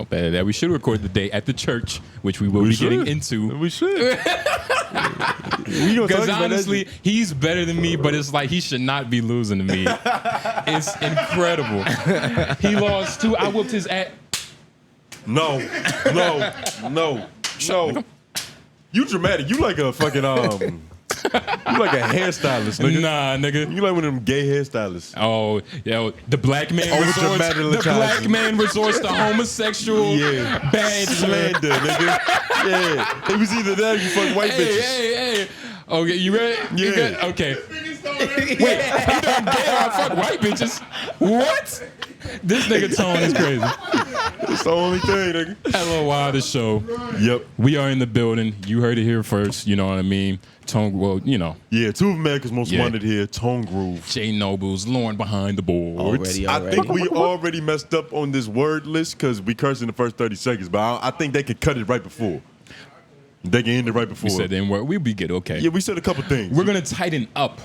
bad that we should record the day at the church, which we will be getting into. We should. Because honestly, he's better than me, but it's like he should not be losing to me. It's incredible. He lost 2. I whooped his ass. No. You dramatic. You like a fucking you like a hairstylist, nigga. Nah, nigga. You like one of them gay hairstylists. Oh, yo, the black man resorts to homosexual bad slander, nigga. Yeah, it was either that or you fuck white bitches. Hey. Okay, you ready? Yeah. You good? Okay. Wait, either I'm gay or I fuck white bitches. What? This nigga tone is crazy. It's the only thing, nigga. LOI the show. Yep. We are in the building. You heard it here first. You know what I mean? Tone, well, you know. Yeah, 2 of America's most wanted here. Tone Groove. J Noblez, Lauren behind the boards. Already. I think we already messed up on this word list because we cursed in the first 30 seconds, but I think they could cut it right before. They can end it right before. We said the N-word. We'll be good, okay. Yeah, we said a couple things. We're going to tighten up.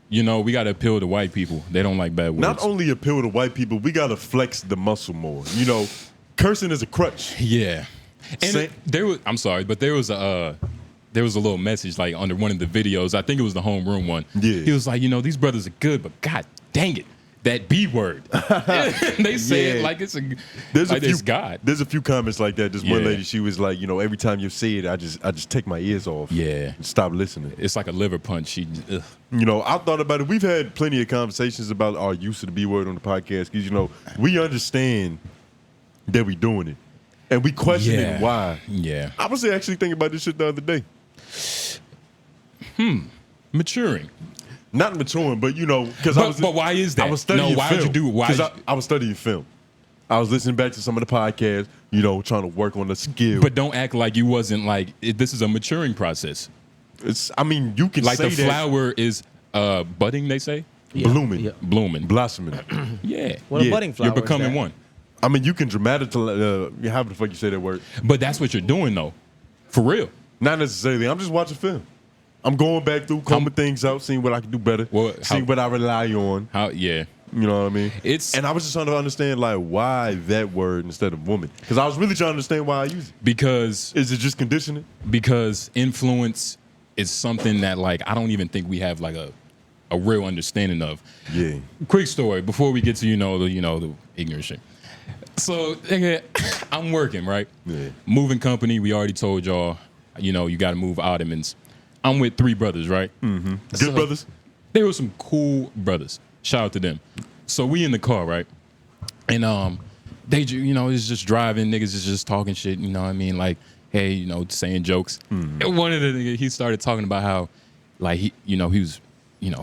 You know, we got to appeal to white people. They don't like bad words. Not only appeal to white people, we got to flex the muscle more. You know, cursing is a crutch. Yeah. And there was, I'm sorry, but there was a little message like under one of the videos. I think it was the Homeroom one. Yeah. He was like, you know, these brothers are good, but god dang it, that B word. They say it like it's it's God. There's a few comments like that. This one lady, she was like, you know, every time you say it, I just take my ears off. Yeah. And stop listening. It's like a liver punch. You know, I thought about it. We've had plenty of conversations about our use of the B word on the podcast because, you know, we understand that we doing it. And we questioning why. Yeah. I was actually thinking about this shit the other day. Maturing. Not maturing, but you know, because but why is that? I was studying why film. would you do it? Why? Because I was studying film. I was listening back to some of the podcasts, you know, trying to work on the skill. But don't act like you wasn't like this is a maturing process. I mean, you can like say the that flower is budding. They say blooming, blooming, blossoming. Yeah. What a budding flower. You're becoming one. I mean, you can dramatically. How the fuck you say that word? But that's what you're doing, though, for real. Not necessarily. I'm just watching film. I'm going back through, combing things out, seeing what I can do better, seeing what I rely on. You know what I mean? And I was just trying to understand, like, why that word instead of woman? Because I was really trying to understand why I use it. Because is it just conditioning? Because influence is something that, like, I don't even think we have like a real understanding of. Yeah. Quick story before we get to the ignorant shit. So I'm working, right? Yeah. Moving company. We already told y'all, you got to move ottomans. I'm with 3 brothers, right? Mm-hmm. Good brothers? They were some cool brothers. Shout out to them. So we in the car, right? And they, it's just driving. Niggas is just talking shit, you know what I mean? Like, hey, saying jokes. Mm-hmm. And one of the niggas, he started talking about how, like, he was,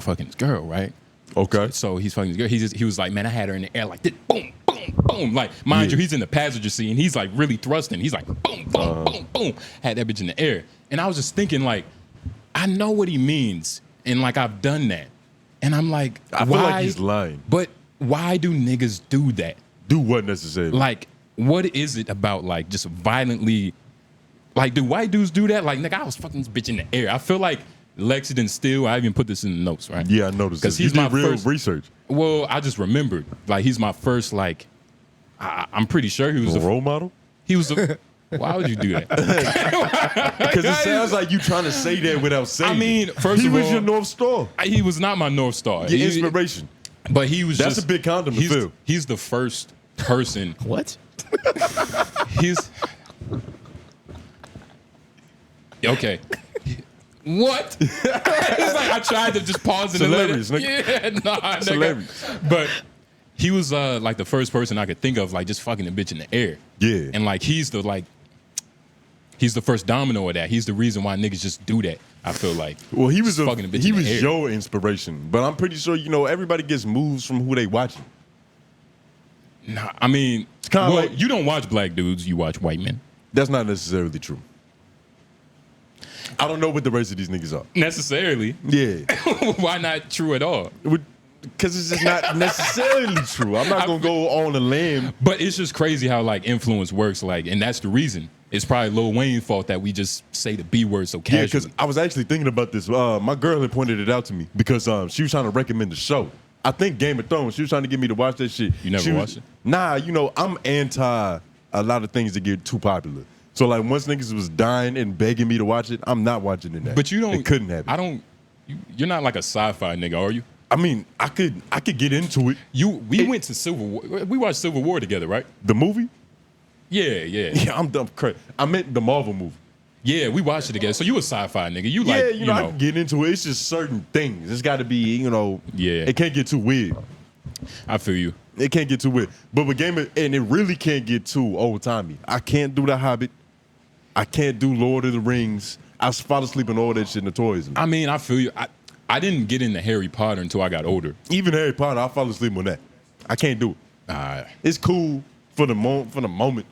fucking his girl, right? Okay. So he's fucking his girl. He was like, man, I had her in the air like this, boom, boom, boom. Like, mind you, he's in the passenger seat and he's like really thrusting. He's like, boom, boom, boom, boom. Had that bitch in the air. And I was just thinking, like, I know what he means, and like I've done that, and I'm like, I feel like he's lying. But why do niggas do that? Do what necessarily? Like, what is it about like just violently? Like, do white dudes do that? Like, nigga, I was fucking this bitch in the air. I feel like Lexington Steele. I even put this in the notes, right? Yeah, I noticed because he's my first research. Well, I just remembered, like, he's my first like. I'm pretty sure he was a role model. He was a. Why would you do that? Because it sounds like you trying to say that without saying. I mean, first he of all, was your North Star. He was not my North Star. Your inspiration. But he was. That's a big condom to fill. He's the first person. What? He's okay. What? It's like I tried to just pause it and let it. Yeah, nah, nigga. But he was like the first person I could think of, like just fucking a bitch in the air. Yeah. And like he's the first domino of that. He's the reason why niggas just do that. I feel like. Well, he was fucking a bitch in the air. Your inspiration, but I'm pretty sure everybody gets moves from who they watching. Nah, I mean, it's kind of like you don't watch black dudes, you watch white men. That's not necessarily true. I don't know what the rest of these niggas are. Necessarily. Yeah. Why not true at all? Because it's just not necessarily true. I'm not gonna go on a limb. But it's just crazy how like influence works, like, and that's the reason. It's probably Lil Wayne's fault that we just say the B word so casually. Yeah, because I was actually thinking about this. My girl had pointed it out to me because she was trying to recommend the show. I think Game of Thrones. She was trying to get me to watch that shit. You never watched it? Nah, I'm anti a lot of things that get too popular. So like once niggas was dying and begging me to watch it, I'm not watching it now. But you don't. It couldn't happen. I don't. You're not like a sci-fi nigga, are you? I mean, I could get into it. We went to Civil War. We watched Civil War together, right? The movie? Yeah. Yeah, I'm dumb crazy. I meant the Marvel movie. Yeah, we watched it together. So you a sci-fi nigga. You yeah, like, you know, I can get into it. It's just certain things. It's got to be, Yeah. It can't get too weird. I feel you. It can't get too weird. But with game, and it really can't get too old-timey. I can't do The Hobbit. I can't do Lord of the Rings. I fall asleep on all that shit notoriously. I mean, I feel you. I didn't get into Harry Potter until I got older. Even Harry Potter, I fall asleep on that. I can't do it. It's cool for the moment.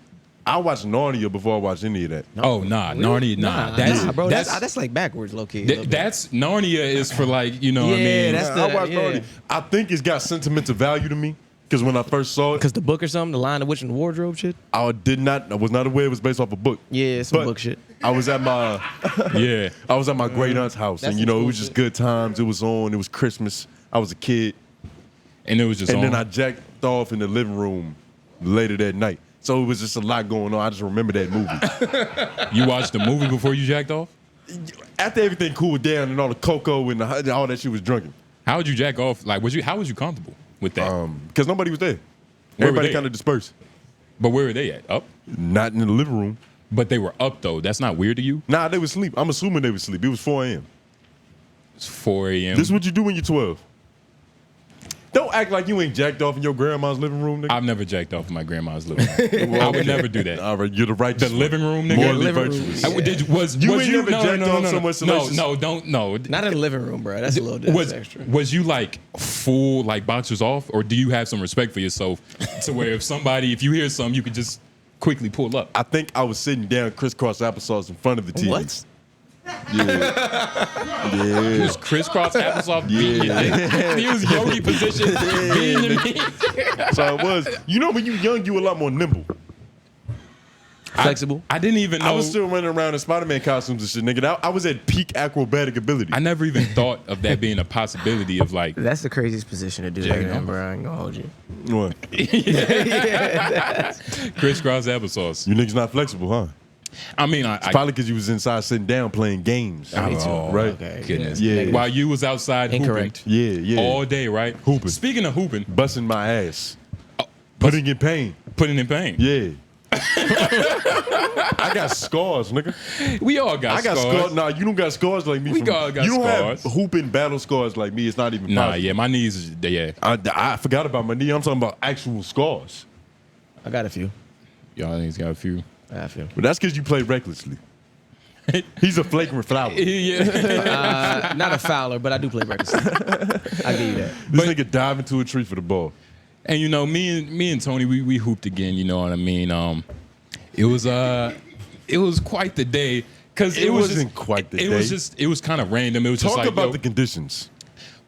I watched Narnia before I watched any of that. Oh nah, Narnia, nah. That's like backwards, low key. That's Narnia is for like, you know what I mean? I watched Narnia. I think it's got sentimental value to me because when I first saw it, because the book or something, The Lion, the Witch, and the Wardrobe shit. I was not aware it was based off a book. Yeah, some book shit. I was at my I was at my great aunt's house, and it was just good times. It was on. It was Christmas. I was a kid, and it was just. And then I jacked off in the living room later that night. So it was just a lot going on. I just remember that movie. You watched the movie before you jacked off? After everything cooled down and all the cocoa and all that shit was drunken. How would you jack off? Like, how was you comfortable with that? Because nobody was there. Everybody kind of dispersed. But where were they at? Up? Not in the living room. But they were up though. That's not weird to you? Nah, they were asleep. I'm assuming they were asleep. It was 4 a.m. It's 4 a.m. This is what you do when you're 12. Don't act like you ain't jacked off in your grandma's living room, nigga. I've never jacked off in my grandma's living room. I would never do that. All right, you're the righteous. The living room, nigga. Morally virtuous. Was you never jacked off somewhere salacious? No. Not in the living room, bro. That's a little different. Extra. Was you like full like boxers off, or do you have some respect for yourself to where if you hear something, you could just quickly pull up? I think I was sitting down crisscross applesauce in front of the TV. What? Yeah. He was crisscross applesauce beating it. He was yogi position beating me. So it was. You know when you young, you a lot more nimble. Flexible. I didn't even know. I was still running around in Spider-Man costumes and shit, nigga. I was at peak acrobatic ability. I never even thought of that being a possibility of like. That's the craziest position to do that, bro. I ain't gonna hold you. What? Crisscross applesauce. You niggas not flexible, huh? I mean, it's probably because you was inside sitting down playing games. Oh, right? Okay, goodness. Yeah. While you was outside Incorrect. hooping. Yeah. All day, right? Hooping. Speaking of hooping. Busting my ass. Putting in pain. Putting in pain. Yeah. I got scars, nigga. We all got scars. Scars. Nah, you don't got scars like me. We all got you don't scars. have hooping battle scars like me. It's not even possible. Nah, yeah, my knees, yeah. I forgot about my knee. I'm talking about actual scars. I got a few. Y'all niggas got a few. I got a few. But that's because you play recklessly. He's a flagrant flower. Yeah. Not a fouler, but I do play recklessly. I give you that. This nigga dive into a tree for the ball. And you know, me and Tony, we hooped again. You know what I mean? It was quite the day because it wasn't quite the day. It was kind of random. It was Talk just like about the conditions.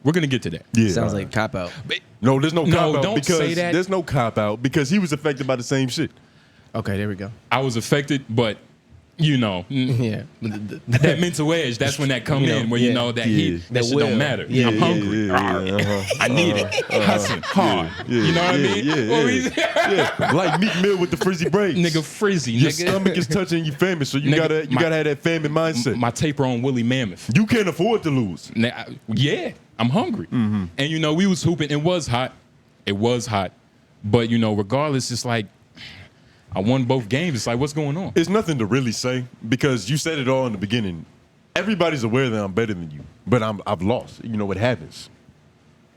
We're gonna get to that. Yeah, sounds like cop out. No, there's no cop out don't because say that. there's no cop out because he was affected by the same shit. Okay, there we go. I was affected, but you know, Yeah, that mental edge. That's when that come in, where you know that that shit don't matter. Yeah, I'm hungry. I need it. Hustling hard. You know what I mean? Yeah. Like Meek Mill with the frizzy braids. Nigga, frizzy. Your nigga. stomach is touching you famous, so you gotta have that famine mindset. My taper on Willie Mammoth. You can't afford to lose. Yeah, I'm hungry. And you know, we was hooping. It was hot. But you know, regardless, it's like I won both games. It's like, what's going on? It's nothing to really say because you said it all in the beginning. Everybody's aware that I'm better than you, but I've lost. You know what happens?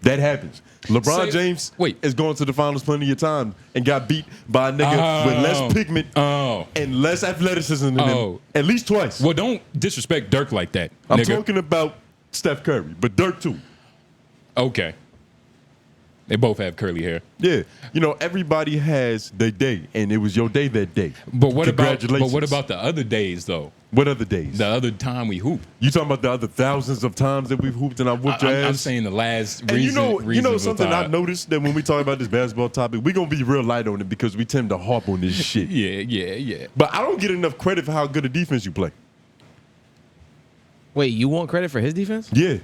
That happens. LeBron James is going to the finals plenty of times and got beat by a nigga with less pigment and less athleticism than him at least twice. Well, don't disrespect Dirk like that. I'm nigga. talking about Steph Curry, but Dirk too. Okay. They both have curly hair. Yeah. You know, everybody has their day, and it was your day that day. But what about the other days, though? What other days? The other time we hooped. You talking about the other thousands of times that we've hooped and I whooped your ass? I'm saying the last and you know something I noticed that when we talk about this basketball topic, we're going to be real light on it because we tend to harp on this shit. Yeah. But I don't get enough credit for how good a defense you play. Wait, you want credit for his defense? Yeah.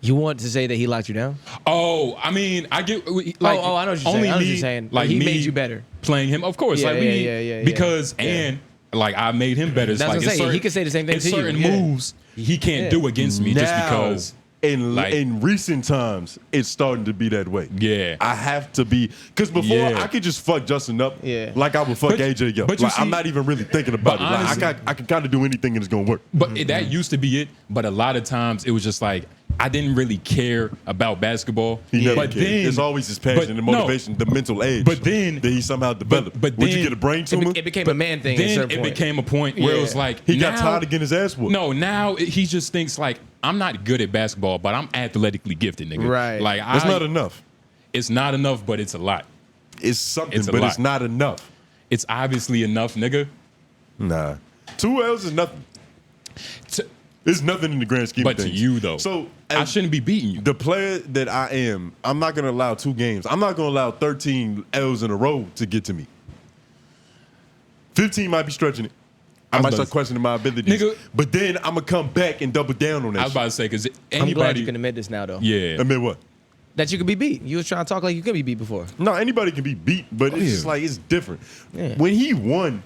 You want to say that he locked you down? Oh, I mean, I get like. I know what you're saying. I know what you're saying. Like he me made you better. Playing him, of course. Yeah, like because and like I made him better. It's That's like what I'm saying. He could say the same thing to you. Certain moves he can't do against me just because. In recent times, it's starting to be that way. Yeah, I have to be because before I could just fuck Justin up, like I would fuck AJ up. But like, I'm not even really thinking about it. Honestly, like I can kind of do anything and it's gonna work. But that used to be it. But a lot of times it was just like I didn't really care about basketball. He never but cared. then It's always his passion and motivation, the mental edge. But then that he somehow developed. But would then, you get a brain tumor? It became a man thing. Then at a certain point. Became a point where it was like he got tired of getting his ass whooped. No, now he just thinks like I'm not good at basketball, but I'm athletically gifted, nigga. Right. Like that's not enough. It's not enough, but it's a lot. It's something, but it's not enough. It's obviously enough, nigga. Nah, 2 L's is nothing. It's nothing in the grand scheme of things. But to you, though. So I shouldn't be beating you. The player that I am, I'm not going to allow 2 games. I'm not going to allow 13 L's in a row to get to me. 15 might be stretching it. I might start questioning my abilities. Nigga, but then I'm going to come back and double down on that I was about to say, because I'm glad you can admit this now, though. Yeah. Admit what? That you could be beat. You was trying to talk like you could be beat before. No, anybody can be beat, but it's just like, it's different. Yeah. When he won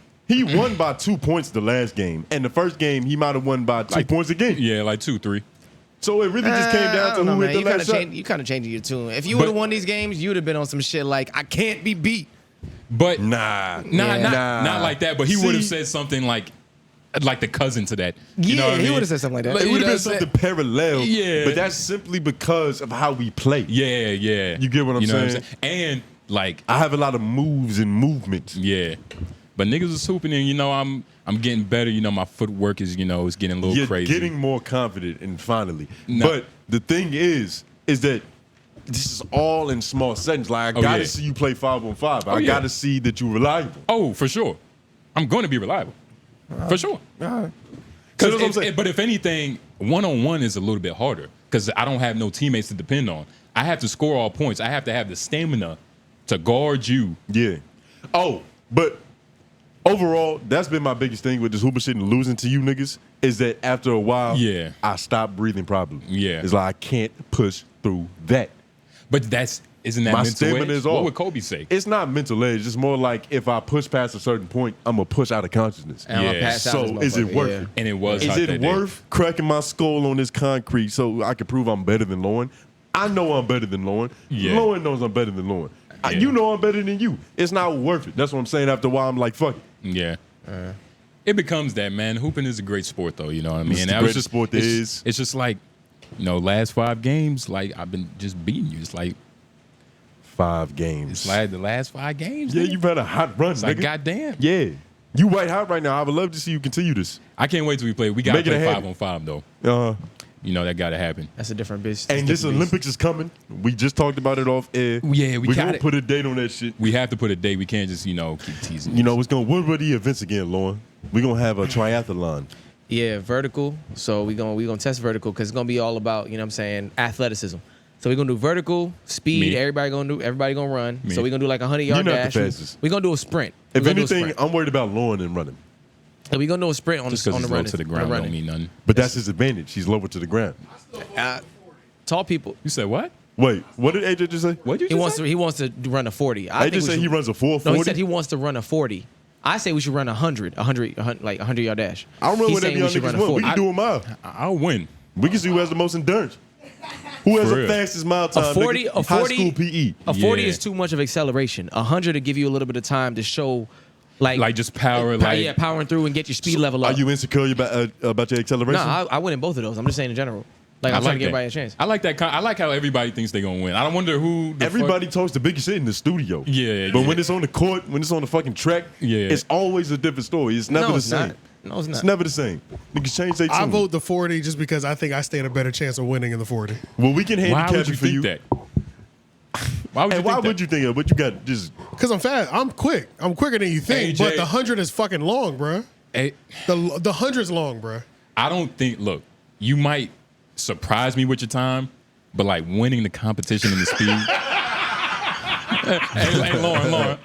by 2 points the last game. And the first game, he might have won by 2 points again. Yeah, like 2, 3. So it really just came down to who hit the last shot. You kind of changing your tune. If you would have won these games, you would have been on some shit like, I can't be beat. But not like that. But he would have said something like the cousin to that. You know what I mean? He would have said something like that. It would have been something parallel. Yeah. But that's simply because of how we play. Yeah, yeah. You get what I'm saying? And like I have a lot of moves and movements. Yeah. But niggas is hooping and I'm getting better. My footwork is is getting a little crazy. You're getting more confident and finally. No. But the thing is that this is all in small settings. Like I gotta see you play 5-on-5. I gotta see that you're reliable. Oh, for sure. I'm going to be reliable. For sure. But if anything, 1-on-1 is a little bit harder because I don't have no teammates to depend on. I have to score all points. I have to have the stamina to guard you. Yeah. Oh, but overall, that's been my biggest thing with this hooping shit and losing to you niggas is that after a while, I stopped breathing properly. Yeah. It's like I can't push through that. But isn't that my mental stamina edge? is off. What would Kobe say? It's not mental edge. It's more like if I push past a certain point, I'm going to push out of consciousness. So is it worth it? And it was. Is it worth cracking my skull on this concrete so I can prove I'm better than Lauren? I know I'm better than Lauren. Yeah. Lauren knows I'm better than Lauren. Yeah. You know I'm better than you. It's not worth it. That's what I'm saying. After a while, I'm like, fuck it. Yeah. It becomes that, man. Hooping is a great sport, though. You know what I mean? It's the greatest sport there is. It's just like, last 5 games, like, I've been just beating you. It's like 5 games. It's like the last 5 games. Yeah, nigga. you've had a hot run, it's nigga. Like, goddamn. Yeah. You white hot right now. I would love to see you continue this. I can't wait till we play. We got to play 5-on-5, though. That got to happen. That's a different business. And this Olympics is coming. We just talked about it off air. Yeah, we're going to put a date on that shit. We have to put a date. We can't just, keep teasing. What were the events again, Lauren? We're going to have a triathlon. Yeah, vertical. So we're gonna test vertical because it's going to be all about, athleticism. So we're going to do vertical, speed. Everybody going to run. So we're going to do like a 100-yard dash. The fastest. We're going to do a sprint. If anything, I'm worried about Lauren and running. So we're going to do a sprint on the run. Low to the ground don't mean nothing. But that's his advantage. He's lower to the ground. Tall people. You said what? Wait, what did AJ just say? What did you say? He wants to run a 40. AJ said he runs a 440? No, he said he wants to run a 40. I say we should run a 100-yard dash. I don't remember what every young niggas win. We can do a mile. I'll win. We can see who has the most endurance. Who has the fastest mile time? A 40, high school PE. A 40 is too much of acceleration. 100 to give you a little bit of time to show, like just power, powering through and get your speed level up. Are you insecure about your acceleration? No, I win in both of those. I'm just saying in general. Like I'm trying to give everybody a chance. I like that. I like how everybody thinks they're gonna win. I don't wonder who. Everybody talks the biggest shit in the studio. Yeah, but when it's on the court, when it's on the fucking track, it's always a different story. It's never the same. No, it's not. It's never the same. Niggas change their tune. I vote the 40 just because I think I stand a better chance of winning in the 40. Well, we can handicap it for you. That? Why would you think that? What you got? Just because I'm fast. I'm quick. I'm quicker than you think. AJ, but the 100 is fucking long, bro. The 100's long, bro. I don't think. Look, you might surprise me with your time, but like winning the competition in the speed. hey, Lauren.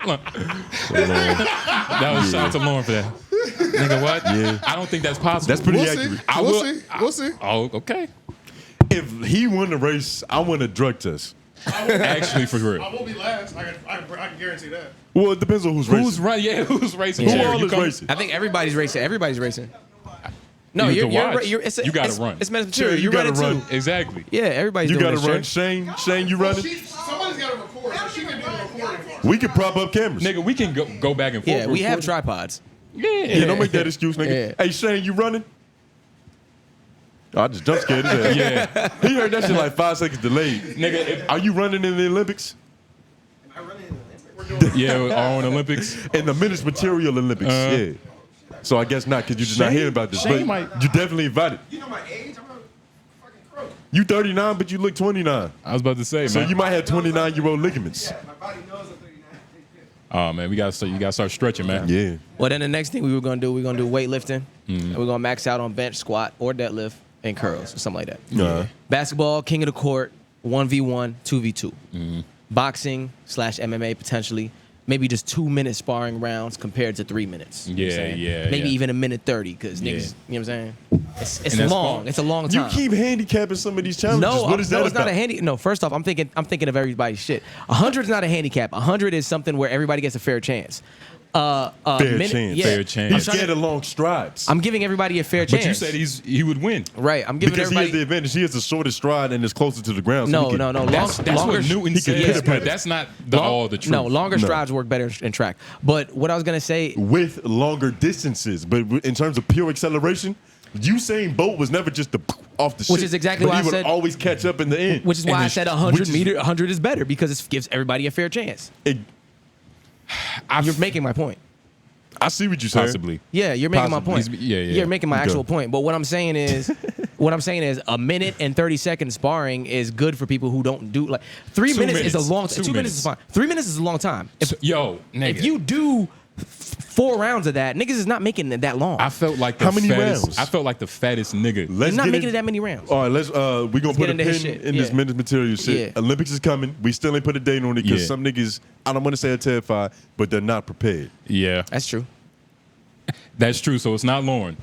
That was shout out to Lauren for that. Nigga, what? Yeah. I don't think that's possible. That's pretty accurate. We'll see. Oh, okay. If he won the race, I want a drug test. Actually, for real. I won't be last. I can guarantee that. Well, it depends on who's racing. Who's right? Yeah, who's racing? Who all is racing? I think everybody's racing. Everybody's racing. No, You you're can watch. you gotta run. It's Menace Material. You You gotta run it run. too. Exactly. Yeah, everybody's You doing gotta this run. shit. Shane, you running? Somebody's got to record. So she can do the recording part. We can prop up cameras. Nigga, we can go back and forth. Yeah, we have record. tripods. Yeah, don't make that excuse, nigga. Yeah. Hey, Shane, you running? I just jump scared his ass. Yeah, He heard that shit like 5 seconds delayed. nigga. Are you running in the Olympics? Yeah, on Olympics. In the Menace Material Olympics, yeah. So I guess not, because you're just not Shane- hearing about this. Shane But might- you definitely invited. You know my age? I'm a fucking crook. You 39, but you look 29. I was about to say, So man. you might have 29-year-old ligaments. Yeah, my body knows I'm 39. Oh man, you gotta start stretching, man. Yeah. Well, then the next thing we're gonna do weightlifting. And we're gonna max out on bench, squat, or deadlift, and curls, or something like that. Basketball, king of the court, 1v1, 2v2. Boxing / MMA potentially. Maybe just 2-minute sparring rounds compared to 3 minutes. You know what I'm Yeah, saying? yeah, Maybe yeah. even a minute 30, because niggas, Yeah. you know what I'm saying? It's And that's long. fun. It's a long You time. keep handicapping some of these challenges. No, What is that no, it's about? not a handy. No, first off, I'm thinking of everybody's shit. 100 is not a handicap. 100 is something where everybody gets a fair chance. Fair chance. Yeah. Fair chance. He's scared of long strides. I'm giving everybody a fair But chance. you said he would win. right. I'm giving Because he has everybody. the advantage. He has the shortest stride and is closer to the ground. So No, he can- no, no. That's longer, what Newton he can hit says, a but pin. that's not all the truth. No, longer No. strides work better in track. But what I was gonna say, With longer distances. But in terms of pure acceleration, Usain Bolt was never just off the shit. Which is exactly but why he I would said- always catch up in the end. which is why And I it's- said 100 which is- meter. 100 is better because it gives everybody a fair chance. You're making my point. I see what you're saying. Possibly. Yeah, you're making my Possibly. point. Yeah, yeah. You're making my Okay. actual point. But what I'm saying is, a minute and 30-second sparring is good for people who don't do like 3 2 minutes is a minutes. long. 2 2 minutes is fine. 3 minutes is a long time. If, Yo, nigga. if you do 4 rounds of that, niggas is not making it that long. I felt like the How many fattest, rounds? I felt like the fattest nigga. Let's You're not get making in- it that many rounds. All right, let's we gonna put a get into his pin shit. in this Yeah. Menace Material shit. Yeah. Olympics is coming. We still ain't put a date on it because Yeah. some niggas, I don't want to say are terrified, but they're not prepared. Yeah, That's true. that's true. So it's not Lauren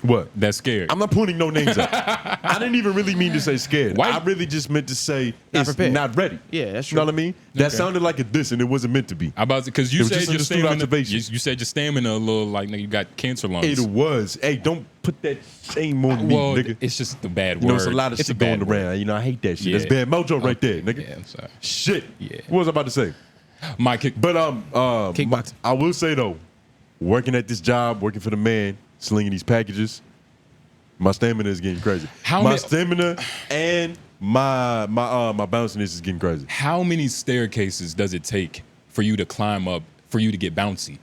What? that's scared. I'm not pointing no names out. I didn't even really mean to say scared. Why? I really just meant to say Not it's prepared. not ready. Yeah, that's You know true. what I mean? That Okay. sounded like a diss, and it wasn't meant to be. About because you It was said just your understood stamina. observation. You said your stamina a little like nigga, you got cancer lungs. It was. Hey, don't put that shame on me, well, nigga. it's just the bad word. You know, it's a lot of It's shit bad going word. around. You know, I hate that shit. Yeah. That's bad mojo right there, nigga. Yeah, I'm sorry. Shit. Yeah. What was I about to say? My kick. But Kickboxing. I will say though, working at this job, working for the man, slinging these packages, my stamina is getting crazy. How my many- stamina and my bounciness is getting crazy. How many staircases does it take for you to climb up for you to get bouncy?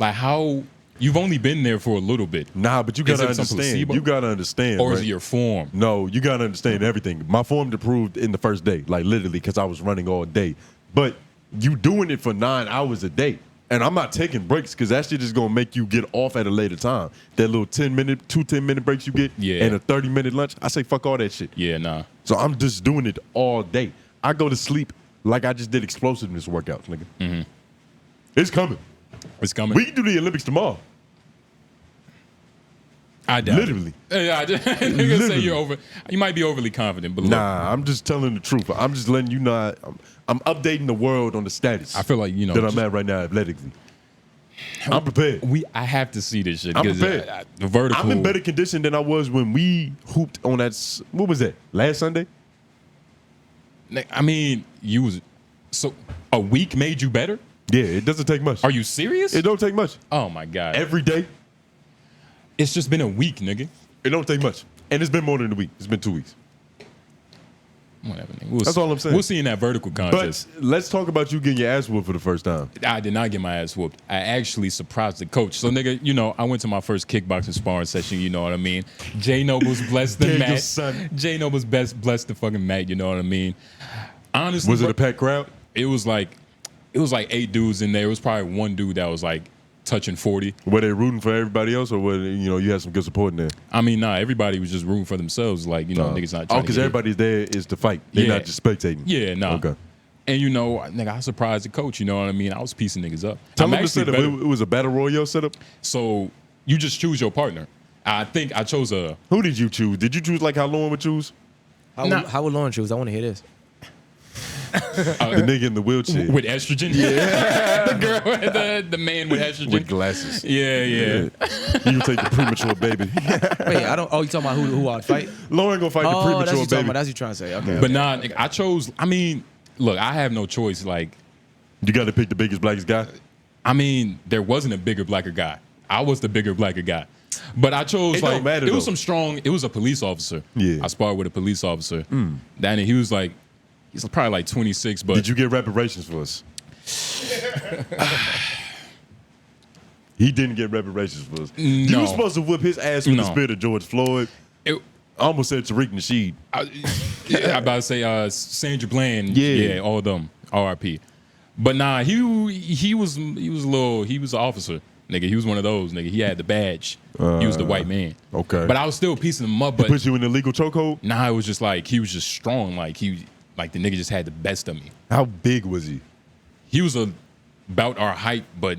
Like how you've only been there for a little bit. Nah, but you Is gotta it some understand. placebo? You gotta understand. Or is right? it your form? No, you gotta understand everything. My form improved in the first day, like literally, because I was running all day. But you doing it for 9 hours a day. And I'm not taking breaks because that shit is gonna make you get off at a later time. That little 10-minute breaks you get, Yeah. and a 30-minute lunch. I say fuck all that shit. Yeah, nah. So I'm just doing it all day. I go to sleep like I just did explosiveness workouts, nigga. Mm-hmm. It's coming. It's coming. We can do the Olympics tomorrow. I doubt Literally. It. Yeah, I just nigga say Literally. you might be overly confident, but look, Nah, I'm just telling the truth. I'm just letting you know. I'm updating the world on the status. I feel like, you know, that I'm just- at right now athletically. I'm prepared. I have to see this shit I'm because prepared. the vertical. I'm in better condition than I was when we hooped on that. What was that? Last Sunday? I mean, you was so a week made you better. Yeah, it doesn't take much. Are you serious? It don't take much. Oh my god! Every day, It's just been a week, nigga. it don't take much. And it's been more than a week. It's been 2 weeks. Whatever. Nigga. That's all I'm saying. We'll see in that vertical contest. But let's talk about you getting your ass whooped for the first time. I did not get my ass whooped. I actually surprised the coach. So, nigga, you know, I went to my first kickboxing sparring session. You know what I mean? Jay Noblez blessed the Daniel mat. son. Jay Noblez blessed the fucking mat. You know what I mean? Honestly, Was it bro, a packed crowd? It was like 8 dudes in there. It was probably one dude that was like touching 40. Were they rooting for everybody else, or were they, you had some good support in there? I mean, nah, everybody was just rooting for themselves. Like, you know, niggas not trying to because get hit. everybody's there is to fight. They're Yeah. not just spectating. Yeah, nah. Okay. And you know, nigga, I surprised the coach. You know what I mean? I was piecing niggas up. Tell I'm them to actually set up. better- It was a battle royale setup. So you just choose your partner. I think I chose a. Who did you choose? Did you choose like how Lauren would choose? How would Lauren choose? I want to hear this. The nigga in the wheelchair with estrogen. Yeah, the girl, the man with estrogen with glasses. Yeah. You can take the premature baby. Wait, I don't. Oh, you talking about who I'd fight? Lauren gonna fight the premature that's what you talking baby. about. That's what you trying to say. Okay. But nah, nigga, I chose. I mean, look, I have no choice. Like, you got to pick the biggest, blackest guy. I mean, there wasn't a bigger, blacker guy. I was the bigger, blacker guy. But I chose It like don't matter, it was though. some strong. It was a police officer. Yeah. I sparred with a police officer. Danny, he was like, he's probably like 26. But Did you get reparations for us? He didn't get reparations for us. You No. were supposed to whip his ass with the No. spirit of George Floyd. It, I almost said Tariq Nasheed. I about to say Sandra Bland. Yeah. All of them. R.I.P. But nah, he was an officer, nigga. He was one of those, nigga. He had the badge. He was the white man. Okay. But I was still piecing him up. He But put you in the legal chokehold? nah, it was just like he was just strong. Like the nigga just had the best of me. How big was he? He was about our height, but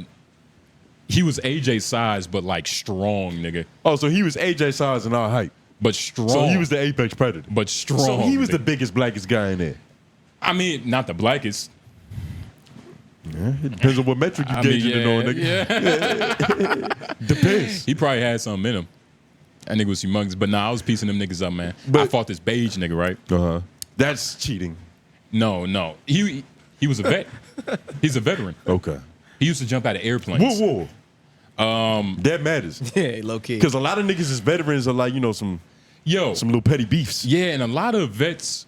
he was AJ size, but like strong, nigga. Oh, so he was AJ size and our height. But strong. So he was the apex predator. but strong. So he was the nigga. biggest, blackest guy in there. I mean, not the blackest. Yeah, it depends on what metric you gauging it on, nigga. Yeah. Depends. He probably had something in him. That nigga was humongous. But nah, I was piecing them niggas up, man. But- I fought this beige nigga, right? Uh-huh. That's cheating. No. He was a vet. He's a veteran. Okay. He used to jump out of airplanes. Whoa. That matters. Yeah, low key. Because a lot of niggas as veterans are like, some little petty beefs. Yeah, and a lot of vets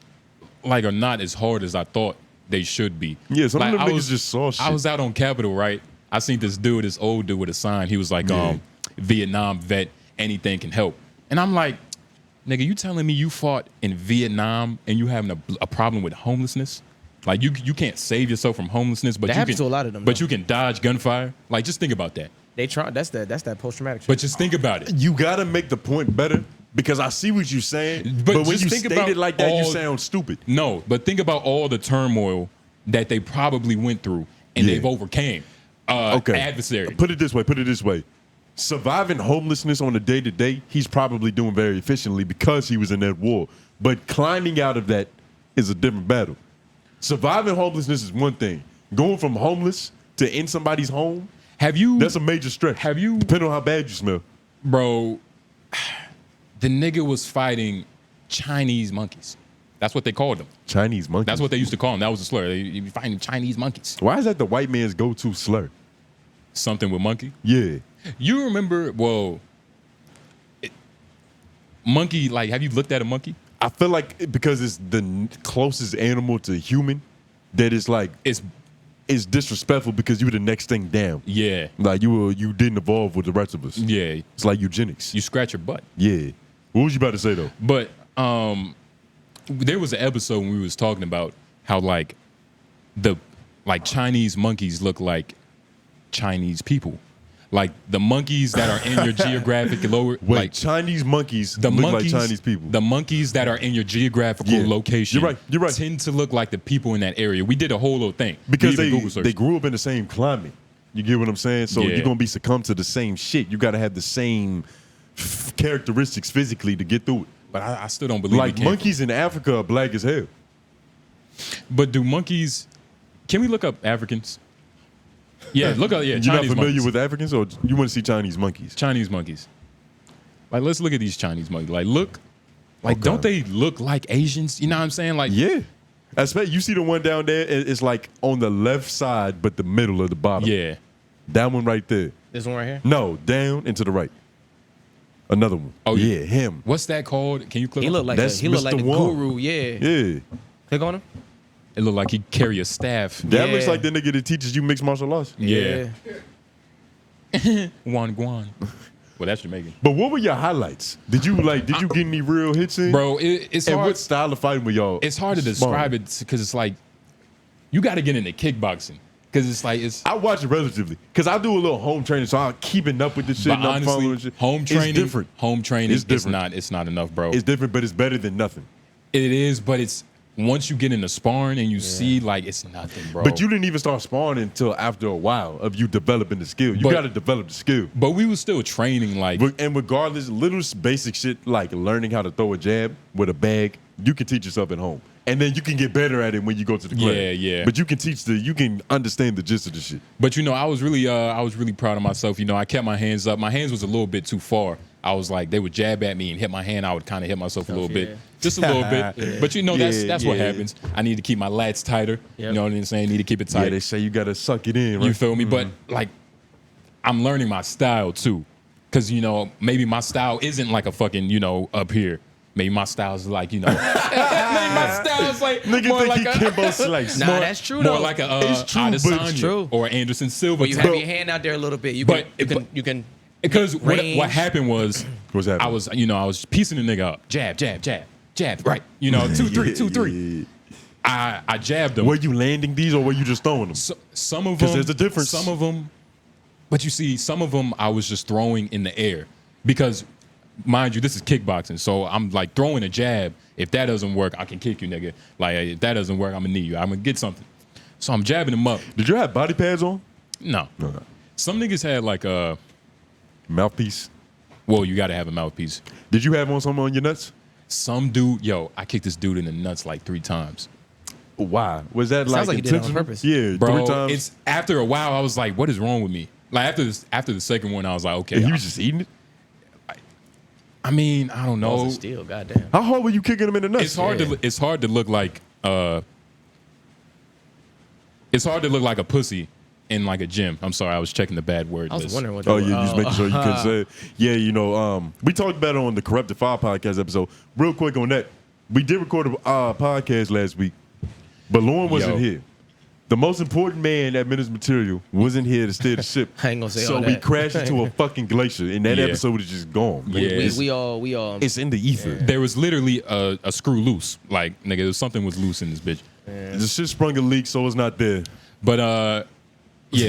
like are not as hard as I thought they should be. Yeah, some like, of them I niggas just saw shit. I was out on Capitol, right? I seen this old dude with a sign. He was like, Yeah. Vietnam vet, anything can help. And I'm like, nigga, you telling me you fought in Vietnam and you having a problem with homelessness? Like you can't save yourself from homelessness, but That you happens can, to a lot of them, But though. you can dodge gunfire. Like just think about that. They try. That's that post traumatic. But just think about it. You got to make the point better because I see what you're saying. But But when just you think state about it like that, you all- sound stupid. No, but think about all the turmoil that they probably went through and Yeah. they've overcame. Adversary. Put it this way. Surviving homelessness on a day-to-day, he's probably doing very efficiently because he was in that war. But climbing out of that is a different battle. Surviving homelessness is one thing. Going from homeless to in somebody's home, that's a major stretch. Depending on how bad you smell. Bro, the nigga was fighting Chinese monkeys. That's what they called them. Chinese monkeys? That's what they used to call them. That was the slur. They be fighting Chinese monkeys. Why is that the white man's go-to slur? Something with monkey? Yeah. You remember, monkey, like, have you looked at a monkey? I feel like because it's the closest animal to human, that it's like it's disrespectful because you were the next thing down. Yeah. Like you didn't evolve with the rest of us. Yeah. It's like eugenics. You scratch your butt. Yeah. What was you about to say though? But there was an episode when we was talking about how like Chinese monkeys look like Chinese people. Like the monkeys that are in your geographic lower Chinese monkeys the look monkeys, like Chinese people. The monkeys that are in your geographical location You're right. tend to look like the people in that area. We did a whole little thing. Because We did a Google search. they grew up in the same climate. You get what I'm saying? So Yeah. you're gonna be succumbed to the same shit. You gotta have the same characteristics physically to get through it. But I still don't believe like monkeys in Africa are black as hell. But do monkeys? Can we look up Africans? Yeah, look up. Yeah, You're Chinese not familiar monkeys. with Africans, or you want to see Chinese monkeys? Chinese monkeys. Like, let's look at these Chinese monkeys. Like, look. Like, Okay. don't they look like Asians? You know what I'm saying? Like, Yeah. I expect you see the one down there. It's like on the left side, but the middle of the bottom. yeah. That one right there. This one right here. No, down and to the right. Another one. Oh, yeah, him. What's that called? Can you click? He looked like That's he looked like Mr. the Wong. guru. Yeah. Yeah. Click on him. It looked like he carry a staff. That Yeah. looks like the nigga that teaches you mixed martial arts. Yeah. Wan Guan. Well, that's Jamaican. But what were your highlights? Did you get any real hits in? Bro, it's and hard. what style of fighting were y'all? It's hard to describe it because it's like you got to get into kickboxing because it's like it's. I watch it relatively because I do a little home training, so I'm keeping up with this shit. But And I'm following honestly, shit. home training, It's different. Home training, It's different. It's not enough, bro. It's different, but it's better than nothing. It is, but it's once you get into sparring and you see like it's nothing, bro. But you didn't even start sparring until after a while of you developing the skill. You got to develop the skill. But we was still training like. And regardless, little basic shit like learning how to throw a jab with a bag, you can teach yourself at home. And then you can get better at it when you go to the club. Yeah. But you can understand the gist of the shit. But I was really proud of myself. I kept my hands up. My hands was a little bit too far. I was like, they would jab at me and hit my hand. I would kind of hit myself a little bit, just a little bit. Yeah. But that's what happens. I need to keep my lats tighter. Yep. You know what I'm saying? Need to keep it tight. Yeah, they say you gotta suck it in. Right? You feel me? But like, I'm learning my style too, because maybe my style isn't like a fucking up here. Maybe my style's like, maybe my style's like more like a Kimbo Slice. Nah, that's true more though. like a Adesanya or Anderson Silva. But you have your hand out there a little bit. You can. Because what happened was, I was piecing the nigga up. Jab, right. 2-3, 2-3. I jabbed him. Were you landing these or were you just throwing them? Some of them. Because there's a difference. Some of them. But you see, some of them I was just throwing in the air. Because, mind you, this is kickboxing. So I'm like throwing a jab. If that doesn't work, I can kick you, nigga. Like, if that doesn't work, I'm going to knee you. I'm going to get something. So I'm jabbing him up. Did you have body pads on? No. Some niggas had like a... mouthpiece? Well, you got to have a mouthpiece. Did you have something on your nuts? Some dude, I kicked this dude in the nuts like 3 times. Why? Was that Sounds like you did it on purpose. Yeah, bro, 3 times? It's after a while, I was like, what is wrong with me? Like after the second one, I was like, okay. And you was just eating it? I mean, I don't know. Steel, goddamn. How hard were you kicking him in the nuts? It's hard to look like a pussy in like a gym. I'm sorry, I was checking the bad word list. I was wondering what. Oh yeah, just making sure you couldn't say it. Yeah, we talked about it on the Corrupted Fire podcast episode. Real quick on that, we did record a podcast last week, but Lauren wasn't here. The most important man at Menace Material wasn't here to steer the ship. I ain't gonna say so all that. we crashed into a fucking glacier, and that episode is just gone. Yeah, we all. It's in the ether. Yeah. There was literally a screw loose. Like nigga, something was loose in this bitch. Yeah. The shit sprung a leak, so it's not there. But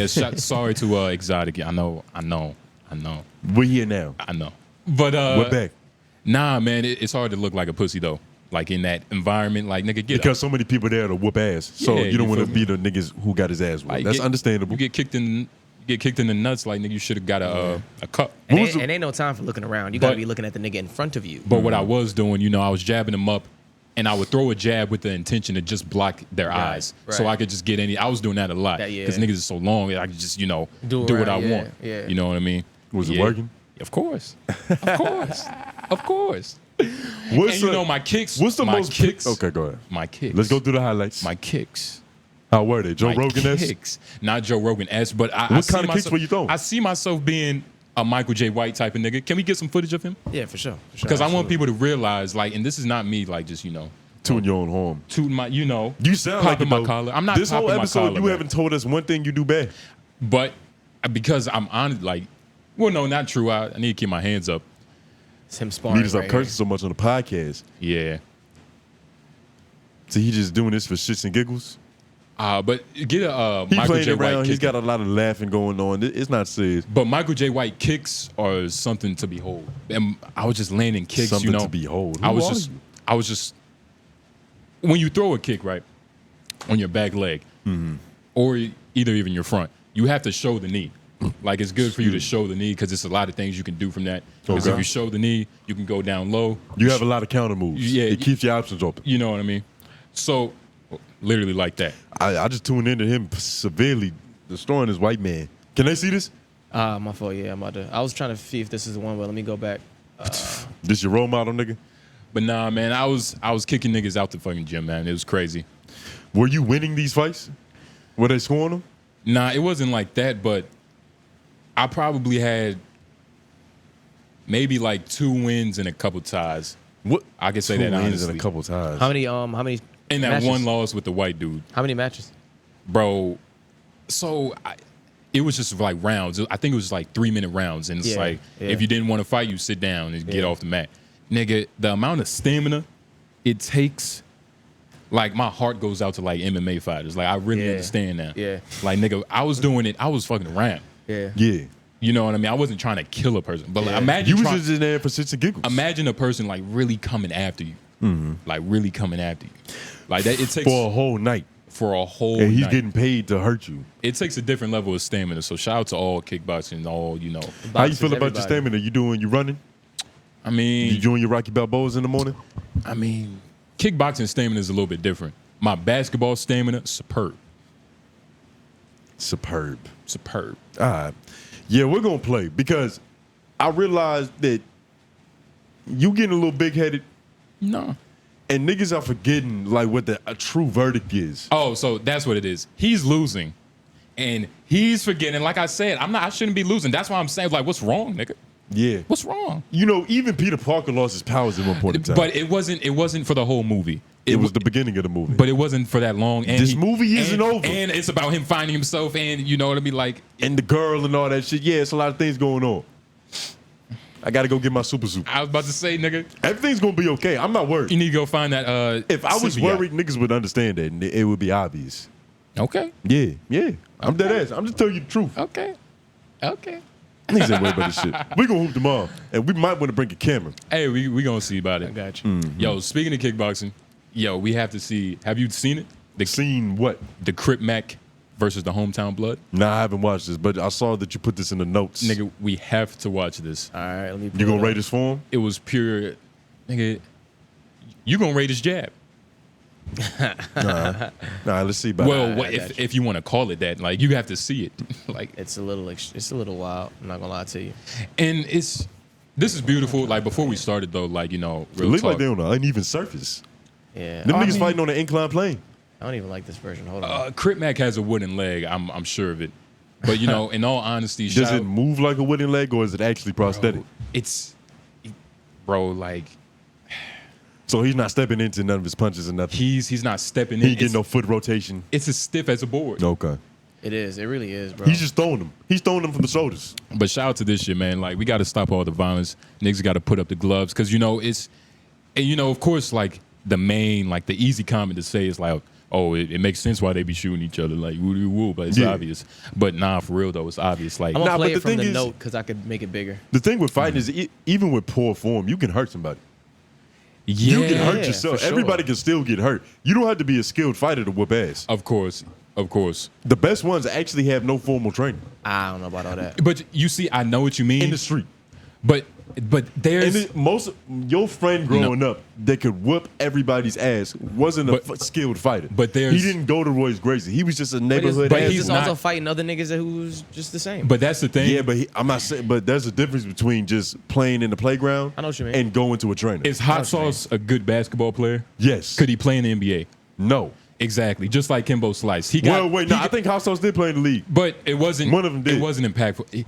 sorry to Exotic. I know. We're here now. I know. But we're back. Nah, man, it's hard to look like a pussy though. Like in that environment, like nigga, because so many people there to whoop ass. So you don't want to be the niggas who got his ass whooped. Like, that's understandable. You get kicked in the nuts, like nigga, you should have got a cup. And ain't no time for looking around. You gotta be looking at the nigga in front of you. But what I was doing, I was jabbing them up, and I would throw a jab with the intention to just block their eyes, so I could just get any. I was doing that a lot because niggas is so long, I could just do what I want. Yeah. You know what I mean? Was it working? Of course, of course. My kicks. What's the most kicks? Okay, go ahead. My kicks. Let's go through the highlights. My kicks. How were they? Joe Rogan-esque? Kicks. Not Joe Rogan-esque, but what kind of kicks were you throwing? I see myself being a Michael J. White type of nigga. Can we get some footage of him? Yeah, for sure. Because I want people to realize, like, and this is not me, like, just tooting your own horn. Tooting my, You sound like my collar. I'm not. This whole episode, collar, you haven't told us one thing you do bad. But because I'm on, like, well, no, not true. I need to keep my hands up. It's him sparring. Need to stop cursing so much on the podcast. Yeah. So he just doing this for shits and giggles? But get a he Michael playing J. around. White He's kick. got a lot of laughing going on. It's not serious. But Michael J. White kicks are something to behold. And I was just landing kicks. Something to behold. I was just. When you throw a kick right on your back leg, or either even your front, you have to show the knee. Like it's good for you to show the knee because there's a lot of things you can do from that. Because if you show the knee, you can go down low. You have a lot of counter moves. Yeah, it keeps your options open. You know what I mean? So, literally like that. I just tuned into him severely destroying this white man. Can they see this? My fault. Yeah, I'm about to. I was trying to see if this is the one. But let me go back. This your role model, nigga? But nah, man, I was kicking niggas out the fucking gym, man. It was crazy. Were you winning these fights? Were they scoring them? Nah, it wasn't like that, but I probably had maybe like 2 wins and a couple ties. What? I can say 2 that wins honestly. and a couple ties. How many? And that matches? one loss with the white dude. How many matches? Bro, so it was just like rounds. I think it was like 3-minute rounds. And it's like, if you didn't want to fight, you sit down and get off the mat. Nigga, the amount of stamina it takes, like my heart goes out to like MMA fighters. Like I really understand now. Yeah. Like nigga, I was doing it. I was fucking around. Yeah. Yeah. You know what I mean? I wasn't trying to kill a person. But like, imagine you was just in there for shits and giggles. Imagine a person like really coming after you. Like really coming after you. Like that, it takes for a whole night. For a whole and he's night. getting paid to hurt you. It takes a different level of stamina. So shout out to all kickboxing, all How you feel about your stamina? You running? I mean, you doing your Rocky Balboas in the morning? I mean, kickboxing stamina is a little bit different. My basketball stamina, superb. Superb. Superb. All right. Yeah, we're gonna play because I realized that you getting a little big headed. No. And niggas are forgetting like what a true verdict is. Oh, so that's what it is. He's losing, and he's forgetting. Like I said, I shouldn't be losing. That's why I'm saying, like, what's wrong, nigga? Yeah. What's wrong? You know, even Peter Parker lost his powers at one point in time. But it wasn't for the whole movie. It was the beginning of the movie. But it wasn't for that long. And this movie isn't over. And it's about him finding himself, and you know what I mean, like, and the girl and all that shit. Yeah, it's a lot of things going on. I gotta go get my super soup. I was about to say, nigga, everything's gonna be okay. I'm not worried. You need to go find that. If I was worried, niggas would understand that, and it would be obvious. Okay. Yeah. I'm dead ass. I'm just telling you the truth. Okay. Niggas ain't worried about this shit. We gonna hoop tomorrow, and we might want to bring a camera. Hey, we gonna see about it. I got you. Mm-hmm. Yo, speaking of kickboxing, we have to see. Have you seen it? Seen what? The Crip Mac versus the Hometown Blood. Nah, I haven't watched this, but I saw that you put this in the notes. Nigga, we have to watch this. All right, let me. You gonna rate this for him? It was pure, nigga. You gonna rate his jab? Nah, let's see about it. Well, if you want to call it that, like, you have to see it. Like, it's a little wild. I'm not gonna lie to you. And this is beautiful. Like, before we started though, like, you know, it looks like they're on an uneven surface. Yeah, them niggas fighting on an inclined plane. I don't even like this version. Hold on. Crip Mac has a wooden leg. I'm sure of it. But you know, in all honesty, does it move like a wooden leg, or is it actually prosthetic? Bro, like. So he's not stepping into none of his punches or nothing. He's not stepping in. He ain't getting no foot rotation. It's as stiff as a board. Okay. It is. It really is, bro. He's just throwing them. He's throwing them from the shoulders. But shout out to this shit, man. Like, we got to stop all the violence. Niggas got to put up the gloves because, you know, it's, and, you know, of course, like, the main, like, the easy comment to say is like, oh, it makes sense why they be shooting each other, like, woo, but it's obvious. But nah, for real though, it's obvious. Like, I'm gonna play it from the note because I could make it bigger. The thing with fighting is, even with poor form, you can hurt somebody. Yeah, you can hurt yourself. Sure. Everybody can still get hurt. You don't have to be a skilled fighter to whoop ass. Of course. The best ones actually have no formal training. I don't know about all that. But you see, I know what you mean. In the street. But there's most your friend growing up that could whoop everybody's ass wasn't a skilled fighter. But he didn't go to Royce Gracie. He was just a neighborhood. But he's also fighting other niggas who's just the same. But that's the thing. Yeah, but I'm not saying. But there's a difference between just playing in the playground. I know what you mean. And going to a trainer. Is Hot Sauce a good basketball player? Yes. Could he play in the NBA? No. Exactly. Just like Kimbo Slice. I think Hot Sauce did play in the league. But it wasn't. One of them did. It wasn't impactful.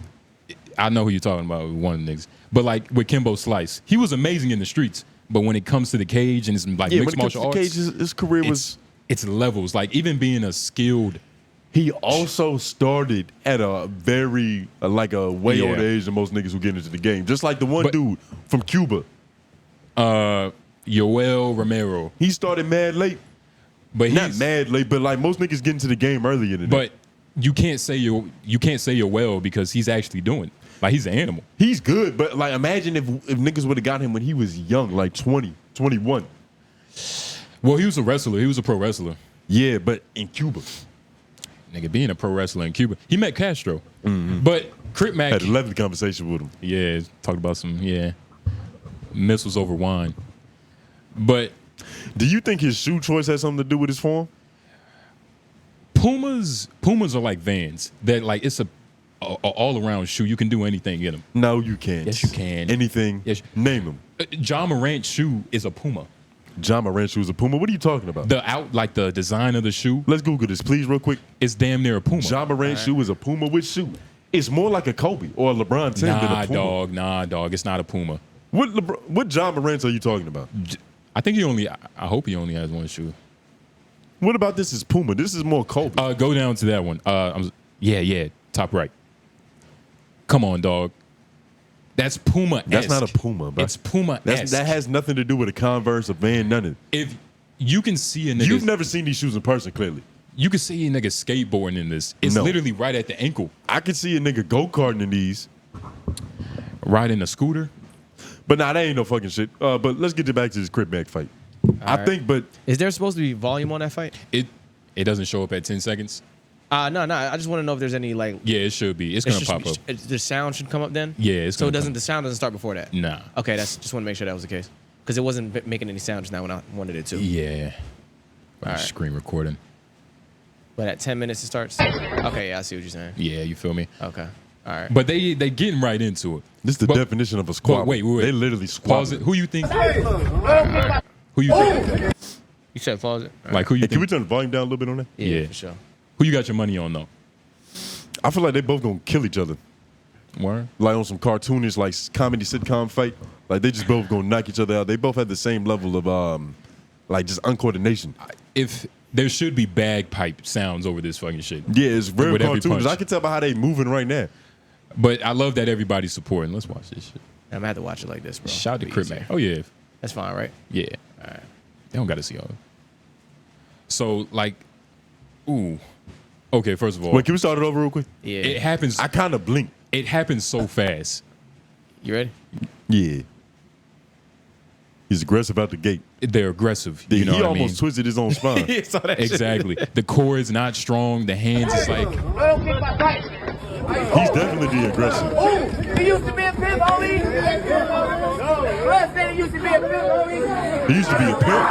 I know who you're talking about. One of the niggas. But like with Kimbo Slice, he was amazing in the streets. But when it comes to the cage and it's like mixed martial arts, cage, his career was. It's levels. Like even being a skilled. He also started at a very way older age than most niggas who get into the game. Just like the one dude from Cuba, Yoel Romero. He started mad late. But not mad late, but like most niggas get into the game earlier than that. But you can't say Yoel because he's actually doing it. Like, he's an animal. He's good, but like imagine if niggas would have got him when he was young, like 20, 21. Well, he was a wrestler. He was a pro wrestler. Yeah, but in Cuba. Nigga, being a pro wrestler in Cuba. He met Castro. Mm-hmm. But Crip Mac had a lovely conversation with him. Yeah, talked about some, missiles over wine. But do you think his shoe choice has something to do with his form? Pumas are like Vans. That like it's a all-around shoe. You can do anything in them. No, you can't. Yes, you can. Anything. Yes. Name them. 𝙼𝙾𝙳𝚃 Morant's shoe is a Puma. 𝙼𝙾𝙳𝚃 Morant's shoe is a Puma? What are you talking about? The design of the shoe. Let's Google this, please, real quick. It's damn near a Puma. 𝙼𝙾𝙳𝚃 Morant's shoe is a Puma. Which shoe? It's more like a Kobe or a LeBron 10 than a Puma. Nah, dog. It's not a Puma. What 𝙼𝙾𝙳 Morant are you talking about? I think I hope he only has one shoe. What about this is Puma? This is more Kobe. Go down to that one. Top right. Come on, dog. That's Puma. That's not a Puma, bro. It's Puma. That has nothing to do with a Converse, a Van, none of it. If you can see a nigga, you've never seen these shoes in person, clearly. You can see a nigga skateboarding in this. It's literally right at the ankle. I can see a nigga go-karting in these. Riding a scooter. But nah, that ain't no fucking shit. But let's get back to this Crip Mac fight. I think, but is there supposed to be volume on that fight? It doesn't show up at 10 seconds. No. I just want to know if there's any like. Yeah, it should be. It's gonna pop up. The sound should come up then. Yeah, it's so the sound doesn't start before that. Nah. Okay, just want to make sure that was the case because it wasn't making any sound just now when I wanted it to. Yeah. All right. Screen recording. But at 10 minutes it starts. Okay, yeah, I see what you're saying. Yeah, you feel me? Okay. All right. But they getting right into it. This is the definition of a squat. Wait. They literally squat. Pause it. Who you think? Who you think? You said pause it. Like who you think? Can we turn the volume down a little bit on that? Yeah, for sure. Who you got your money on though? I feel like they both gonna kill each other. Word? Like on some cartoonish, like comedy sitcom fight. Like they just both gonna knock each other out. They both have the same level of like just uncoordination. If there should be bagpipe sounds over this fucking shit. Yeah, it's very With every cartoonish. punch. I can tell by how they moving right now. But I love that everybody's supporting. Let's watch this shit. I'm gonna have to watch it like this, bro. Shout out to Be Crip, easier. man. Oh yeah. That's fine, right? Yeah. All right. They don't gotta see all of it. So like, ooh. Okay, first of all. Wait, can we start it over real quick? Yeah. It happens. I kind of blinked. It happens so fast. You ready? Yeah. He's aggressive out the gate. They're aggressive. You know he what I almost mean? twisted his own spine. Exactly. The core is not strong. The hands is like. He's definitely the aggressive. He used to be a pimp, homie. Russ said he used to be a pimp, homie. He used to be a pimp.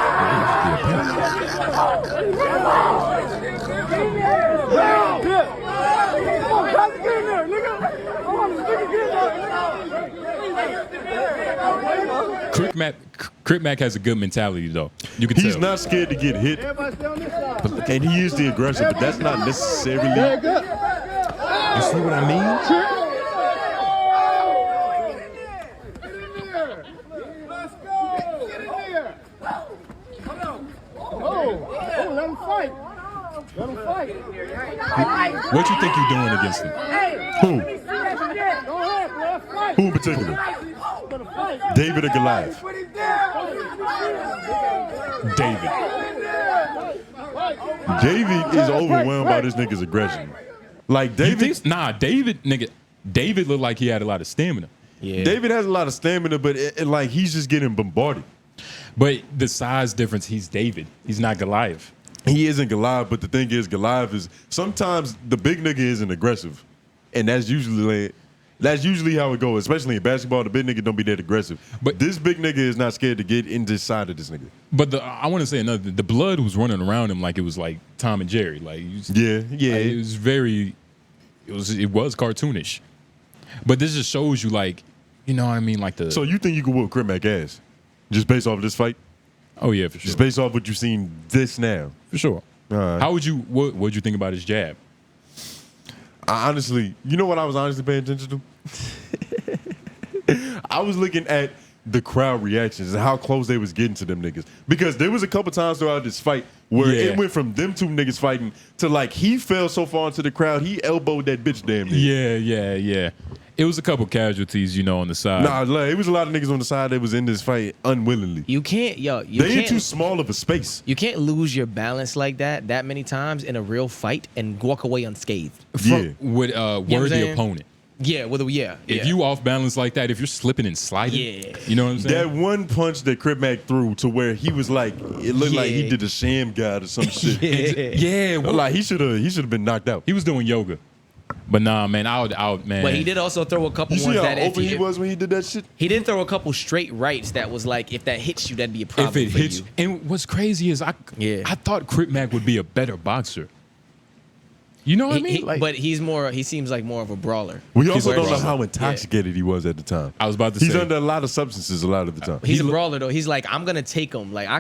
Crip Mac has a good mentality though. You can He's tell. not scared to get hit. And he is the aggressor, but that's not necessarily. You see what I mean? Let him fight. Let him fight. What you think you're doing against him? Who? Go ahead, bro. Fight. Who in particular? David or Goliath? David. David is overwhelmed by this nigga's aggression. Like David, David, nigga. David looked like he had a lot of stamina. Yeah. David has a lot of stamina, but like he's just getting bombarded. But the size difference, he's David. He's not Goliath. He isn't Goliath, but the thing is, Goliath is sometimes the big nigga isn't aggressive, and that's usually how it goes. Especially in basketball, the big nigga don't be that aggressive. But this big nigga is not scared to get in this side of this nigga. But I want to say another. The blood was running around him like it was like Tom and Jerry. Like yeah. It was very. It was cartoonish. But this just shows you like, you know what I mean, like the. So you think you can whoop Crip Mac ass just based off of this fight? Oh yeah, for sure. Just based off what you've seen this now. For sure. How would you? What'd you think about his jab? I honestly, you know what I was honestly paying attention to? I was looking at the crowd reactions and how close they was getting to them niggas. Because there was a couple times throughout this fight where it went from them two niggas fighting to like he fell so far into the crowd, he elbowed that bitch damn near. Yeah. It was a couple casualties, you know, on the side. Nah, it was a lot of niggas on the side that was in this fight unwillingly. You can't, They in too small of a space. You can't lose your balance like that many times in a real fight and walk away unscathed. With a worthy opponent. Yeah, If you off balance like that, if you're slipping and sliding, you know what I'm saying? That one punch that Crip Mac threw to where he was like, it looked like he did a sham guard or some shit. Like he should have been knocked out. He was doing yoga. But nah, man, out, man. But he did also throw a couple You see ones how that open he was when he did that shit? He did throw a couple straight rights that was like, if that hits you, that'd be a problem if it for hits you. And what's crazy is I thought Crip Mac would be a better boxer. You know what I mean? But he seems like more of a brawler. We also don't know how intoxicated he was at the time. I was about to say. He's under a lot of substances a lot of the time. He's a brawler though. He's like, I'm gonna take him. Like I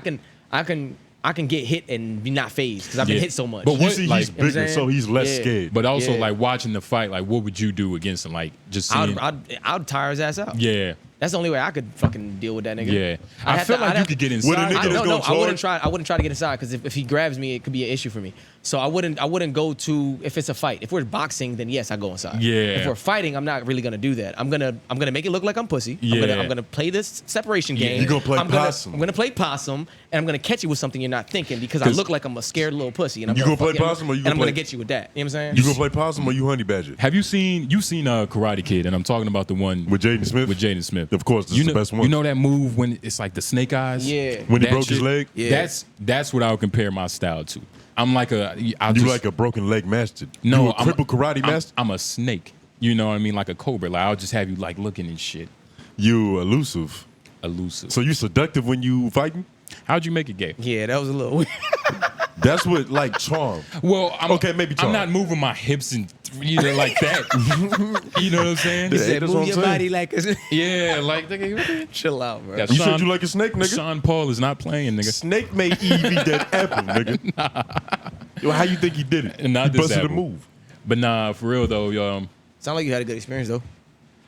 can get hit and be not phased because I've been hit so much. But you see, he's bigger, so he's less scared. But also, like watching the fight, like what would you do against him? Like just seeing. I'd tire his ass out. Yeah. That's the only way I could fucking deal with that nigga. Yeah, I feel like you could get inside. I wouldn't try to get inside because if he grabs me, it could be an issue for me. So I wouldn't go to if it's a fight. If we're boxing, then yes, I go inside. Yeah. If we're fighting, I'm not really gonna do that. I'm gonna make it look like I'm pussy. Yeah. I'm gonna play this separation game. You gonna play possum. I'm gonna play possum, and I'm gonna catch you with something you're not thinking because I look like I'm a scared little pussy. And I'm you gonna play possum or you and I'm gonna gonna get you with that. You know what I'm saying? You gonna play possum or you honey badger? Have you seen Karate Kid? And I'm talking about the one with Jaden Smith. With Jaden Smith. Of course, this is the best one. You know that move when it's like the snake eyes? Yeah. When he broke his leg? Yeah. That's what I would compare my style to. I'm like you like a broken leg master. No, you a crippled karate master? I'm a snake. You know what I mean? Like a cobra. Like I'll just have you like looking and shit. You elusive. So you seductive when you fighting? How'd you make it gay? Yeah, that was a little weird. That's what like charm. Well, maybe charm. I'm not moving my hips and like that. You know what I'm saying? He said, move your body like a yeah, like nigga, chill out, bro. You said you like a snake, nigga? Sean Paul is not playing, nigga. Snake made Eve eat that apple, nigga. Nah. Yo, how you think he did it? Not he this busted apple. a move. But nah, for real though, sound like you had a good experience though.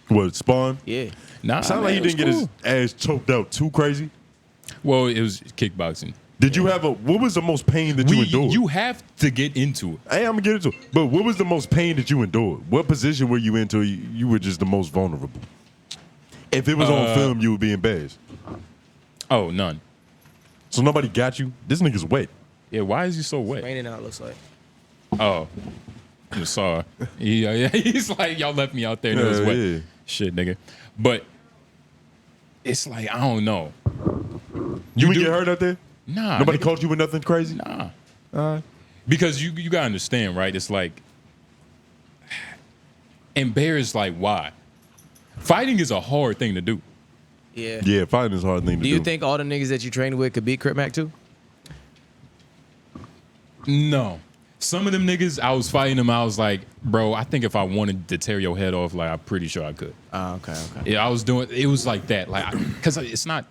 What, Spawn? Yeah. Nah, sound like he didn't get his ass choked out too crazy. Well, it was kickboxing. Did you have what was the most pain that you endured? You have to get into it. Hey, I'm gonna get into it. But what was the most pain that you endured? What position were you into? You were just the most vulnerable. If it was on film, you would be embarrassed. Oh, none. So nobody got you? This nigga's wet. Yeah, why is he so wet? It's raining out, it looks like. Oh. I'm sorry. Yeah, he's like, y'all left me out there and it was wet. Yeah. Shit, nigga. But it's like, I don't know. You didn't get hurt out there? Nah. Nobody caught you with nothing crazy? Nah. Because you gotta understand, right? It's like, embarrassed, like, why? Fighting is a hard thing to do. Yeah. Yeah, fighting is a hard thing to do. Do you think all the niggas that you trained with could beat Crip Mac too? No. Some of them niggas, I was fighting them, I was like, bro, I think if I wanted to tear your head off, like, I'm pretty sure I could. Oh, okay. Yeah, I was doing, it was like that. Like, because it's not,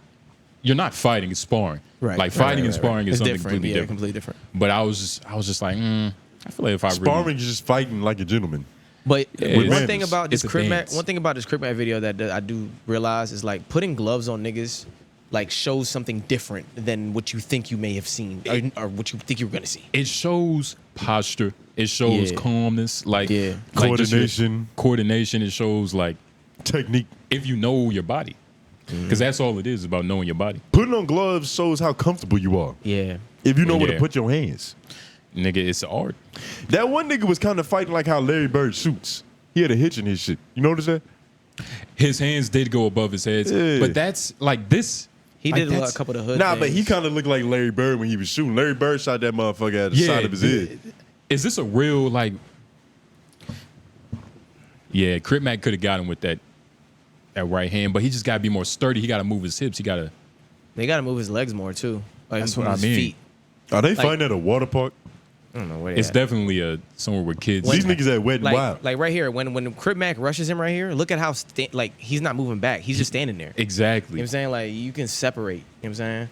you're not fighting, it's sparring. Right. Like, fighting and sparring is something different. completely different. Completely different. But I was just like, I feel like if I Sparring is just fighting like a gentleman. But Yeah, one thing about this it's a Crip Mac, dance. one thing about this Crip Mac video that I do realize is like putting gloves on niggas like shows something different than what you think you may have seen or what you think you were gonna see. It shows posture. It shows calmness. Like, like coordination. Coordination. It shows like technique. If you know your body. Because that's all it is, about knowing your body. Putting on gloves shows how comfortable you are. Yeah. If you know where to put your hands. Nigga, it's art. That one nigga was kind of fighting like how Larry Bird shoots. He had a hitch in his shit. You notice that? His hands did go above his head. Yeah. But that's like this. He like did a couple of the hood Nah, things. but he kind of looked like Larry Bird when he was shooting. Larry Bird shot that motherfucker at the side of his head. Is this a real, like... Yeah, Crip Mac could have got him with that right hand, but he just got to be more sturdy. He got to move his hips. He got to... They got to move his legs more, too. Like, That's what his I mean. Feet. Are they fighting at a water park? I don't know where It's definitely somewhere with kids. These niggas at Wet and Wild. Like right here, when Crip Mac rushes him right here, look at how like he's not moving back. He's just standing there. Exactly. You know what I'm saying? Like you can separate. You know what I'm saying?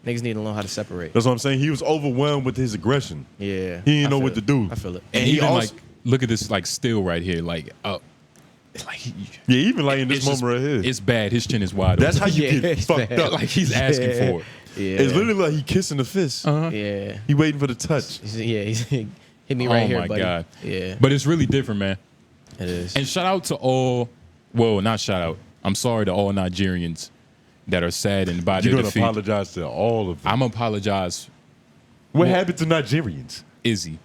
Niggas need to learn how to separate. That's what I'm saying. He was overwhelmed with his aggression. Yeah. He didn't know what to do. I feel it. And he also, like, look at this, like, still right here. Like, yeah, even like in this moment right here. It's bad. His chin is wide That's open. how you get fucked up. Like, he's asking for it. Yeah. It's literally like he kissing the fist. Yeah. He waiting for the touch. Yeah, he's hit me right here, buddy. buddy. Oh, my God. Yeah. But it's really different, man. It is. And shout out to all, well, not shout out. I'm sorry to all Nigerians that are saddened by their You're defeat. going to apologize to all of them. I'm apologize. What happened to Nigerians? Izzy.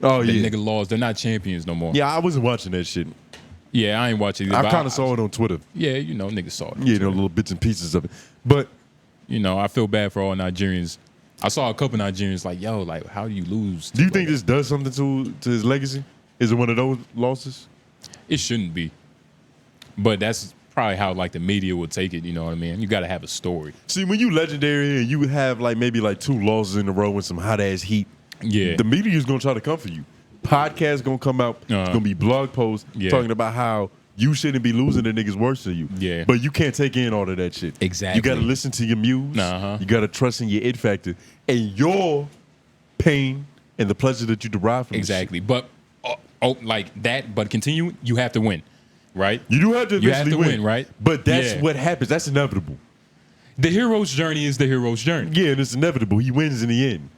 Oh, the yeah. nigga lost. They're not champions no more. Yeah, I wasn't watching that shit. Yeah, I ain't watching it. I kind of saw it on Twitter. Yeah, you know, niggas saw it. Yeah, you know, little bits and pieces of it. But, you know, I feel bad for all Nigerians. I saw a couple Nigerians like, yo, like, how do you lose? Do you think this does something to his legacy? Is it one of those losses? It shouldn't be. But that's probably how, like, the media would take it, you know what I mean? You got to have a story. See, when you legendary and you would have, like, maybe, like, 2 losses in a row and some hot-ass heat, yeah, the media is going to try to come for you. Podcast going to come out. It's going to be blog posts talking about how you shouldn't be losing the niggas worse than you. Yeah. But you can't take in all of that shit. Exactly. You got to listen to your muse. You got to trust in your it factor and your pain and the pleasure that you derive from exactly. But, like that, but continue, you have to win, right? You do have to eventually win, right? But that's what happens. That's inevitable. The hero's journey is the hero's journey. Yeah, and it's inevitable. He wins in the end.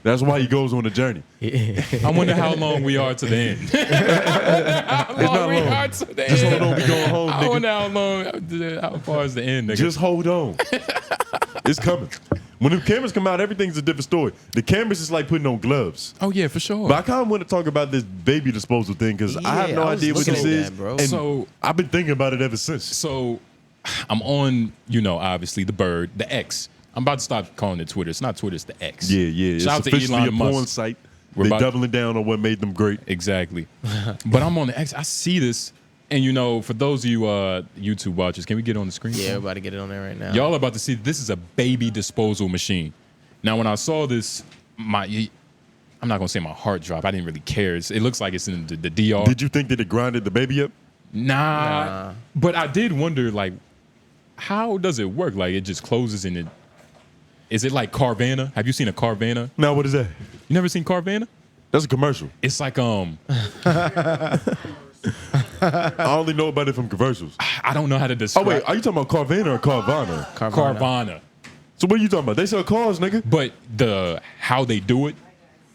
That's why he goes on the journey. I wonder how long we are to the end. How long we are to the Just end. hold on, we going home, nigga. I wonder how far is the end, nigga. Just hold on. It's coming. When the cameras come out, everything's a different story. The cameras is like putting on gloves. Oh, yeah, for sure. But I kind of want to talk about this baby disposal thing because I have no idea what this is. bro. And So I've been thinking about it ever since. So I'm on, obviously the bird, the X. I'm about to stop calling it Twitter. It's not Twitter, it's the X. Yeah. Shout out it's to officially Elon a Musk. porn site. They're doubling down on what made them great. Exactly. But I'm on the X. I see this. And, for those of you YouTube watchers, can we get on the screen? Yeah, everybody get it on there right now. Y'all are about to see this is a baby disposal machine. Now, when I saw this, I'm not going to say my heart dropped. I didn't really care. It looks like it's in the DR. Did you think that it grinded the baby up? Nah. But I did wonder, like, how does it work? Like, it just closes and it... Is it like Carvana? Have you seen a Carvana? No, what is that? You never seen Carvana? That's a commercial. It's like I only know about it from commercials. I don't know how to describe. Oh wait, are you talking about Carvana or Carvana? Carvana. So what are you talking about? They sell cars, nigga. But how they do it,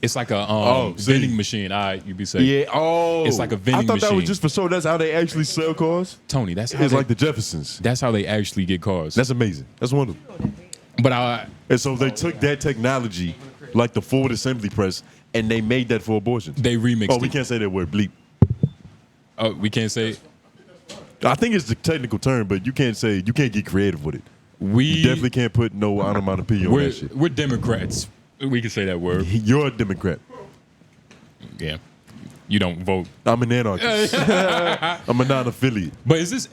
it's like a vending machine. You be saying. Yeah. Oh. It's like a vending machine. I thought that was just for show. That's how they actually sell cars. Tony, that's how it's like the Jeffersons. That's how they actually get cars. That's amazing. That's wonderful. But and so they took that technology, like the Ford assembly press, and they made that for abortions. They remixed it. Oh, we can't say that word, bleep. Oh, we can't say it? I think it's the technical term, but you can't get creative with it. You definitely can't put no onomatopoeia on that shit. We're Democrats. We can say that word. You're a Democrat. Yeah. You don't vote. I'm an anarchist. I'm a non-affiliate. But is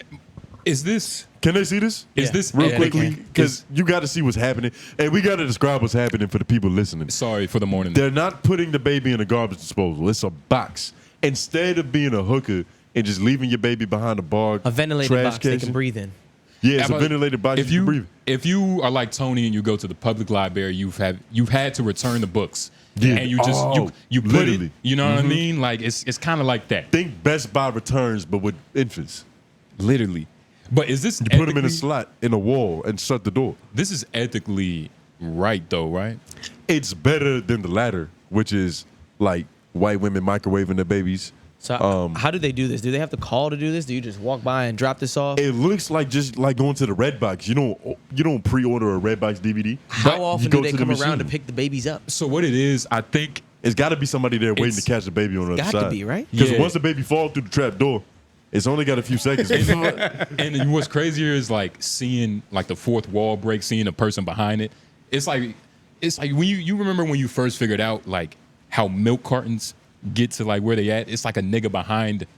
this... Can they see this? Is this real quickly? Because you got to see what's happening, and we got to describe what's happening for the people listening. Sorry for the morning. They're not putting the baby in a garbage disposal. It's a box. Instead of being a hooker and just leaving your baby behind a bar, a ventilated box they can breathe in. Yeah, it's a ventilated box you can breathe. If you are like Tony and you go to the public library, you've had to return the books. Yeah. And you just you put literally. it. You know what I mean? Like it's kind of like that. Think Best Buy returns, but with infants. Literally. But is this... You put them in a slot in a wall and shut the door. This is ethically right, though, right? It's better than the latter, which is like white women microwaving their babies. So how do they do this? Do they have to call to do this? Do you just walk by and drop this off? It looks like just like going to the Redbox. You don't pre-order a Redbox DVD. How often do they come around to pick the babies up? So what it is, I think... It's got to be somebody there waiting to catch the baby on the other side. Got to be, right? Because once the baby falls through the trap door, it's only got a few seconds. And what's crazier is like seeing like the fourth wall break, seeing a person behind it. It's like when you remember when you first figured out like how milk cartons get to like where they at. It's like a nigga behind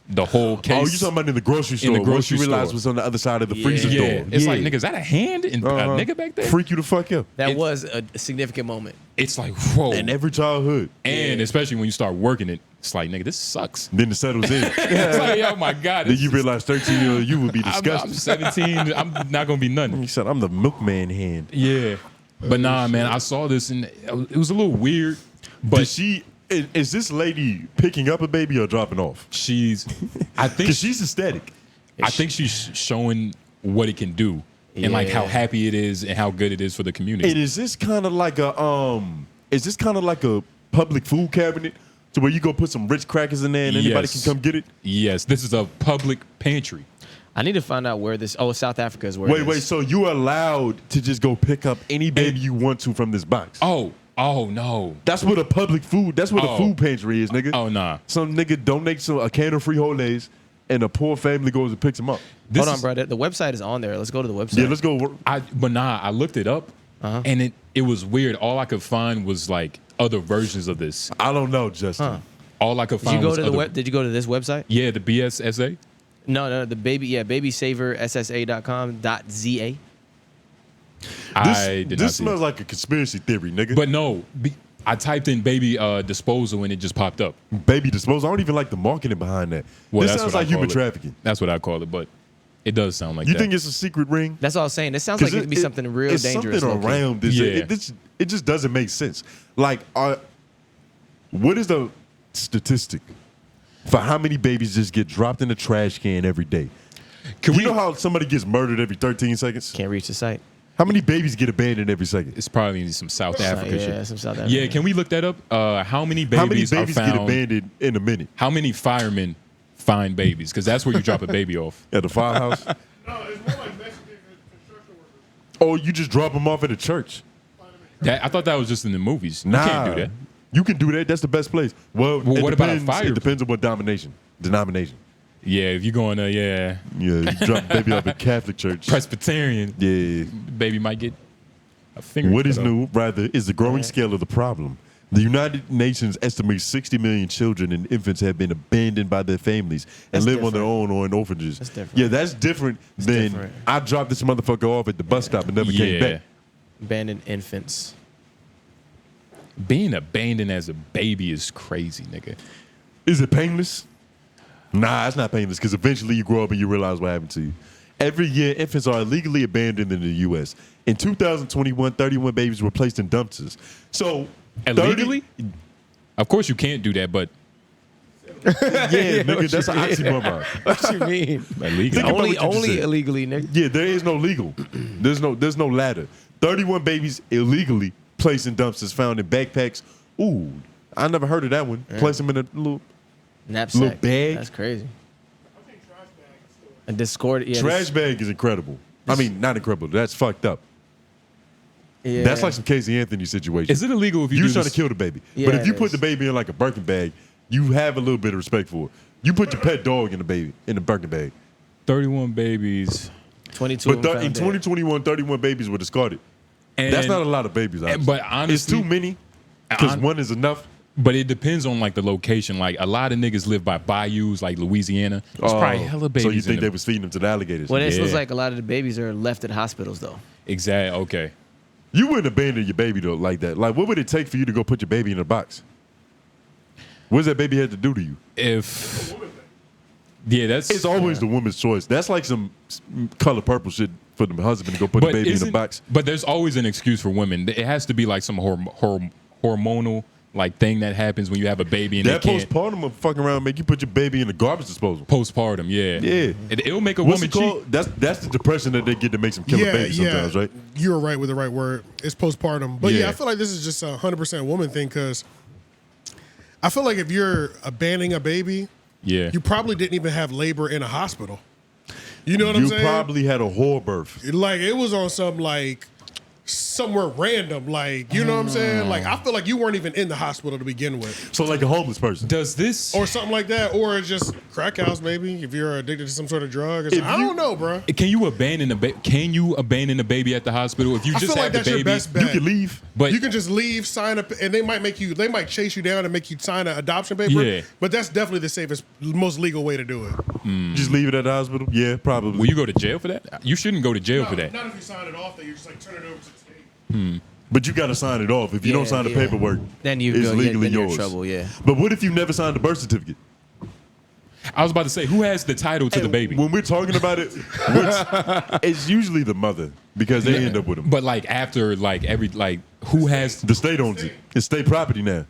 the whole case. Oh, you talking about in the grocery store? In the grocery store. You realize what's on the other side of the freezer door. It's like, nigga, is that a hand and a nigga back there? Freak you the fuck out. That was a significant moment. It's like, whoa. In every childhood. And especially when you start working it, it's like, nigga, this sucks. Then it settles in. It's like, oh my God. Then you realize 13-year-old you would be disgusted. I'm 17. I'm not going to be nothing. He said, I'm the milkman hand. Yeah. But nah, man, I saw this and it was a little weird. But is this lady picking up a baby or dropping off? I think because she's aesthetic. I think she's showing what it can do and like how happy it is and how good it is for the community. And is this kind of like a public food cabinet to where you go put some Ritz crackers in there and anybody can come get it? Yes, this is a public pantry. I need to find out where this. Oh, South Africa is where. Wait. So you're allowed to just go pick up any baby you want to from this box? Oh no. That's what a public food. That's what a food pantry is, nigga. Oh nah. Some nigga donates a can of frijoles, and a poor family goes and picks them up. Hold on, bro. The website is on there. Let's go to the website. Yeah, let's go. I looked it up, and it was weird. All I could find was like other versions of this. I don't know, Justin. All I could find was Did you go to this website? Yeah, the BSSA. No, the babysaverssa.com.za. I did not This smells like a conspiracy theory, nigga. But no, I typed in baby disposal and it just popped up. Baby disposal. I don't even like the marketing behind that. Well, this sounds like human trafficking. That's what I call it, but it does sound like that. You think it's a secret ring? That's all I was saying. This sounds like it could be something real dangerous. Something around this. Yeah. It just doesn't make sense. Like, what is the statistic for how many babies just get dropped in the trash can every day? You know how somebody gets murdered every 13 seconds? Can't reach the site. How many babies get abandoned every second? It's probably some South Africa shit. Yeah, some South Africa. Yeah, can we look that up? How many babies are found? Get abandoned in a minute? How many firemen find babies? Because that's where you drop a baby off. At the firehouse? No, it's more like Mexican construction workers. Oh, you just drop them off at a church? I thought that was just in the movies. Nah. You can't do that. You can do that. That's the best place. Well, what about a fire? It depends on what denomination. Yeah, if you're going to, you drop baby up in Catholic church. Presbyterian. Yeah. Baby might get a finger. What is new, rather, is the growing scale of the problem. The United Nations estimates 60 million children and infants have been abandoned by their families and live on their own or in orphanages. That's different. Yeah, that's different than I dropped this motherfucker off at the bus stop and never came back. Abandoned infants. Being abandoned as a baby is crazy, nigga. Is it painless? Nah, it's not painless because eventually you grow up and you realize what happened to you. Every year, infants are illegally abandoned in the U.S. In 2021, 31 babies were placed in dumpsters. So, illegally? Of course you can't do that, but yeah, nigga, that's an oxymoron. What you mean? Illegal. Only illegally, nigga. Yeah, there is no legal. There's no ladder. 31 babies illegally placed in dumpsters, found in backpacks. Ooh, I never heard of that one. Place them in a little knapsack. Little bag. That's crazy. A Discord. Yeah, trash bag is incredible. I mean, not incredible. That's fucked up. Yeah. That's like some Casey Anthony situation. Is it illegal if you trying to kill the baby? Yeah, but if you it put is. the baby in like a Birkin bag, you have a little bit of respect for it. You put your pet dog in the Birkin bag. 31 babies. 22. But in 2021, 31 babies were discarded. And that's not a lot of babies. Honestly. But honestly, it's too many because one is enough. But it depends on like the location. Like a lot of niggas live by bayous, like Louisiana. There's probably hella babies. So you think they was feeding them to the alligators? Well, it looks like a lot of the babies are left at hospitals, though. Exactly. Okay. You wouldn't abandon your baby though like that. Like, what would it take for you to go put your baby in a box? What does that baby have to do to you? It's always the woman's choice. That's like some color purple shit for the husband to go put the baby in a box. But there's always an excuse for women. It has to be like some hormonal like thing that happens when you have a baby and that postpartum will fucking around and make you put your baby in the garbage disposal. Postpartum, yeah. It'll make a What's woman it called? That's the depression that they get to make some killer babies sometimes, right? You're right with the right word. It's postpartum. But I feel like this is just a 100% woman thing because I feel like if you're abandoning a baby, you probably didn't even have labor in a hospital. You know what I'm saying? You probably had a whore birth. Like it was on some like somewhere random, like you know what I'm saying? Like I feel like you weren't even in the hospital to begin with. So like a homeless person. Does this or something like that, or it's just crack house maybe if you're addicted to some sort of drug. Or something. I don't know, bro. Can you abandon a baby? Can you abandon a baby at the hospital if you just feel have like the that's baby? Your best bet. You can leave, but you can just leave, sign up, and they might chase you down and make you sign an adoption paper. Yeah. But that's definitely the safest, most legal way to do it. Just leave it at the hospital. Yeah, probably. Will you go to jail for that? You shouldn't go to jail for that. Not if you sign it off. That you just like turn it over to the state. But you got to sign it off. If you don't sign the paperwork, then it's legally then you're yours. in trouble. Yeah. But what if you never signed the birth certificate? I was about to say, who has the title to the baby? When we're talking about it, it's usually the mother because they end up with them. But like after who has the state owns it? It's state property now.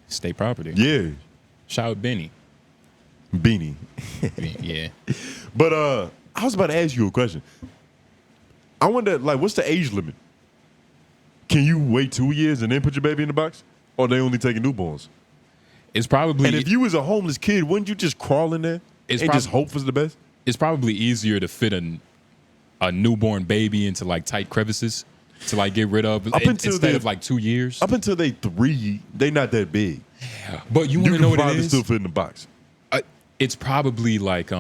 State property. Yeah. Shout out Benny. Beanie. Yeah. But I was about to ask you a question. I wonder, like, what's the age limit? Can you wait 2 years and then put your baby in the box? Or they only taking newborns? It's probably. And if you was a homeless kid, wouldn't you just crawl in there and just hope for the best? It's probably easier to fit a newborn baby into like tight crevices to like get rid of instead of like 2 years. Up until they 3, they not that big. But you want to know what it is? Still fit in the box. It's probably like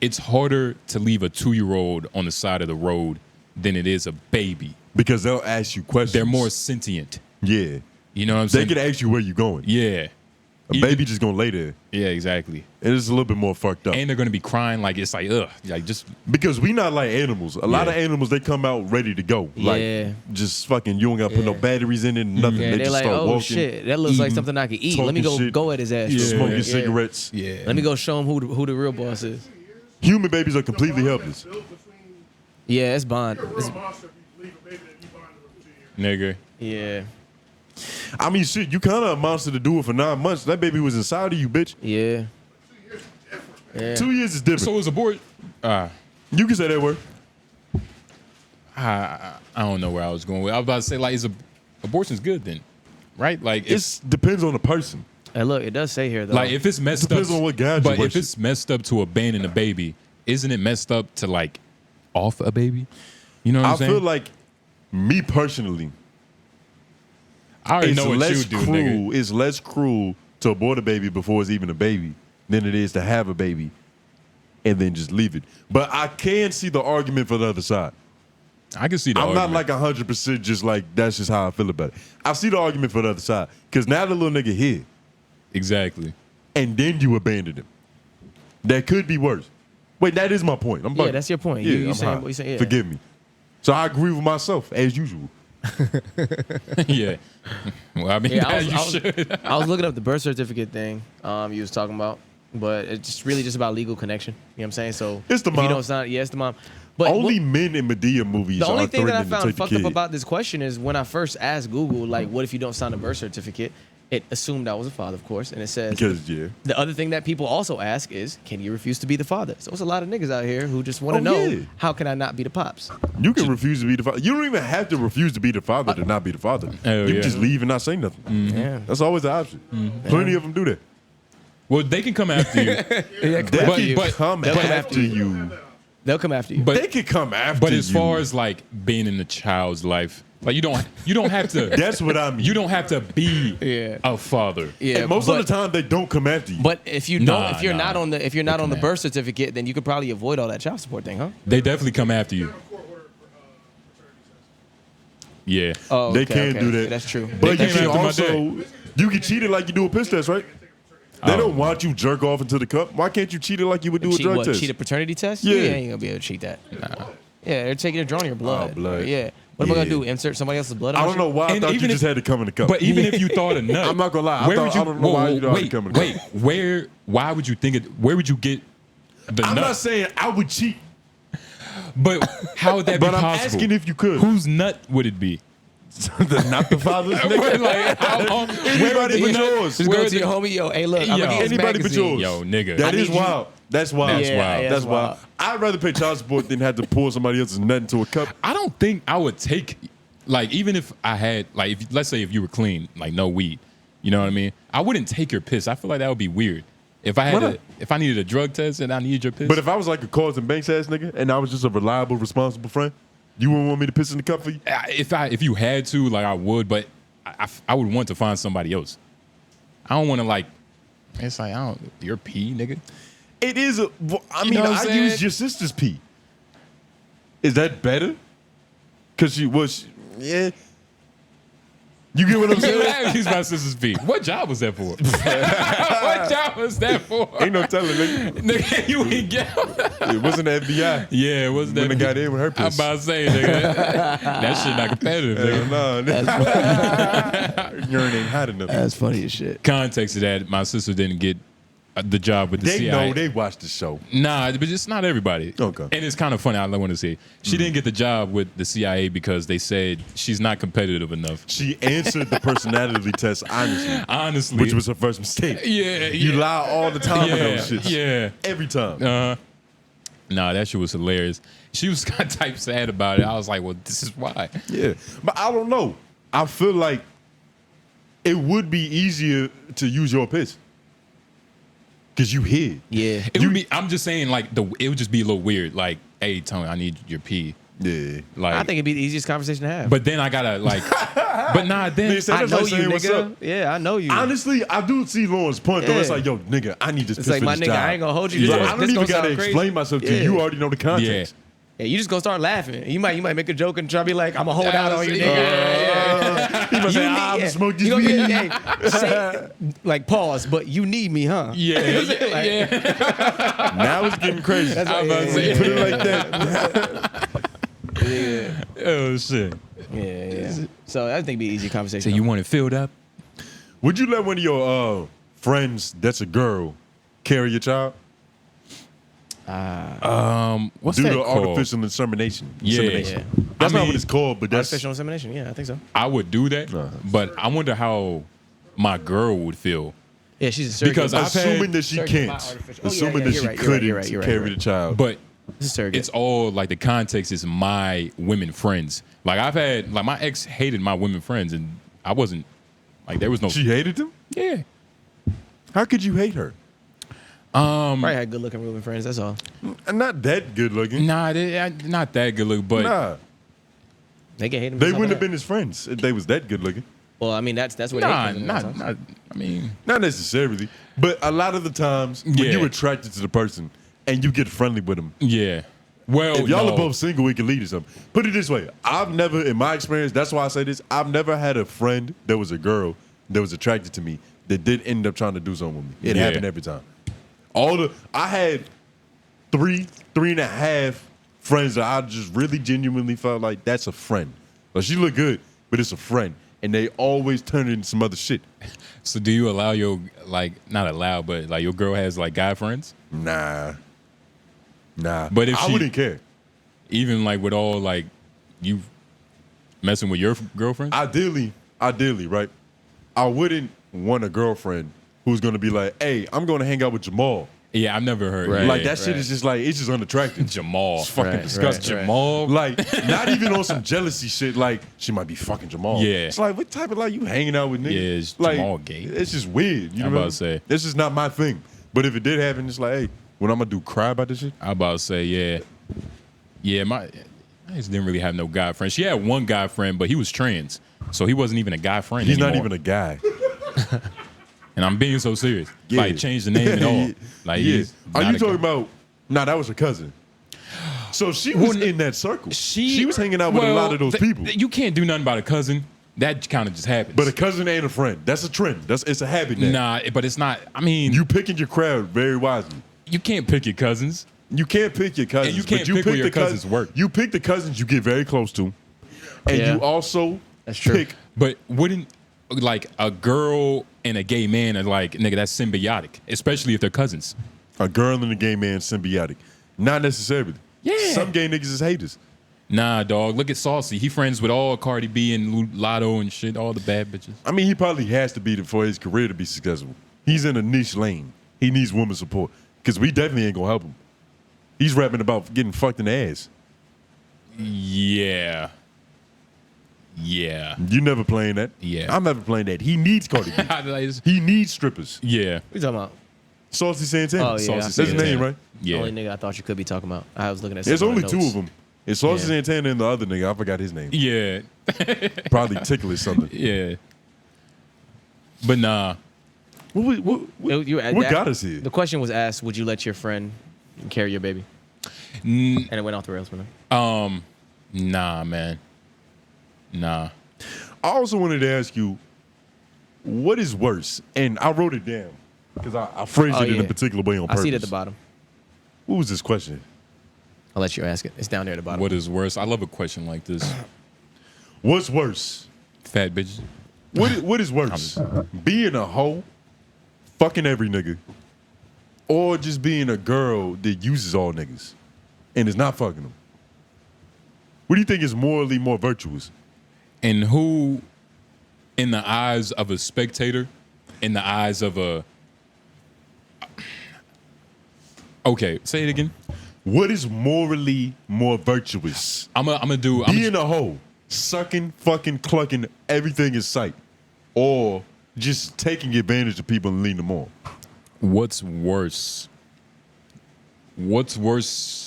it's harder to leave a 2-year-old on the side of the road than it is a baby. Because they'll ask you questions. They're more sentient. Yeah. You know what I'm saying? They can ask you where you're going. Yeah. A baby just gonna lay there. Yeah, exactly. And it's a little bit more fucked up. And they're gonna be crying like it's like ugh, like just because we not like animals. A lot of animals they come out ready to go. Like just fucking you don't gotta put no batteries in it, nothing. Yeah, they they're just like, start oh walking, shit, that looks like something I could eat. Let me go at his ass. Smoking cigarettes. Yeah. Let me go show him who the real boss is. Human babies are completely helpless. Yeah, it's bond. Nigga. Yeah. I mean, shit, you kind of a monster to do it for 9 months. That baby was inside of you, bitch. Yeah. 2 years is different. So is abort. You can say that word. I don't know where I was going with. I was about to say like, abortion's good then, right? Like it depends on the person. Hey, look, it does say here though. Like if it's messed up, depends on what God you but if worship. it's messed up to abandon a baby, isn't it messed up to like off a baby? You know what I'm saying? I feel like me personally. I already know what you do, nigga. It's less cruel to abort a baby before it's even a baby than it is to have a baby and then just leave it. But I can see the argument for the other side. I can see the I'm argument. not like 100% just like, that's just how I feel about it. I see the argument for the other side. Because now the little nigga here. Exactly. And then you abandoned him. That could be worse. Wait, that is my point. I'm Yeah, that's your point. Yeah, you I'm saying high. what you saying? Yeah. Forgive me. So I agree with myself, as usual. Yeah. Well, I mean, Yeah, I was looking up the birth certificate thing you was talking about, but it's just really just about legal connection. You know what I'm saying? So It's the if mom. You don't sign, yeah, it's the mom. But Only men in Medea movies the only are thing that I threatening to found take the fucked up kid. about this question is when I first asked Google, like, what if you don't sign a birth certificate? It assumed I was a father, of course, and it says Because, yeah. the other thing that people also ask is, can you refuse to be the father? So it's a lot of niggas out here who just want to know, yeah. how can I not be the pops? You can refuse to be the father. You don't even have to refuse to be the father to not be the father. Hell You yeah. can just leave and not say nothing. Yeah. That's always the option. Plenty of them do that. Well, they can come after you. They can but- come they'll come after after you. They'll come after you. But They can come after But as you. far as like being in the child's life, like you don't have to. That's what I mean. You don't have to be Yeah. a father. yeah, And most but, of the time, they don't come after you. But if you Nah, don't, if you're nah. not on the, if you're not on the come birth certificate, then you could probably avoid all that child support thing, huh? They definitely come after you. Yeah. Oh, They okay, can okay. do that. Yeah, that's true. But They you came can after my also, you can cheat it like you do a piss test, right? They don't want you jerk off into the cup. Why can't you cheat it like you would do a cheat drug what? test? Cheat a paternity test? Yeah. You ain't gonna be able to cheat that. Nah. Yeah, they're taking, they're drawing your blood. blood. Yeah. What am I gonna Yeah. do? Insert somebody else's blood? I on don't my know why I And thought you even just had to come in the cup. But even if you thought a nut, I'm not gonna lie. I don't know why you thought it come in the wait, cup. why would you think it? Where would you get the I'm nut? not saying I would cheat, But how would that but be I'm possible? asking if you could. Whose nut would it be? Not the father's nigga. Like, how long? Anybody but yours. Just Where go is to your homie, yo, hey, look, I'm Yo. gonna get this Anybody but magazine. yours. Yo, nigga. That I is need you- wild. That's wild. That's Yeah, wild. yeah, That's wild. wild. I'd rather pay child support than have to pour somebody else's nut into a cup. I don't think I would take, like, even if I had, like, if, let's say if you were clean, like no weed, you know what I mean? I wouldn't take your piss. I feel like that would be weird. If I Why had, not? if I needed a drug test and I needed your piss, But if I was like a Carlton Banks ass nigga and I was just a reliable, responsible friend, you wouldn't want me to piss in the cup for you? if you had to, like, I would, but I would want to find somebody else. I don't want to, like, it's like, you're pee, nigga. It is a. I You mean, know what I'm I used saying? your sister's pee. Is that better? Because she was. Yeah. You get what I'm saying? He's my sister's pee. What job was that for? What job was that for? Ain't no telling, nigga. Nigga, you ain't get. It wasn't the FBI. Yeah, it wasn't When that. they got in with her I'm piss. about to say, nigga, that shit not competitive. Hell Nigga. no, nigga. Urine ain't hot enough. That's funny as shit. Context of that, my sister didn't get the job with the They CIA. know they watch the show. Nah, but it's not everybody. Okay. And it's kind of funny. I want to say she didn't get the job with the CIA because they said she's not competitive enough. She answered the personality test honestly, Honestly, which was her first mistake. yeah, You yeah. lie all the time on Yeah, those shits. yeah. Every time. Nah, that shit was hilarious. She was kind of type sad about it. I was like, well, this is why. Yeah. But I don't know. I feel like it would be easier to use your piss. Because you hid. Yeah. It would be. I'm just saying, like it would just be a little weird. Like, hey, Tony, I need your pee. Yeah. Like, I think it'd be the easiest conversation to have. But then I gotta like. But nah, then Nigga, say I that's know like you, saying, "What's nigga. up?" Yeah, I know you. Honestly, I do see Lauren's point though. Yeah. It's like, yo, nigga, I need this It's piss like, for my this nigga, job. I ain't gonna hold you. Yeah. This I don't gonna even sound gotta crazy. explain myself to you. Yeah. You already know the context. Yeah, you just gonna start laughing. You might make a joke and try to be like, I'm gonna hold Yeah, out on you, nigga. yeah, He must say, You I'm need- gonna smoke this you gonna weed. be, hey, say, like, pause, but you need me, huh? yeah, yeah, yeah. Now it's getting crazy. That's I'm about to When you say. put it like that. Oh shit. Yeah. So I think it'd be an easy conversation. So you want it filled up? Would you let one of your friends that's a girl carry your child? What's Due that to called? artificial insemination. Yeah. Insemination. Yeah. That's I not mean, what it's called, but that's Artificial insemination? Yeah, I think so. I would do that, but I wonder how my girl would feel. Yeah, she's a surrogate. Because I've assuming had- that she Surrogate by can't. artificial- Oh, yeah, Assuming yeah, that you're she right, couldn't you're right, carry the child. But It's a surrogate. it's all like the context is my women friends. Like I've had like my ex hated my women friends, and I wasn't like there was no. She hated them? Yeah. How could you hate her? Probably had good looking women friends, that's all. Not that good looking. Nah, not that good look, but Nah. They get hated. They wouldn't have been his friends if they was that good looking. Well, I mean, that's where Nah, they come not. I mean, not necessarily, but a lot of the times when you're attracted to the person and you get friendly with them. Yeah. Well, if y'all are both single, we can lead to something. Put it this way: I've never, in my experience, that's why I say this. I've never had a friend that was a girl that was attracted to me that did end up trying to do something with me. It happened every time. I had three and a half friends that I just really genuinely felt like that's a friend. Like, she look good, but it's a friend. And they always turn it into some other shit. So do you allow your, like, not allow, but like your girl has like guy friends? Nah. But if I wouldn't care. Even like with all like you messing with your girlfriend? Ideally, right? I wouldn't want a girlfriend who's gonna be like, hey, I'm gonna hang out with Jamal. Yeah, I've never heard. Right. Like that shit is just like, it's just unattractive. Jamal. It's fucking disgusting. Jamal. Like, not even on some jealousy shit, like she might be fucking Jamal. Yeah. It's like, what type of like you hanging out with niggas? Yeah, it's like, Jamal gay. It's just weird. You know I'm what about to say. This is not my thing. But if it did happen, it's like, hey, what I'm gonna do, cry about this shit? I'm about to say, yeah. I just didn't really have no guy friends. She had one guy friend, but he was trans. So he wasn't even a guy friend He's anymore. not even a guy. And I'm being so serious. Yeah. Like, change the name and all. Like, he's Are not you a talking guy. about, nah, that was her cousin. So she was in that circle. She was hanging out with a lot of those people. You can't do nothing about a cousin. That kind of just happens. But a cousin ain't a friend. That's a trend. It's a habit now. Nah, but it's not. I mean, you picking your crowd very wisely. You can't pick your cousins. You can't pick your cousins. And you can't but pick where your cousins work. You pick the cousins you get very close to. And you also pick. But wouldn't, like, a girl and a gay man are like, nigga, that's symbiotic, especially if they're cousins. A girl and a gay man symbiotic. Not necessarily. Yeah. Some gay niggas is haters. Nah, dog. Look at Saucy. He friends with all Cardi B and Lotto and shit, all the bad bitches. I mean, he probably has to be for his career to be successful. He's in a niche lane. He needs woman support. Because we definitely ain't going to help him. He's rapping about getting fucked in the ass. Yeah. You never playing that. Yeah. I'm never playing that. He needs Cardi B. He needs strippers. Yeah. What you talking about? Saucy Santana. Oh, yeah. That's his name, right? Yeah. The only nigga I thought you could be talking about. I was looking at There's some only my two notes. of them. It's Saucy Santana and the other nigga. I forgot his name. Yeah. Probably Ticklish something. Yeah. But nah. What got us here? The question was asked, would you let your friend carry your baby? And it went off the rails for them. Nah, man. Nah. I also wanted to ask you, what is worse? And I wrote it down because I phrased it in a particular way on purpose. I see it at the bottom. What was this question? I'll let you ask it. It's down there at the bottom. What is worse? I love a question like this. What's worse? Fat bitches. What is worse? Being a hoe, fucking every nigga, or just being a girl that uses all niggas and is not fucking them? What do you think is morally more virtuous? And who, in the eyes of a spectator, in the eyes of a... Okay, say it again. What is morally more virtuous? I'm gonna do... Being a hoe, sucking, fucking, clucking everything in sight, or just taking advantage of people and leading them on? What's worse? What's worse?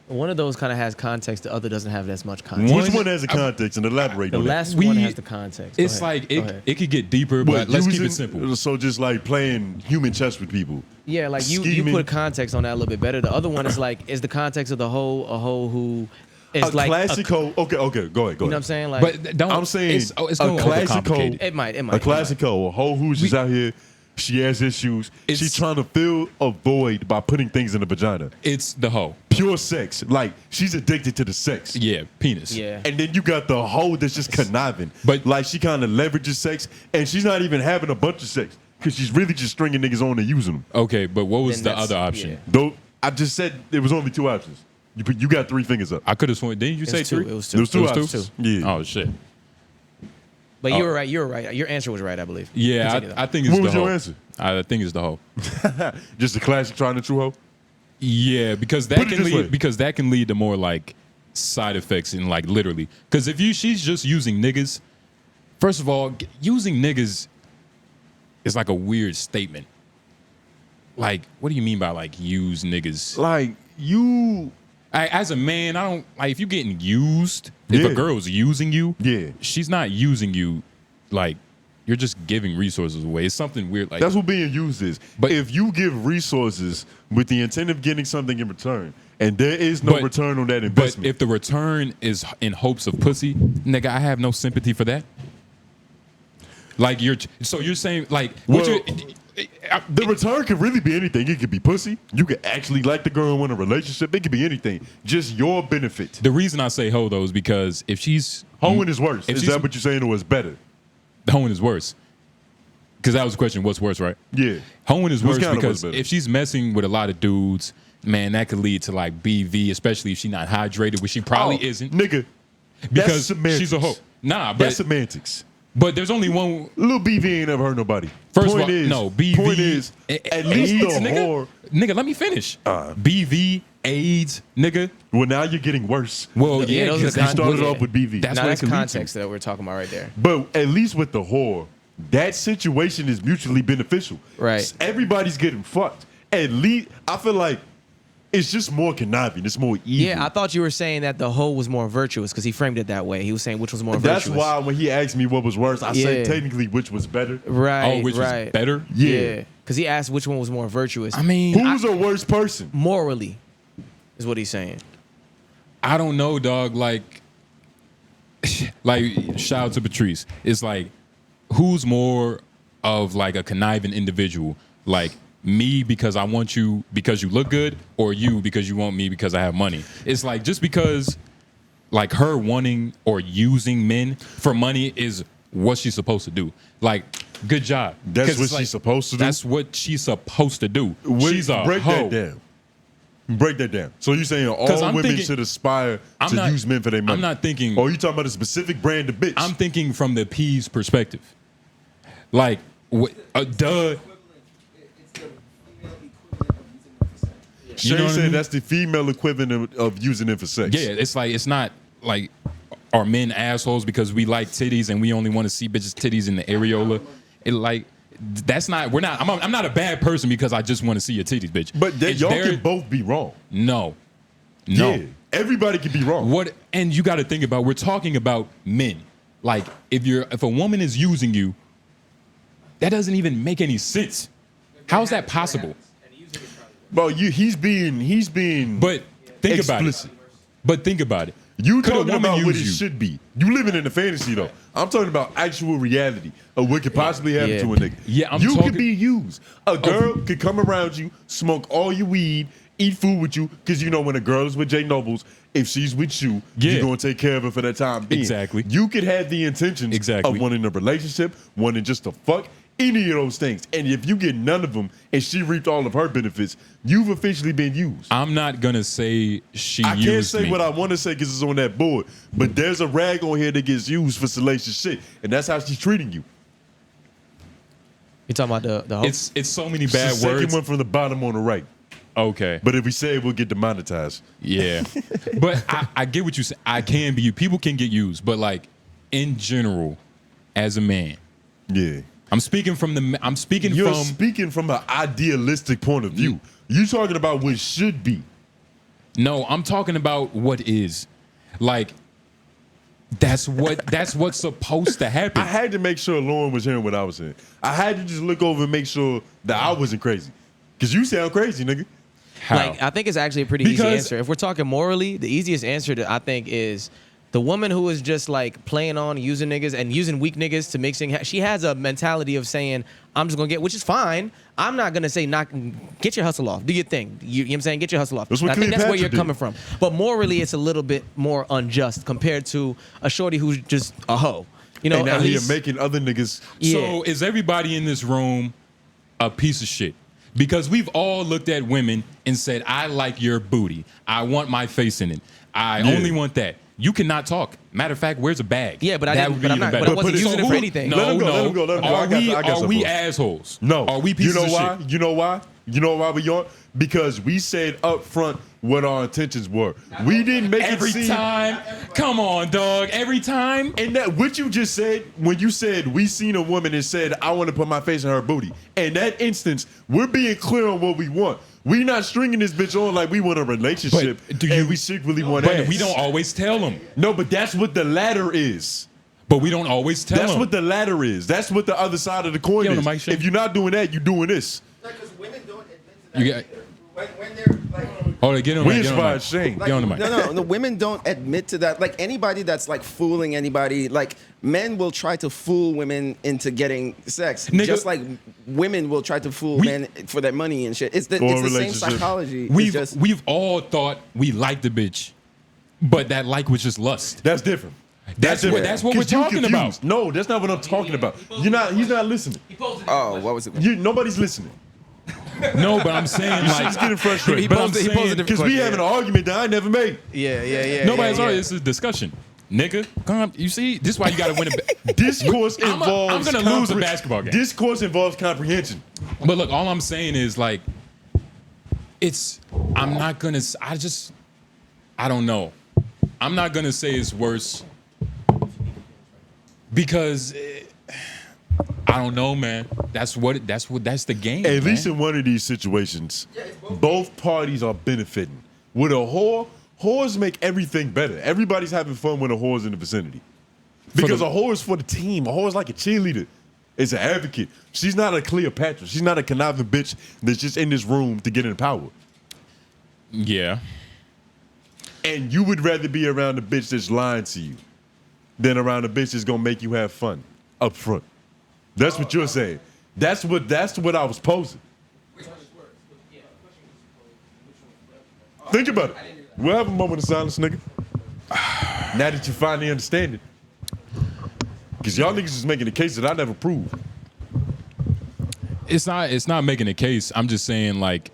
One of those kind of has context. The other doesn't have as much context. Which one has a context and elaborate the on last that? one has the context. It's like it could get deeper, but let's keep it simple. So just like playing human chess with people. Yeah, like you put context on that a little bit better. The other one is like, is the context of the hoe a hoe who is like classic hoe? Okay, go ahead. You know what I'm saying? Like, but don't. I'm saying it's a classic hoe. It might. A classic hoe, a hoe who's just out here. She has issues. She's trying to fill a void by putting things in the vagina. It's the hoe. Pure sex. Like, she's addicted to the sex. Yeah, penis. Yeah. And then you got the hoe that's just conniving. But like, she kind of leverages sex, and she's not even having a bunch of sex because she's really just stringing niggas on and using them. Okay, but what was the other option? Yeah. Though I just said there was only two options. You got three fingers up. I could have sworn. Didn't you say two. three? It was two. There was two It was options. two? Yeah. Oh shit. But you were right. You were right. Your answer was right, I believe. Yeah, Continue, I think it's What the was hoe. your answer? I think it's the hoe. Just a classic trying to true hoe? Yeah, because Put that it can this way. lead to more like side effects and like literally. Because if she's just using niggas, first of all, using niggas is like a weird statement. Like, what do you mean by like use niggas? Like, you As a man, I don't like if you're getting used. If a girl's using you, she's not using you like you're just giving resources away. It's something weird. Like that's what being used is. But if you give resources with the intent of getting something in return, and there is no return on that investment. But if the return is in hopes of pussy, nigga, I have no sympathy for that. Like you're saying like the return could really be anything. It could be pussy. You could actually like the girl and want a relationship. It could be anything. Just your benefit. The reason I say hoe though is because if she's hoeing is worse. Is that what you're saying, or is better? Hoeing is worse. Because that was the question. What's worse, right? Yeah. Hoeing is worse because if she's messing with a lot of dudes, man, that could lead to like BV, especially if she's not hydrated, which she probably isn't, nigga. Because she's a hoe. Nah, but that's semantics. But there's only one. Little BV ain't ever hurt nobody. First of all, no, BV. Point is, at least the whore. Nigga, let me finish. BV, AIDS, nigga. Well, now you're getting worse. Well, yeah, because you started off with BV. That's context that we're talking about right there. But at least with the whore, that situation is mutually beneficial. Right. Everybody's getting fucked. At least, I feel like it's just more conniving. It's more evil. Yeah, I thought you were saying that the hoe was more virtuous because he framed it that way. He was saying which was more virtuous. That's why when he asked me what was worse, I said technically which was better. Right. Oh, which was better? Yeah. Because he asked which one was more virtuous. I mean, who's a worse person? Morally, is what he's saying. I don't know, dog. Like shout out to Patrice. It's like, who's more of like a conniving individual? Like, me because I want you because you look good, or you because you want me because I have money? It's like just because like her wanting or using men for money is what she's supposed to do. Like, good job. That's what she's supposed to do? That's what she's supposed to do. She's a break hoe. that down. Break that down. So you're saying all women should aspire to use men for their money? I'm not thinking. Or are you talking about a specific brand of bitch? I'm thinking from the P's perspective. Like, duh. Shay said that's the female equivalent of using them for sex. Yeah, it's like, it's not like, are men assholes because we like titties and we only want to see bitches' titties in the areola? It like, that's not, we're not, I'm not a bad person because I just want to see your titties, bitch. But y'all can both be wrong. No. Yeah, everybody can be wrong. And you got to think about, we're talking about men. Like, if a woman is using you, that doesn't even make any sense. How is that possible? Bro, he's being but think explicit. About it. But think about it. You talking about what it should be. You living in a fantasy though. I'm talking about actual reality of what could possibly happen to a nigga. Yeah, you could be used. A girl could come around you, smoke all your weed, eat food with you, because you know when a girl is with J Noblez, if she's with you, you're gonna take care of her for that time being. Exactly. You could have the intentions of wanting a relationship, wanting just to fuck. Any of those things. And if you get none of them and she reaped all of her benefits, you've officially been used. I'm not going to say she used me. I can't say what I want to say because it's on that board. But there's a rag on here that gets used for salacious shit. And that's how she's treating you. You talking about the host? It's so many bad words. The second one from the bottom on the right. Okay. But if we say it, we'll get demonetized. Yeah. But I get what you say. I can be, people can get used. But like, in general, as a man. Yeah. You're speaking from an idealistic point of view. You talking about what should be. No, I'm talking about what is. Like, that's what's supposed to happen. I had to make sure Lauren was hearing what I was saying. I had to just look over and make sure that I wasn't crazy. Because you sound crazy, nigga. How? Like, I think it's actually a pretty easy answer. If we're talking morally, the easiest answer I think is the woman who is just like playing on using niggas and using weak niggas to make things. She has a mentality of saying, I'm just gonna get, which is fine. I'm not gonna say get your hustle off, do your thing. You know what I'm saying? Get your hustle off. I think that's where you're coming from. But morally, it's a little bit more unjust compared to a shorty who's just a hoe. You know, and now you're making other niggas. Yeah. So is everybody in this room a piece of shit? Because we've all looked at women and said, I like your booty. I want my face in it. I only want that. You cannot talk. Matter of fact, where's a bag? Yeah, but I wasn't using it for anything. Let him go. Are we assholes? No. Are we pieces of shit? You know why? You know why we aren't? Because we said up front what our intentions were. We didn't make every it seem time. Come on, dog. Every time. And that what you just said when you said we seen a woman and said I want to put my face in her booty. In that instance, we're being clear on what we want. We not stringing this bitch on like we want a relationship. But we secretly want But ass. we don't always tell them. No, but that's what the latter is. But we don't always tell them. That's what the latter is. That's what the other side of the coin is. If you're not doing that, you're doing this. Because women don't admit to that. When they're like, hold on, get on the mic. Get on the mic. No, women don't admit to that. Like anybody that's like fooling anybody, like men will try to fool women into getting sex, just like women will try to fool men for their money and shit. It's the same psychology. We've all thought we liked the bitch, but that like was just lust. That's different. That's what we're talking about. No, that's not what I'm talking about. He's not listening. Oh, what was it? Nobody's listening. No, but I'm saying like he's getting frustrated. But I'm saying because we having an argument that I never made. Yeah. Nobody's arguing. It's a discussion. Nigga, come. You see, this is why you got to win a discourse involves. I'm gonna lose a basketball game. Discourse involves comprehension. But look, all I'm saying is like, I'm not gonna. I don't know. I'm not gonna say it's worse because I don't know, man. That's the game. At least in one of these situations, both parties are benefiting. With a whore, whores make everything better. Everybody's having fun when a whore's in the vicinity. Because a whore is for the team. A whore is like a cheerleader. It's an advocate. She's not a Cleopatra. She's not a conniving bitch that's just in this room to get in power. Yeah. And you would rather be around a bitch that's lying to you than around a bitch that's gonna make you have fun up front. That's what you're saying. That's what I was posing. Think about it. We'll have a moment of silence, nigga. Now that you finally understand it. Because y'all niggas is making a case that I never proved. It's not making a case. I'm just saying like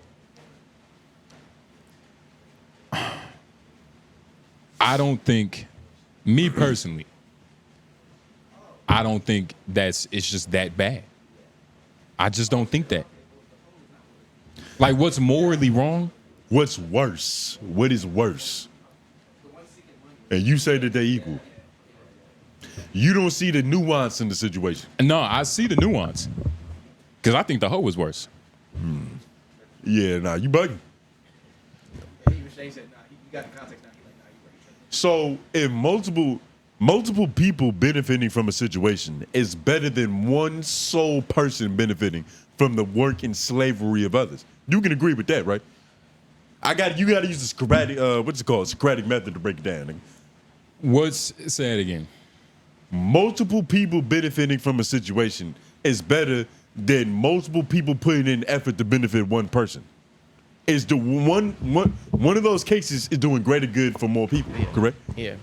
I don't think, me personally, I don't think it's just that bad. I just don't think that. Like, what's morally wrong? What's worse? What is worse? And you say that they're equal. You don't see the nuance in the situation. No, I see the nuance. Because I think the hoe was worse. Yeah, nah, you bugging. So if multiple people benefiting from a situation is better than one sole person benefiting from the work and slavery of others, you can agree with that, right? You got to use the Socratic method to break it down. Nigga. Say it again. Multiple people benefiting from a situation is better than multiple people putting in effort to benefit one person. Is the one of those cases is doing greater good for more people, correct? Yeah.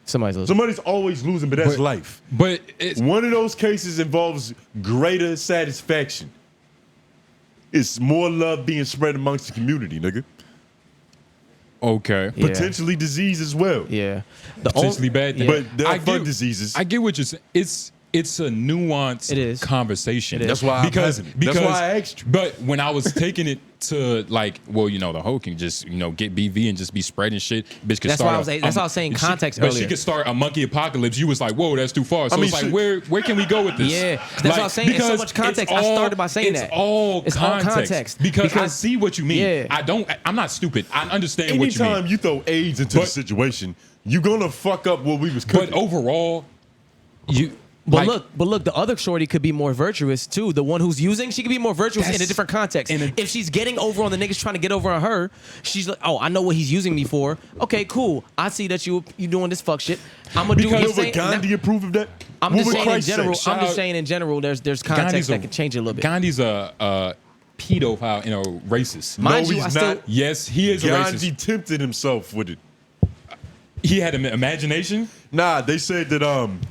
Somebody's always losing, but that's life. But one of those cases involves greater satisfaction. It's more love being spread amongst the community, nigga. Okay. Potentially disease as well. Yeah. Potentially bad thing. But there are fun diseases. I get what you're saying. It's a nuanced conversation. That's why that's why I asked you. But when I was taking it to like, well, the hoe can just get BV and just be spreading shit. Bitch could that's why I was saying context earlier. But she could start a monkey apocalypse. You was like, whoa, that's too far. So it's like, where can we go with this? Yeah, that's what I was saying. There's so much context. I started by saying that. It's all context. Because I see what you mean. Yeah. I'm not stupid. I understand what you mean. Anytime you throw AIDS into the situation, you're gonna fuck up what we was cooking. But overall, But look, the other shorty could be more virtuous too. The one who's using, she could be more virtuous in a different context. If she's getting over on the niggas trying to get over on her, she's like, oh, I know what he's using me for. Okay, cool. I see that you doing this fuck shit. I'm gonna do because would Gandhi approve of that? I'm just saying in general. I'm just saying in general. There's context that could change it a little bit. Gandhi's a pedophile and a racist. Mind you, he's not. Yes, he is a racist. Gandhi tempted himself with it. He had an imagination. Nah, they said that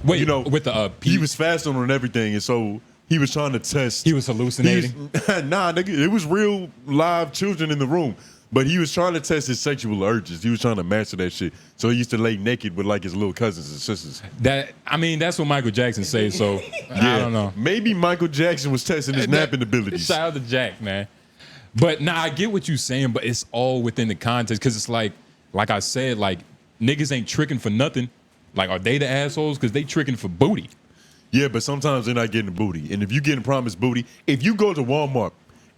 with the he was fasting on everything, and so he was trying to test. He was hallucinating. Nah, nigga, it was real live children in the room, but he was trying to test his sexual urges. He was trying to master that shit. So he used to lay naked with like his little cousins and sisters. That's what Michael Jackson says. So I don't know. Maybe Michael Jackson was testing his napping abilities. Shout out to Jack, man. But I get what you're saying, but it's all within the context because it's like I said, like. Niggas ain't tricking for nothing. Like, are they the assholes? Because they tricking for booty. Yeah, but sometimes they're not getting the booty. And if you getting promised booty, if you go to Walmart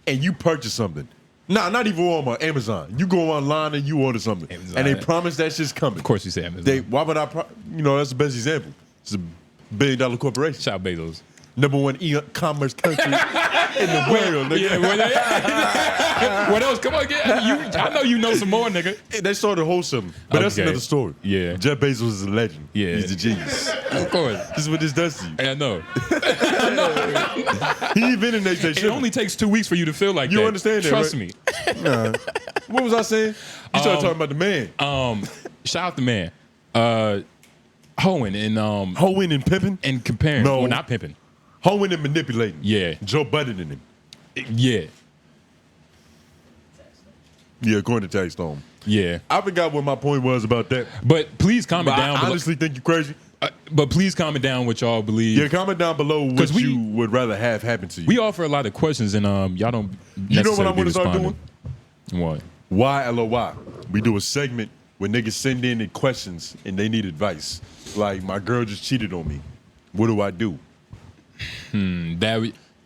and you purchase something, not even Walmart, Amazon. You go online and you order something, Amazon, and they promise that shit's coming. Of course you say Amazon. Why would I? That's the best example. It's a $1 billion corporation. Shout out Bezos. #1 e-commerce country in the world, nigga. Yeah, what else? Come on, I know you know some more, nigga. They started wholesome, but that's another story. Yeah. Jeff Bezos is a legend. Yeah. He's a genius. Of course. This is what this does to you. I know. He invented that shit. It only takes 2 weeks for you to feel like that. You understand that, Trust right? me. Nah. What was I saying? You started talking about the man. Shout out the man. Hoeing and Hoeing and pimping? And comparing. No. Well, not pimping. Hoeing and manipulating. Yeah. Joe Budden in him. Yeah. Yeah, according to Tax Stone. Yeah. I forgot what my point was about that. But please comment down I below. honestly think you're crazy. But please comment down what y'all believe. Yeah, comment down below what you would rather have happen to you. We offer a lot of questions and y'all don't You know what I'm going to start doing? What? YLOY. We do a segment where niggas send in the questions and they need advice. Like, my girl just cheated on me. What do I do?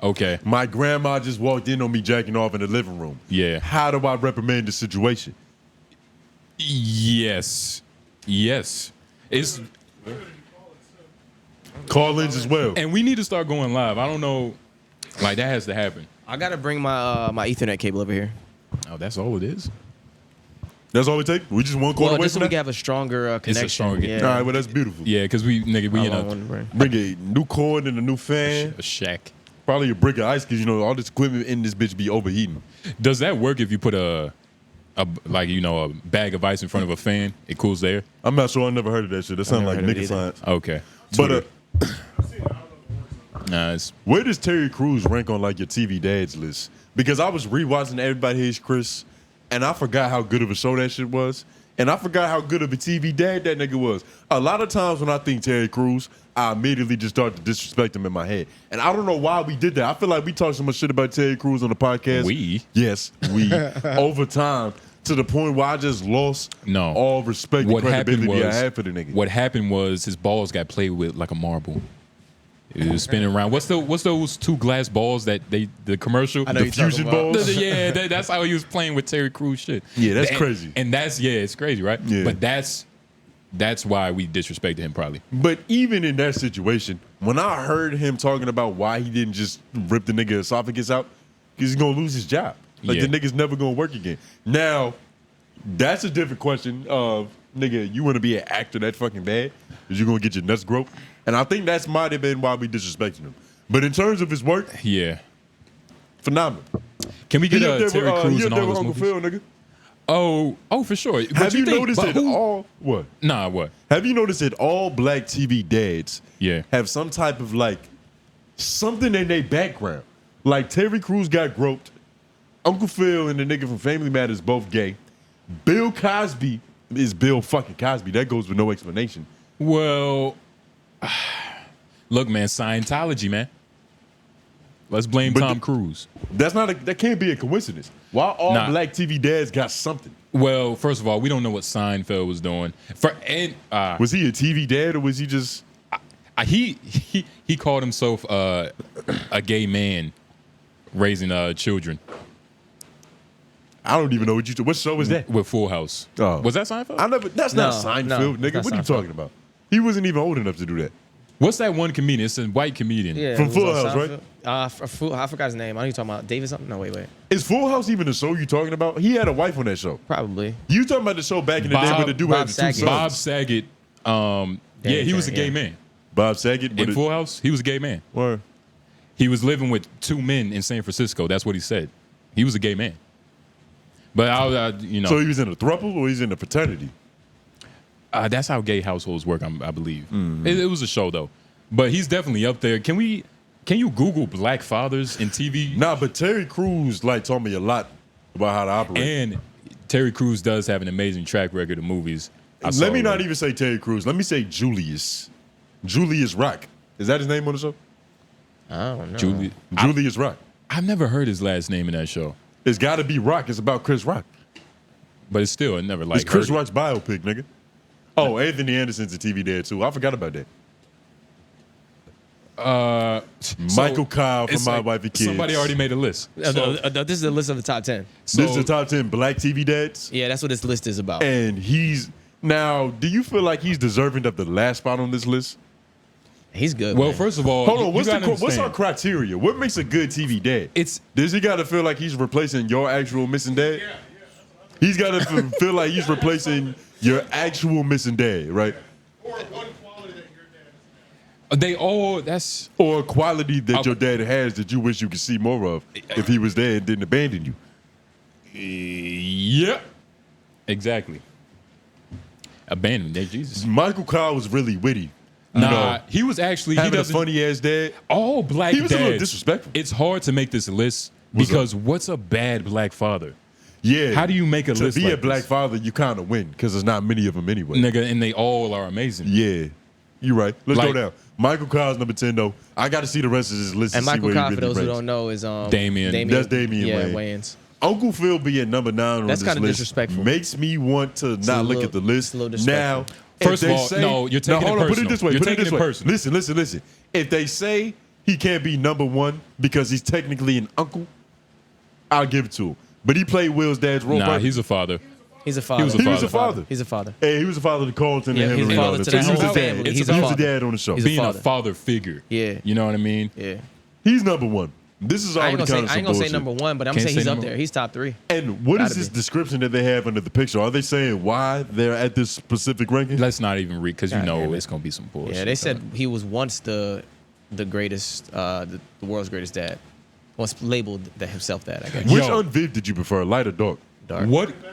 Okay. My grandma just walked in on me jacking off in the living room. Yeah. How do I reprimand the situation? Yes. It's call-ins as well. And we need to start going live. I don't know. Like, that has to happen. I got to bring my my Ethernet cable over here. Oh, that's all it is? That's all we take? We just one call away just from so we that? can have a stronger connection. It's a stronger. Yeah. All right, well, that's beautiful. Yeah, because we bring a new cord and a new fan. A shack. Probably a brick of ice because, all this equipment in this bitch be overheating. Does that work if you put a bag of ice in front of a fan? It cools the air? I'm not sure. I never heard of that shit. That sounds like nigga science. Okay. But nice. Where does Terry Crews rank on like your TV dads list? Because I was rewatching Everybody Hates Chris, and I forgot how good of a show that shit was. And I forgot how good of a TV dad that nigga was. A lot of times when I think Terry Crews, I immediately just start to disrespect him in my head. And I don't know why we did that. I feel like we talked so much shit about Terry Crews on the podcast. We? Yes, we. Over time, to the point where I just lost all respect and credibility I had for the nigga. What happened was his balls got played with like a marble. It was spinning around. What's those two glass balls that the commercial? The fusion balls? Yeah, that's how he was playing with Terry Crews shit. Yeah, that's crazy. And it's crazy, right? Yeah. But that's why we disrespected him probably. But even in that situation, when I heard him talking about why he didn't just rip the nigga esophagus out, because he's going to lose his job. Like, the nigga's never going to work again. Now, that's a different question of, nigga, you want to be an actor that fucking bad? Because you're going to get your nuts groped? And I think that's might have been why we disrespected him. But in terms of his work, phenomenal. Can we get Terry Crews in all those Uncle movies? Phil, nigga? Oh, for sure. Have you noticed that all what? Nah, what? Have you noticed that all black TV dads have some type of like something in their background? Like Terry Crews got groped. Uncle Phil and the nigga from Family Matters both gay. Bill Cosby is Bill fucking Cosby. That goes with no explanation. Well, look, man, Scientology, man. Let's blame Tom Cruise. That can't be a coincidence. Why all black TV dads got something? Well, first of all, we don't know what Seinfeld was doing. Was he a TV dad or was he just? He called himself a gay man raising children. I don't even know what show was that? With Full House. Oh. Was that Seinfeld? That's not Seinfeld, nigga. What are you talking about? He wasn't even old enough to do that. What's that one comedian? It's a white comedian. From Full House, right? I forgot his name. I know you're talking about David something. No, wait. Is Full House even the show you talking about? He had a wife on that show. Probably. You talking about the show back in the day where the dude had the two sons? Bob Saget. He was a gay man. Bob Saget? In Full House, he was a gay man. Where? He was living with two men in San Francisco. That's what he said. He was a gay man. But So he was in a throuple or he's in a fraternity? That's how gay households work, I believe. It was a show though, but he's definitely up there. Can you Google black fathers in TV? Nah, but Terry Crews told me a lot about how to operate. And Terry Crews does have an amazing track record of movies. Let me not even say Terry Crews. Let me say Julius Rock. Is that his name on the show? I don't know. Julius Rock. I've never heard his last name in that show. It's got to be Rock. It's about Chris Rock. But it's still, It's Chris Rock's biopic, nigga. Oh, Anthony Anderson's a TV dad too. I forgot about that. Michael Kyle from My Wife and Kids. Somebody already made a list. This is a list of the top 10. This is the top 10 black TV dads. Yeah, that's what this list is about. And now, do you feel like he's deserving of the last spot on this list? He's good. Well, man. first of all, hold on. What's our criteria? What makes a good TV dad? Does he got to feel like he's replacing your actual missing dad? Yeah. He's got to feel like he's replacing your actual missing dad, right? Or one quality that your dad has. Or a quality that your dad has that you wish you could see more of if he was there and didn't abandon you. Yeah. Exactly. Abandoned dad, Jesus. Michael Kyle was really witty. Nah, he was actually having a funny ass dad. All black dads. He was a little disrespectful. It's hard to make this list because what's a bad black father? Yeah. How do you make a list to be like a black father, you kind of win because there's not many of them anyway. Nigga, and they all are amazing. Yeah. You're right. Let's go down. Michael Kyle's number 10, though. I got to see the rest of this list. And see Michael where Kyle, he for really those who ranks. don't know, is Damien. That's Damien Wayans. Uncle Phil being number 9 on That's this kind of list disrespectful. makes me want to not look at the list. Now, first of all, no, you're taking it personal. Put it this way. You're taking it personal. Listen. If they say he can't be number 1 because he's technically an uncle, I'll give it to him. But he played Will's dad's role. Nah, he's a father. He's a father. He was a father. He's a father. Hey, he was a father to Carlton and he's Henry. a father to that whole family. He's a dad on the show. Being a father figure. Yeah. You know what I mean? Yeah. He's number 1. This is already kind of some bullshit. I ain't gonna say number 1, but I'm gonna say he's up there. He's top 3. And what is this description that they have under the picture? Are they saying why they're at this specific ranking? Let's not even read because you know it's gonna be some bullshit. Yeah, they said he was once the greatest, the world's greatest dad. Once labeled himself that, I guess. Which unviv did you prefer, light or dark? Dark.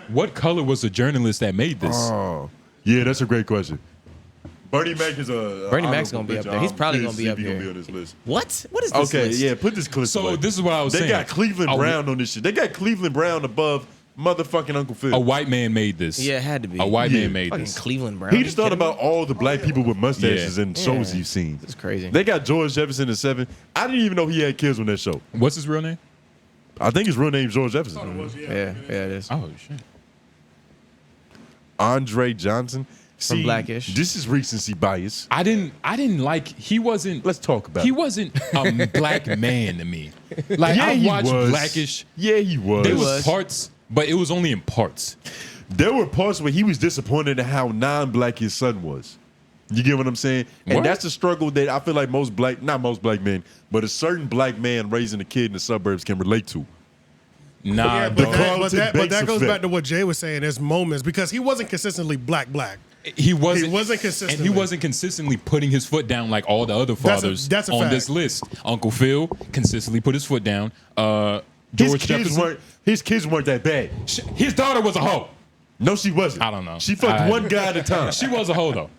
What color was the journalist that made this? Oh, yeah, that's a great question. Bernie Mac is a. Bernie Mac's gonna be up there. He's probably gonna be up here. Be on this list. What? What is this Okay, list? yeah, put this clip. So away. this is what I was saying. They got Cleveland Brown on this shit. They got Cleveland Brown above motherfucking Uncle Phil. A white man made this. Yeah, it had to be. A white man made Fucking this. Cleveland Brown. He just thought about all the black people with mustaches and shows he's seen. It's crazy. They got George Jefferson at 7. I didn't even know he had kids on that show. What's his real name? I think his real name is George Jefferson. Yeah, it is. Oh shit. Andre Johnson. From Blackish. This is recency bias. I didn't like. He wasn't. Let's talk about. He wasn't a black man to me. Like Yeah, I he watched was. Blackish. Yeah, he was. There was parts, but it was only in parts. There were parts where he was disappointed in how non-black his son was. You get what I'm saying? And What? that's a struggle that I feel like not most black men, but a certain black man raising a kid in the suburbs can relate to. Nah, Yeah, dog. but that Bates goes effect. back to what Jay was saying. There's moments because he wasn't consistently black. He wasn't consistently. and he wasn't consistently putting his foot down like all the other fathers that's a on fact. this list. Uncle Phil consistently put his foot down. George Jefferson. His kids weren't that bad. His daughter was a hoe. No, she wasn't. I don't know. She fucked one guy at a time. She was a hoe though.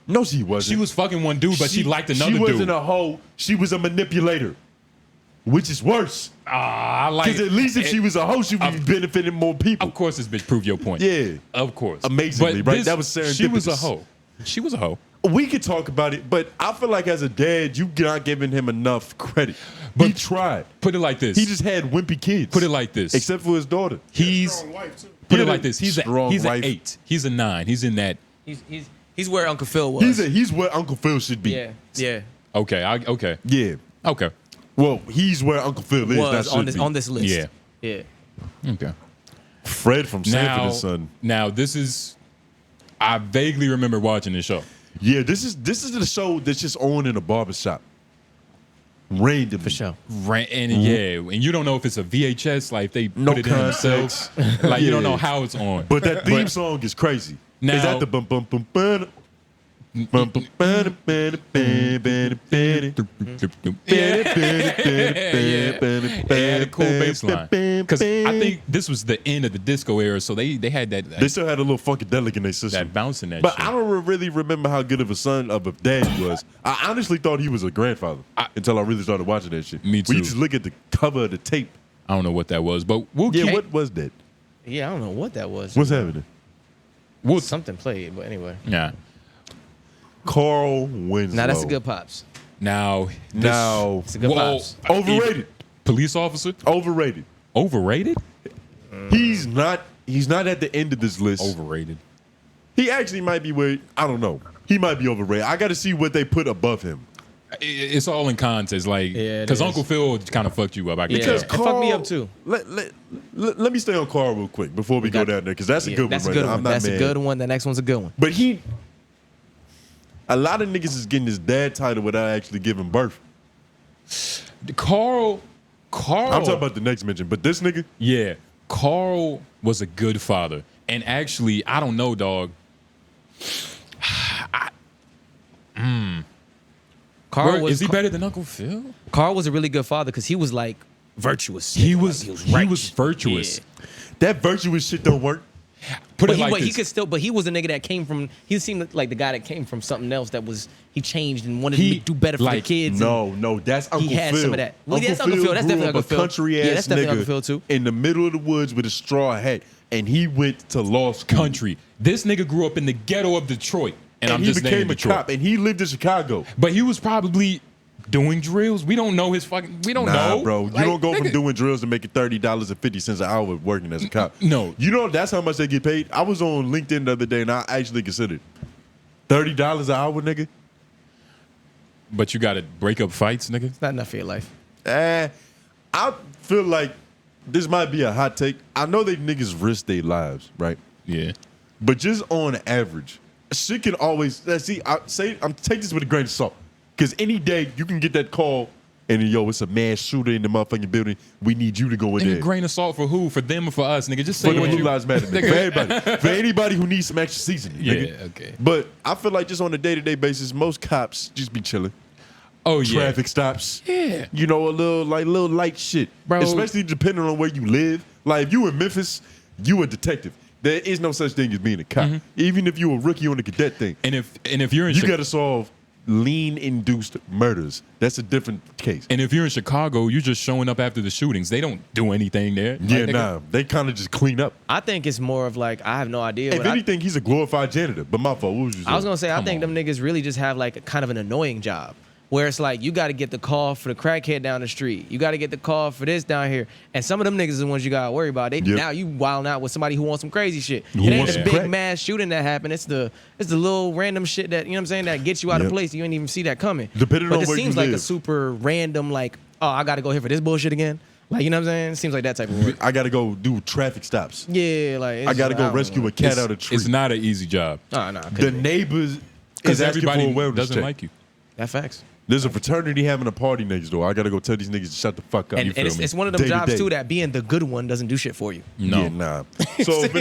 No, she wasn't. She was fucking one dude, but she liked another dude. She wasn't a hoe. She was a manipulator, which is worse. I like Because at least if she was a hoe, she would be benefiting more people. Of course, this bitch proved your point. Yeah. Of course. Amazingly, But right? That was serendipitous. She was a hoe. She was a hoe. We could talk about it, but I feel like as a dad, you're not giving him enough credit. But he tried. Put it like this. He just had wimpy kids. Put it like this. Except for his daughter. Put it like this. He's Strong an wife. 8. He's a 9. He's in that. He's where Uncle Phil was. He's where Uncle Phil should be. Yeah. Okay. Okay. Yeah. Okay. Well, he's where Uncle Phil is. Was not on this list. Yeah. Yeah. Okay. Fred from Sanford and Son. Now this is. I vaguely remember watching this show. Yeah, this is the show that's just on in a barbershop. Randomly. For sure. And and you don't know if it's a VHS, like they No put it in themselves. context. Like you don't Yeah. know how it's on. But that theme song is crazy. Now- Is that the bum bum bum bum? Bum bum bum bum bum bum bum. It had a cool bass line. Because I think this was the end of the disco era, so they had that. They still had a little funkadelic in their system. That bounce in that But shit. I don't really remember how good of a son of a dad he was. I honestly thought he was a grandfather until I really started watching that shit. Me When too. you just look at the cover of the tape. I don't know what that was, but we'll keep. What was that? Yeah, I don't know what that was. What's happening? Something played, but anyway. Yeah. Carl Winslow. Now that's a good pops. Now. It's a good pops. Overrated. Police officer. Overrated. Overrated. He's not at the end of this list. Overrated. He actually might be where I don't know. He might be overrated. I got to see what they put above him. It's all in context, like because Uncle Phil kind of fucked you up. I Because it fucked me up too. Let me stay on Carl real quick before we go down there because that's a good one. That's a right good now. one. I'm not That's mad. a good one. The next one's a good one. But a lot of niggas is getting this dad title without actually giving birth. Carl. I'm talking about the next mention, but this nigga. Yeah, Carl was a good father, and actually, I don't know, dog. Is he better than Uncle Phil? Carl was a really good father because he was like virtuous. He was righteous. virtuous. Yeah. That virtuous shit don't work. Put But it like he this. could still. But he was a nigga that came from. He seemed like the guy that came from something else that was. He changed and wanted to do better for the kids. No, that's Uncle Phil. He had some of that. Well, Uncle that's Uncle Phil. That's grew definitely up Uncle Phil. a country ass Yeah, that's definitely nigga Uncle Phil too. in the middle of the woods with a straw hat, and he went to law school. Country. This nigga grew up in the ghetto of Detroit, and I'm he just became naming a Detroit. cop, and he lived in Chicago. But he was probably doing drills. We don't know his fucking. We don't know, bro. You Like, don't go from nigga, doing drills to making $30.50 an hour working as a cop. No. You know that's how much they get paid. I was on LinkedIn the other day, and I actually considered $30 an hour, nigga. But you got to break up fights, nigga. It's not enough for your life. I feel like this might be a hot take. I know they niggas risk their lives, right? Yeah. But just on average, shit can always I'm take this with a grain of salt. Because any day you can get that call and yo, it's a mass shooter in the motherfucking building. We need you to go in Nigga, there. grain of salt for who? For them or for us, nigga? Just say For the what Blue you. Lives Matter, nigga. For everybody. For anybody who needs some extra seasoning. Nigga. Yeah, okay. But I feel like just on a day-to-day basis, most cops just be chilling. Oh yeah. Traffic stops. Yeah. You know, a little light shit. Bro. Especially depending on where you live. Like if you in Memphis, you a detective. There is no such thing as being a cop. Mm-hmm. Even if you a rookie on the cadet thing. And if you're in You got to solve lean-induced murders. That's a different case. And if you're in Chicago, you're just showing up after the shootings. They don't do anything there. Yeah, Like, nigga, nah. They kind of just clean up. I think it's more of like I have no idea. If but anything, he's a glorified janitor. But my fault. What was you saying? I was gonna say I Come think on. them niggas really just have like a kind of an annoying job. Where it's like you got to get the call for the crackhead down the street. You got to get the call for this down here. And some of them niggas are the ones you got to worry about. Now you wilding out with somebody who wants some crazy shit. It ain't wants the some big crack. mass shooting that happened. It's the little random shit that, you know what I'm saying, that gets you out of place. You ain't even see that coming. Depending but on it where you seems like a live. super random, like, oh, I got to go here for this bullshit again. Like, you know what I'm saying? It seems like that type of work. I got to go do traffic stops. Yeah, like. I got to go don't rescue know. a cat out of a tree. It's not an easy job. No, The neighbors Because is asking for everybody a wellness doesn't check. like you. That facts. There's a fraternity having a party next door. I got to go tell these niggas to shut the fuck up. And, You and feel me? it's one of them Day to jobs, day. too, that being the good one doesn't do shit for you. No. Yeah, nah. So if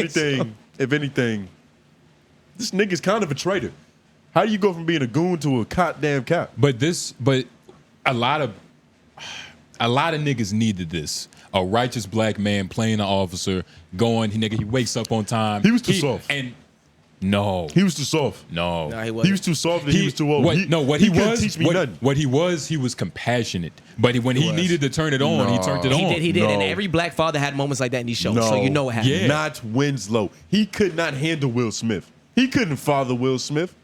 anything, this nigga's kind of a traitor. How do you go from being a goon to a goddamn cop? But a lot of niggas needed this. A righteous black man playing an officer, going, he wakes up on time. He was too soft. And no. He was too soft. No. Nah, he He wasn't. was too soft and he was too old. What he couldn't was, teach me nothing. what he was compassionate. But when he needed to turn it on, he turned it on. He did. And No. every black father had moments like that in these shows. No, So you know what happened. Yeah. Not Winslow. He could not handle Will Smith. He couldn't father Will Smith.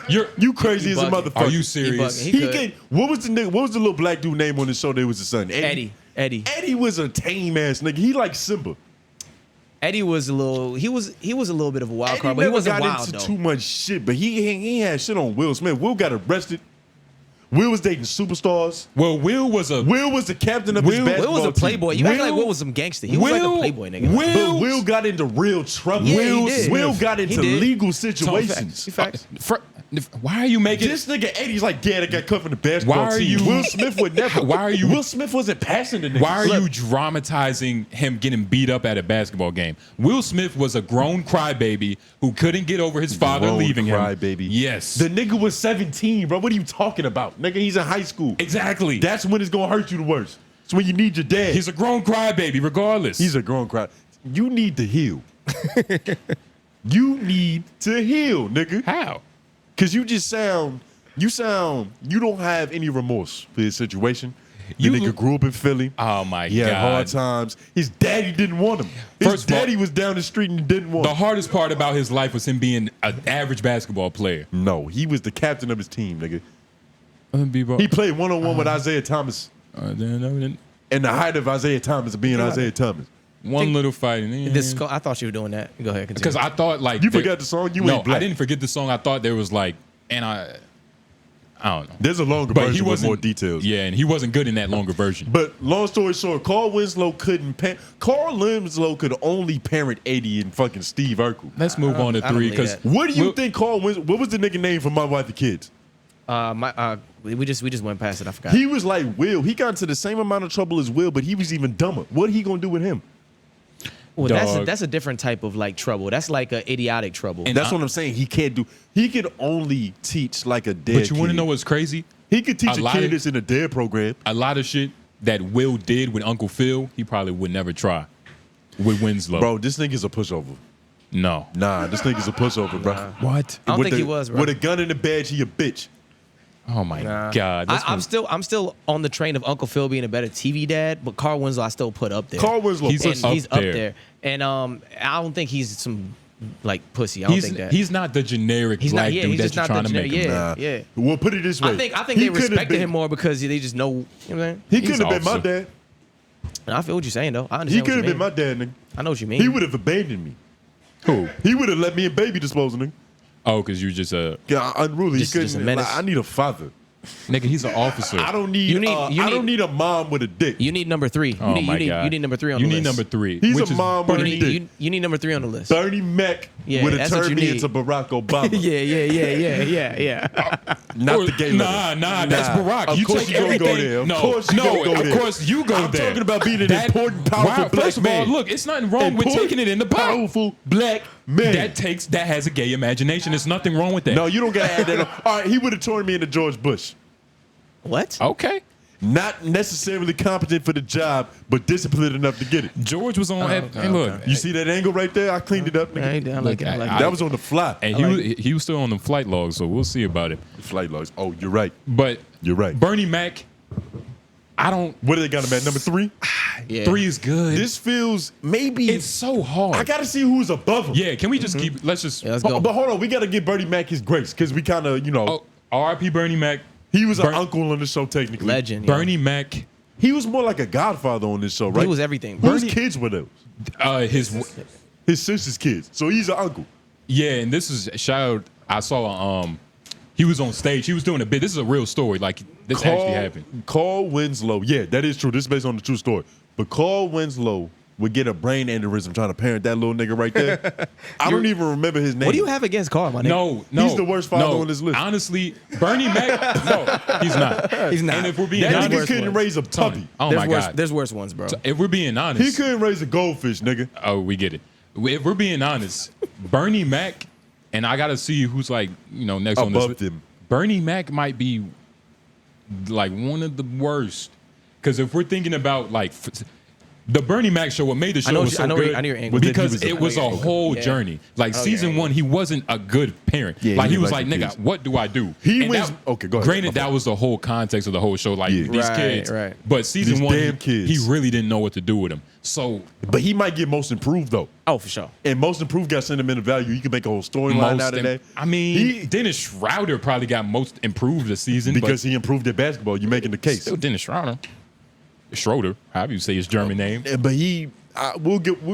You crazy as a bugging. motherfucker. Are you He serious? bugging. He could. could. What was the little black dude name on the show that was his son? Eddie. Eddie was a tame ass nigga. He like Simba. Eddie was a little. He was a little bit of a wild Eddie card, but he never wasn't got wild into though. too much shit, but he had shit on Will Smith. Will got arrested. Will was dating superstars. Well, Will was the captain of his basketball Will was a playboy. You act like Will Will was some gangster. He was like a playboy nigga. But Will got into real trouble. Yeah, he did. Will got He into did. legal Facts. situations. Facts. Why are you making This nigga Eddie's like, yeah, that got cut from the basketball Why are team. you- Will Smith would never. Why are you- Will Smith wasn't passing the nigga. Why are you dramatizing him getting beat up at a basketball game? Will Smith was a grown crybaby who couldn't get over his father leaving him. Crybaby. Yes. The nigga was 17, bro. What are you talking about? Nigga, he's in high school. Exactly. That's when it's gonna hurt you the worst. It's when you need your dad. He's a grown crybaby, regardless. He's a grown cry. You need to heal. You need to heal, nigga. How? Cause you don't have any remorse for his situation. The nigga grew up in Philly. Oh my He had God. hard times. His daddy didn't want him. His First of all, daddy was down the street and didn't want The him. hardest part about his life was him being an average basketball player. No, he was the captain of his team, nigga. He played one-on-one with Isaiah Thomas. And the height of Isaiah Thomas being Isaiah Thomas. One little fight. I thought you were doing that. Go ahead, continue. Because I thought like You forgot the song? You no, ain't black. I didn't forget the song. I thought there was like, and I don't know. There's a longer version with more details. Yeah, and he wasn't good in that longer version. But long story short, Carl Winslow couldn't parent. Carl Winslow could only parent 80 and fucking Steve Urkel. Let's move on to 3. Because what do you think Carl Winslow? What was the nigga name for My Wife and Kids? We just went past it. I forgot. He was like Will. He got into the same amount of trouble as Will, but he was even dumber. What he gonna do with him? Well, that's a different type of like trouble. That's like an idiotic trouble. And that's what I'm saying. He can't do. He could only teach like a dead. But you want to know what's crazy? He could teach a kid that's in a dead program. A lot of shit that Will did with Uncle Phil, he probably would never try with Winslow. Bro, this nigga's a pushover. No. Nah, this nigga's a pushover, bro. What? I don't think he was, bro. With a gun in the badge, he a bitch. Oh my God. I'm still on the train of Uncle Phil being a better TV dad, but Carl Winslow I still put up there. Carl Winslow, he's up there. And I don't think he's some like pussy. I don't think that. He's not the generic black dude that you're trying to make him. Yeah. Well, put it this way. I think they respected him more because they just know. You know what I'm saying? He could have been my dad. I feel what you're saying though. I understand. He could have been my dad, nigga. I know what you mean. He would have abandoned me. Who? He would have let me and baby dispose of nigga. Oh, because you just unruly. Just a menace. I need a father. Nigga, he's an officer. I don't need. I don't need a mom with a dick. You need number 3. Oh my God. You need number 3 on the list. You need number 3. He's a mom with a dick. You need number 3 on the list. Bernie Mac would have turned me into Barack Obama. Yeah. Not the gay Nah, that's Barack. Of course you gonna go there. No, of course you gonna go there. Of course you go there. I'm talking about being an important, powerful black first of man. all, look, it's nothing wrong with taking it in the powerful black man. That has a gay imagination. There's nothing wrong with that. No, you don't gotta add that up. All right, he would have turned me into George Bush. What? Okay. Not necessarily competent for the job, but disciplined enough to get it. George was on. Hey, look, you see that angle right there? I cleaned it up. I like it. That was on the fly. And he was still on the flight logs, so we'll see about it. Flight logs. Oh, you're right. But you're right. Bernie Mac, I don't. What do they got him at? Number 3? Yeah. 3 is good. This feels maybe. It's so hard. I gotta see who's above him. Yeah, can we just keep? Let's just. Yeah, let's go. But hold on, we gotta give Bernie Mac his grace because we kind of, R.I.P. Bernie Mac. He was an uncle on the show technically. Legend. Bernie Mac. He was more like a godfather on this show, right? He was everything. Whose kids were those? His sister's kids. So he's an uncle. Yeah, and this is shout. I saw he was on stage. He was doing a bit. This is a real story. Like this actually happened. Carl Winslow. Yeah, that is true. This is based on the true story. But Carl Winslow would get a brain aneurysm trying to parent that little nigga right there. I don't even remember his name. What do you have against Carl, my nigga? No. He's the worst father on this list. Honestly, Bernie Mac, no, he's not. He's not. And if we're being that honest, nigga couldn't raise a puppy. Oh my God. There's worse ones, bro. So if we're being honest. He couldn't raise a goldfish, nigga. Oh, we get it. If we're being honest, Bernie Mac, and I got to see who's like, next on this. Above him. Bernie Mac might be like one of the worst. Because if we're thinking about like the Bernie Mac show, what made the show was so good I know your angle. because it was a whole journey. Like season 1, he wasn't a good parent. Yeah, like he was like like, nigga, what do I do? He and wins. Okay, go ahead. Granted, that was the whole context of the whole show. Like these kids, right. But season These 1, damn kids. he really didn't know what to do with them. So, But he might get most improved though. Oh, for sure. And most improved got sentimental value. You can make a whole storyline out of that. I mean, Dennis Schroeder probably got most improved this season because he improved at basketball. You're making the case. Still Dennis Schroeder, however you say his German name. But we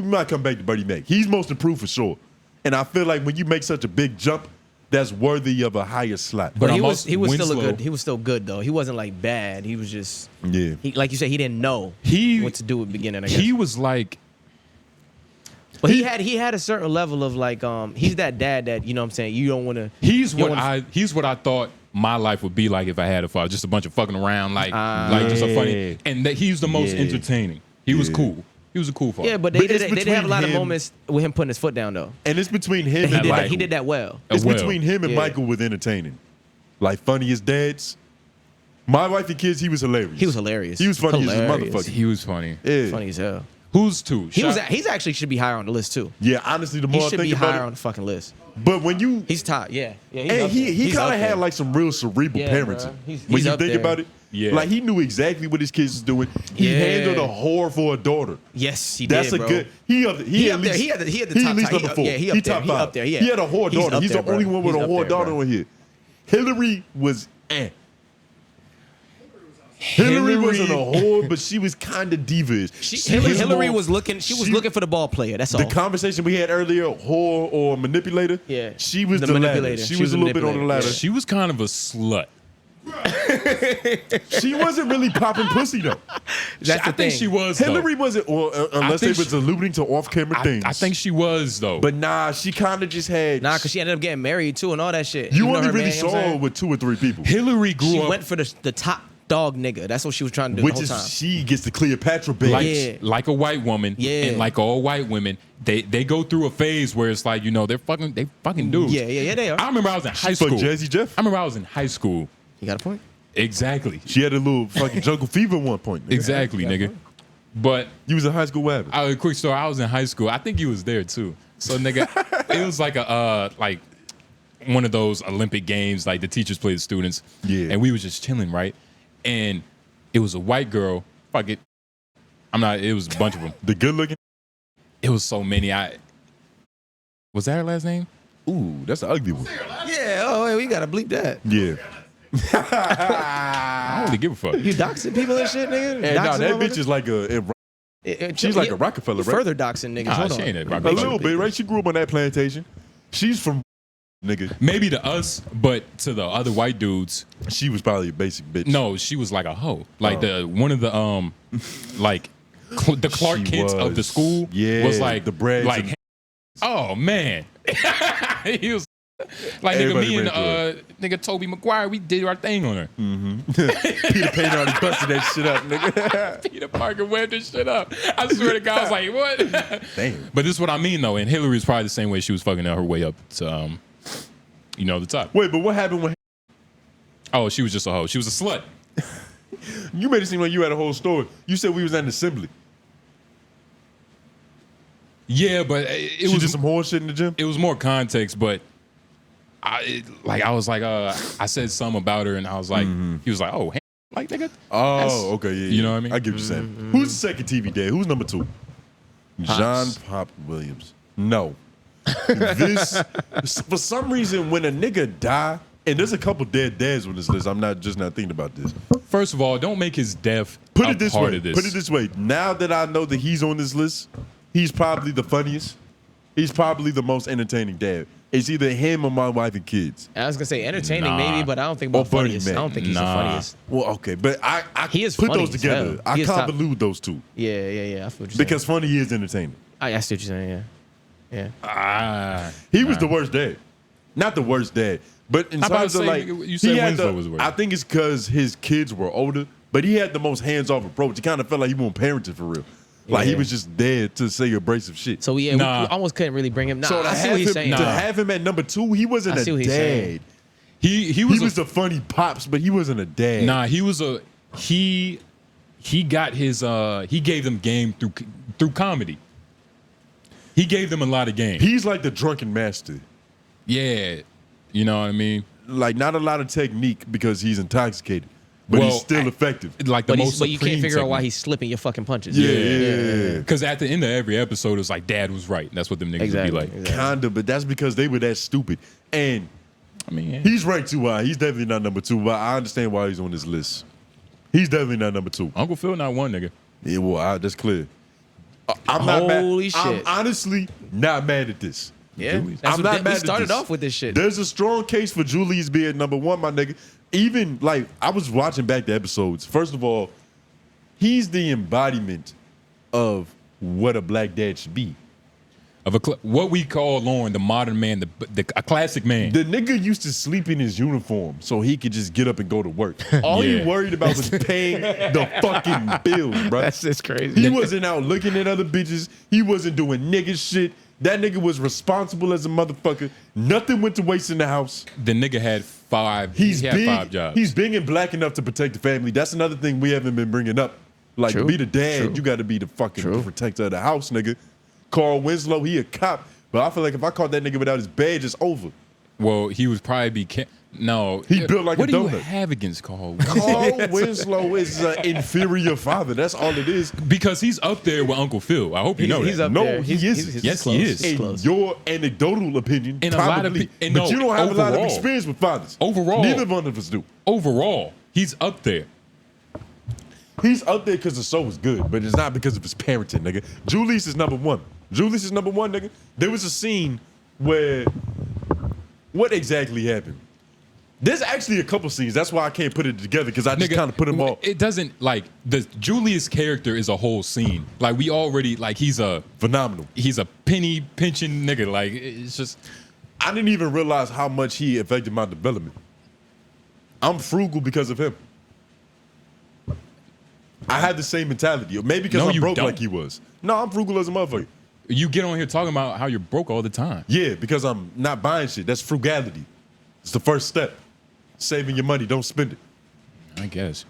might come back to Bernie Mac. He's most improved for sure. And I feel like when you make such a big jump, that's worthy of a higher slot. But he was still good though. He wasn't like bad. He was just like you said, he didn't know what to do at the beginning. I guess he was like, but he had a certain level of like he's that dad that what I'm saying, you don't want to. He's what I thought my life would be like if I had a father. Just a bunch of fucking around, like just a funny. And that he's the most entertaining. He was cool. He was a cool father. Yeah, but they did have a lot of moments with him putting his foot down though. And it's between him and Michael. He did that well. It's between him and Michael with entertaining. Like funniest dads. My Wife and Kids, he was hilarious. He was hilarious. He was funny as a motherfucker. He was funny. Yeah. Funny as hell. Who's 2? He's actually should be higher on the list too. Yeah, honestly, the more I think about it, he should be higher on the fucking list. But when you he's top, yeah. And he kind of had like some real cerebral parenting. When you think about it, like he knew exactly what his kids was doing. He handled a whore for a daughter. Yes, he did. That's a good. He at least number 4. He top 5. He had a whore daughter. He's the only one with a whore daughter on here. Hillary was Hillary wasn't a whore, but she was kind of diva-ish. Hillary was looking. She was looking for the ball player. That's all. The conversation we had earlier, whore or manipulator. Yeah, she was the manipulator. She was a little bit on the ladder. She was kind of a slut. She wasn't really popping pussy though. I think she was. Hillary though. wasn't, unless they was alluding to off-camera things. I think she was though. But nah, she kind of just had. Nah, because she ended up getting married too and all that shit. You know only her really man, saw her with 2 or 3 people. Hillary grew She up. went for the top dog nigga. That's what she was trying to do Which the is whole time. she gets the Cleopatra bait. Like a white woman, and like all white women, they go through a phase where it's like, you know, they fucking dudes. Yeah, they are. I remember I was in high school. Jazzy Jeff? I remember I was in high school. You got a point? Exactly. She had a little fucking jungle fever at one point. Nigga. Exactly, nigga. But you was in high school, what happened? Quick story. I was in high school. I think you was there too. So, nigga, it was like like one of those Olympic games, like the teachers play the students. Yeah. And we was just chilling, right? And it was a white girl. Fuck it. It was a bunch of them. The good looking? It was so many. Was that her last name? Ooh, that's an ugly one. Yeah, oh, we gotta bleep that. Yeah. I don't really give a fuck. You doxing people and shit, nigga? And nah, that bitch is like she's like a Rockefeller, right? Further doxing niggas. Hold on. She ain't a little bit, right? She grew up on that plantation. She's from nigga. Maybe to us, but to the other white dudes, she was probably a basic bitch. No, she was like a hoe. Like one of the like the Clark Kents of the school was like the bread. Like, oh man, he was like Everybody nigga. Me and nigga Toby McGuire, we did our thing on her. Peter Payne already busted that shit up, nigga. Peter Parker webbed this shit up. I swear to God, I was like, what? Damn. But this is what I mean though. And Hillary was probably the same way. She was fucking her way up to the top. Wait, but what happened when? Oh, she was just a hoe. She was a slut. You made it seem like you had a whole story. You said we was at an assembly. Yeah, but it was just some horse shit in the gym. It was more context, but I said something about her, and I was like, he was like, oh, like nigga. Oh, okay, yeah. You know what I mean? I get what you're saying. Who's the second TV dad? Who's number 2? John Pop Williams. No. This for some reason when a nigga die, and there's a couple dead dads on this list. I'm not thinking about this. First of all, don't make his death Put it this part way. of this. Put it this way. Now that I know that he's on this list, he's probably the funniest. He's probably the most entertaining dad. It's either him or my wife and kids. I was gonna say entertaining maybe, but I don't think about Bernie funniest. Mac. I don't think he's the funniest. Well, okay, but he is put funny those as together. hell. I He is top. convolute those two. Yeah. I feel what you're Because funny is entertaining. I see what you're saying. Yeah. He was the worst dad. Not the worst dad, but in terms of like, you said Winslow was worse. I think it's because his kids were older, but he had the most hands-off approach. It kind of felt like he wasn't parenting for real. Like he was just there to say abrasive shit. So we almost couldn't really bring him. So I see what he's saying. to have him at number 2, he wasn't a dad. He was the funny pops, but he wasn't a dad. Nah, he was a he got his he gave them game through comedy. He gave them a lot of game. He's like the drunken master. Yeah, you know what I mean. Like not a lot of technique because he's intoxicated, but he's still effective. Like but you can't figure out why he's slipping your fucking punches. Yeah. Because at the end of every episode, it was like Dad was right. That's what them niggas would be like. Kinda, but that's because they were that stupid. And I mean, he's ranked too high. He's definitely not number 2, but I understand why he's on this list. He's definitely not number 2. Uncle Phil not one nigga. Yeah, well, that's clear. I'm not Holy mad. shit. I'm honestly not mad at this. Yeah, I'm not mad we at started this. off with this shit. There's a strong case for Julius being number 1, my nigga. Even like I was watching back the episodes. First of all, he's the embodiment of what a black dad should be. Of what we call Lauren, the modern man, a classic man. The nigga used to sleep in his uniform so he could just get up and go to work. All he worried about was paying the fucking bills, bro. That's just crazy. He wasn't out looking at other bitches. He wasn't doing nigga shit. That nigga was responsible as a motherfucker. Nothing went to waste in the house. The nigga had 5. He had 5 jobs. He's big and black enough to protect the family. That's another thing we haven't been bringing up. Like to be the dad, you got to be the fucking protector of the house, nigga. Carl Winslow, he a cop, but I feel like if I caught that nigga without his badge, it's over. Well, he would probably be. No, he built like a donut. What do you have against Carl Winslow? Carl Winslow is an inferior father. That's all it is. Because he's up there with Uncle Phil. I hope you know he's that. up No, there. he isn't. Yes, he is. In your anecdotal opinion, In probably. a lot of but you don't have a lot of overall. experience with fathers. Overall. Neither one of us do. Overall, he's up there. He's up there because the show was good, but it's not because of his parenting, nigga. Julius is number 1. Julius is number 1, nigga. There was a scene where, what exactly happened? There's actually a couple scenes. That's why I can't put it together because I just kind of put them all. It doesn't like the Julius character is a whole scene. Like we already like he's a phenomenal. He's a penny pinching nigga. Like it's just. I didn't even realize how much he affected my development. I'm frugal because of him. I had the same mentality. Maybe because I'm broke like he was. No, I'm frugal as a motherfucker. You get on here talking about how you're broke all the time. Yeah, because I'm not buying shit. That's frugality. It's the first step. Saving your money, don't spend it. I guess.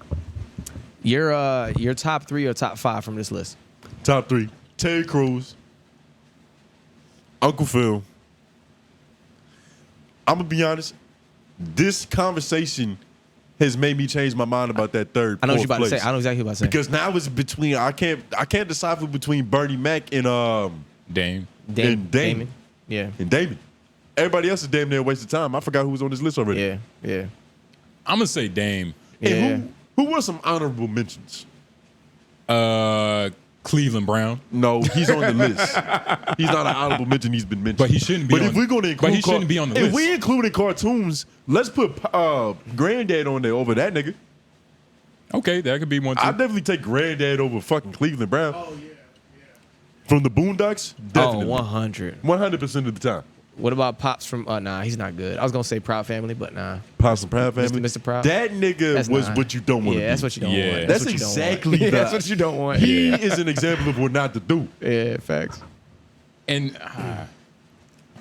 Your top 3 or top 5 from this list? Top 3. Terry Crews. Uncle Phil. I'm going to be honest. This conversation has made me change my mind about that third. I know what you're about place. to say. I know exactly what you're about to say. Because now it's between I can't decipher between Bernie Mac and Dame. Damon. Yeah. And Damon. Everybody else is damn near a waste of time. I forgot who was on this list already. Yeah. I'm gonna say Dame. Yeah. Who were some honorable mentions? Cleveland Brown. No, he's on the list. He's not an honorable mention. He's been mentioned. But he shouldn't be. But if we're going to include, he shouldn't be on the list. If we including cartoons, let's put Granddad on there over that nigga. Okay, that could be one too. I'd definitely take Granddad over fucking Cleveland Brown. Oh yeah. From the Boondocks, definitely. 100. 100% of the time. What about Pops from? Nah, he's not good. I was gonna say Proud Family, but nah. Pops from Proud Family. Mr. Proud. That nigga was what you don't want to be. Yeah, that's what you don't want. That's exactly that. That's what you don't want. He is an example of what not to do. Yeah, facts. And I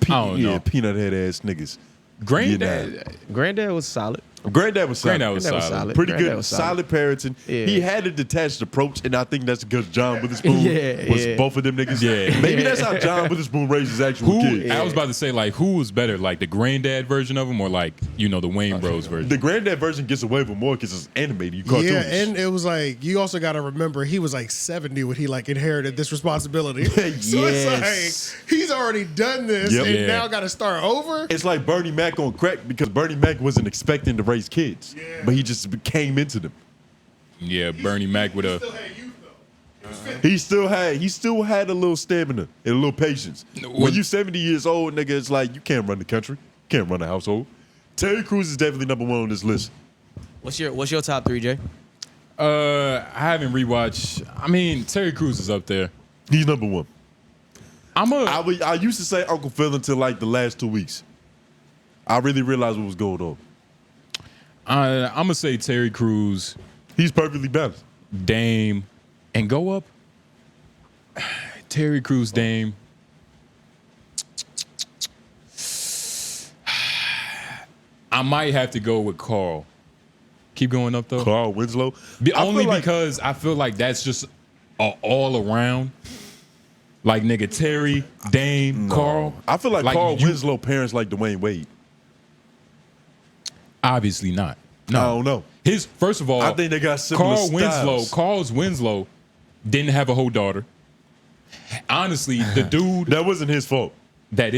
don't know. Peanut head ass niggas. Granddad was solid. Granddad was solid. Granddad was solid. Pretty Granddad good. was Solid parenting. Yeah. He had a detached approach, and I think that's because John Witherspoon was both of them niggas. Yeah. Maybe that's how John Witherspoon raised his actual kids. I was about to say, like, who was better, like the Granddad version of him or like, the Wayne Bros version? The Granddad version gets away with more because it's animated. Cartoons. Yeah, and it was like, you also got to remember, he was like 70 when he like inherited this responsibility. So it's like, he's already done this and now got to start over. It's like Bernie Mac on crack because Bernie Mac wasn't expecting to raise kids, but he just came into them. Yeah, Bernie Mac with a. He still had a little stamina and a little patience. When you 70 years old, nigga, it's like you can't run the country, you can't run the household. Terry Crews is definitely number 1 on this list. What's your top 3, Jay? I haven't rewatched. I mean, Terry Crews is up there. He's number 1. I used to say Uncle Phil until like the last 2 weeks. I really realized what was going on. I'm gonna say Terry Crews. He's perfectly balanced. Dame, and go up. Terry Crews, Dame. I might have to go with Carl. Keep going up though. Carl Winslow. Only because I feel like that's just all around. Like nigga Terry, Dame, Carl. I feel like Carl Winslow parents like Dwayne Wade. Obviously not. No, I don't know. First of all, I think they got similar styles. Carl Winslow didn't have a whole daughter. Honestly, the dude that wasn't his fault. That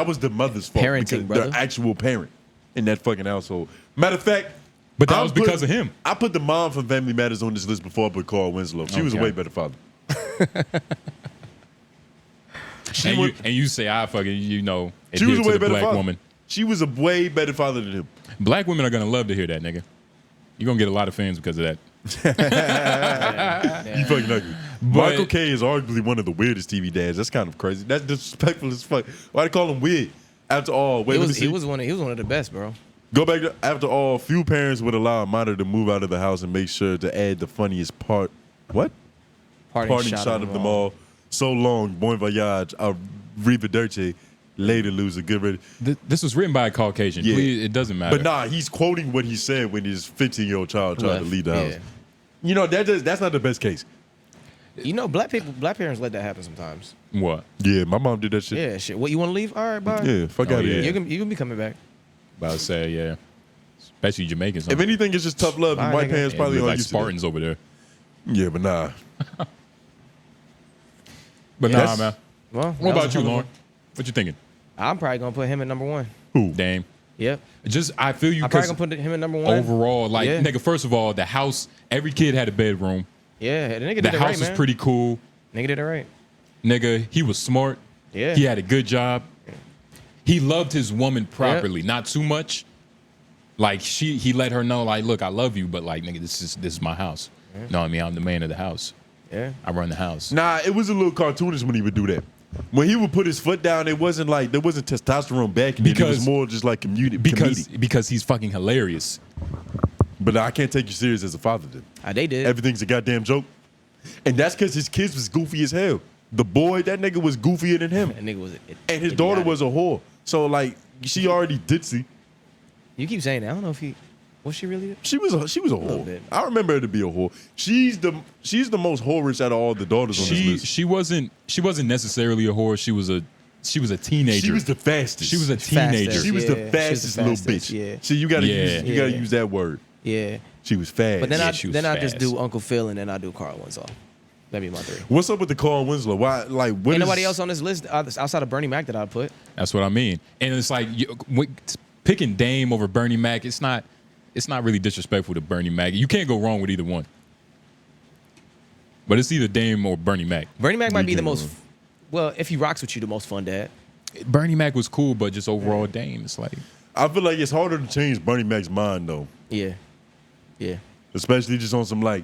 was the mother's fault. Parenting, brother. The actual parent in that fucking household. Matter of fact, but that was because of him. I put the mom from Family Matters on this list before I put Carl Winslow. She was a way better father. And you say I fucking she was a way better father. Woman. She was a way better father than him. Black women are gonna love to hear that, nigga. You're gonna get a lot of fans because of that. You fucking ugly. Michael K is arguably one of the weirdest TV dads. That's kind of crazy. That's disrespectful as fuck. Why they call him weird? After all, he was one of the best, bro. Go back to after all, few parents would allow a minor to move out of the house and make sure to add the funniest part. What? Parting shot of them all. So long, bon voyage, arrivederci. Later lose a good ready. This was written by a Caucasian. Yeah. Please, it doesn't matter. But nah, he's quoting what he said when his 15-year-old child tried to leave the house. That's not the best case. Black parents let that happen sometimes. What? Yeah, my mom did that shit. Yeah, shit. What, you want to leave? All right, bye. Yeah, fuck out of here. You can be coming back. About to say, yeah. Especially Jamaicans. If anything, it's just tough love. And white parents probably like Spartans over there. Yeah, but nah. But nah, man. Well, what about you, Lauren? What you thinking? I'm probably gonna put him at number 1. Who? Dame. Yep. I feel you. I'm probably gonna put him at number 1. Overall, nigga, first of all, the house, every kid had a bedroom. Yeah, the nigga did it right, man. The house was pretty cool. Nigga did it right. Nigga, he was smart. Yeah. He had a good job. He loved his woman properly, not too much. Like he let her know, like, look, I love you, but like, nigga, this is my house. You know what I mean? I'm the man of the house. Yeah. I run the house. Nah, it was a little cartoonish when he would do that. When he would put his foot down, it wasn't like there wasn't testosterone backing it. It was more just like comedic. Because he's fucking hilarious. But I can't take you serious as a father then. They did. Everything's a goddamn joke. And that's because his kids was goofy as hell. The boy, that nigga was goofier than him. That nigga was and his daughter was a whore. So like she already ditzy. You keep saying that. I don't know if was she really? She was a whore. I remember her to be a whore. She's the most whorish out of all the daughters on this list. She wasn't necessarily a whore. She was a teenager. She was the fastest. She was a teenager. She was the fastest little bitch. Yeah. See, you gotta use that word. Yeah. She was fast. But then I just do Uncle Phil and then I do Carl Winslow. That'd be my 3. What's up with the Carl Winslow? Why? Like, ain't nobody else on this list outside of Bernie Mac that I'd put. That's what I mean. And it's like picking Dame over Bernie Mac. It's not really disrespectful to Bernie Mac. You can't go wrong with either one. But it's either Dame or Bernie Mac. Bernie Mac might be the most. Well, if he rocks with you, the most fun dad. Bernie Mac was cool, but just overall Dame, it's like. I feel like it's harder to change Bernie Mac's mind though. Yeah. Yeah. Especially just on some like.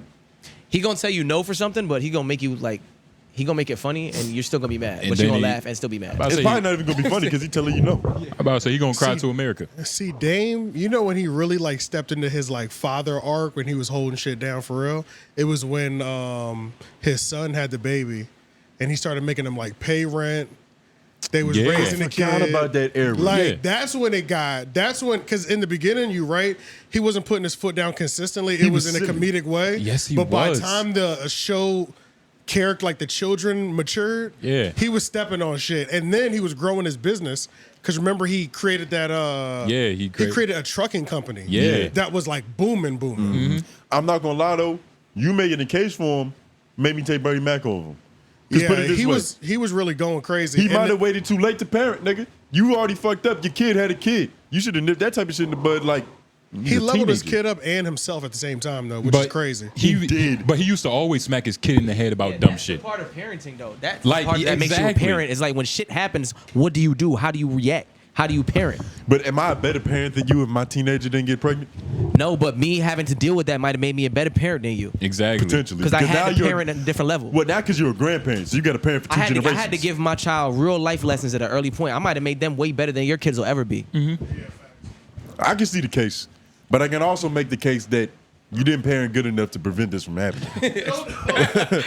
He gonna tell you no for something, but he gonna make you like. He gonna make it funny, and you're still gonna be mad, but you're gonna laugh and still be mad. It's probably not even gonna be funny because he's telling you no. I'm about to say he gonna cry to America. See, Dame, you know when he really like stepped into his like father arc when he was holding shit down for real? It was when his son had the baby, and he started making him like pay rent. They was raising the kid. I forgot about that era. Like that's when it got. That's when because in the beginning, you right, he wasn't putting his foot down consistently. It was in a comedic way. Yes, he was. But by was. the time the show character, like the children matured, he was stepping on shit, and then he was growing his business. Because remember, he created that. He created a trucking company. Yeah, that was like booming. Mm-hmm. I'm not gonna lie though, you making the case for him made me take Bernie Mac over him. Yeah, he was really going crazy. He might have waited too late to parent, nigga. You already fucked up. Your kid had a kid. You should have nipped that type of shit in the bud. Like he leveled his kid up and himself at the same time, though, which is crazy. He did, but he used to always smack his kid in the head about dumb shit. Part of parenting, though. That's like part that makes you a parent. Is like when shit happens, what do you do? How do you react? How do you parent? But am I a better parent than you if my teenager didn't get pregnant? No, but me having to deal with that might have made me a better parent than you. Exactly. Potentially. Because I had to parent at a different level. Well, now because you're a grandparent, so you got to parent for two generations. I had to give my child real life lessons at an early point. I might have made them way better than your kids will ever be. Mm-hmm. I can see the case, but I can also make the case that you didn't parent good enough to prevent this from happening.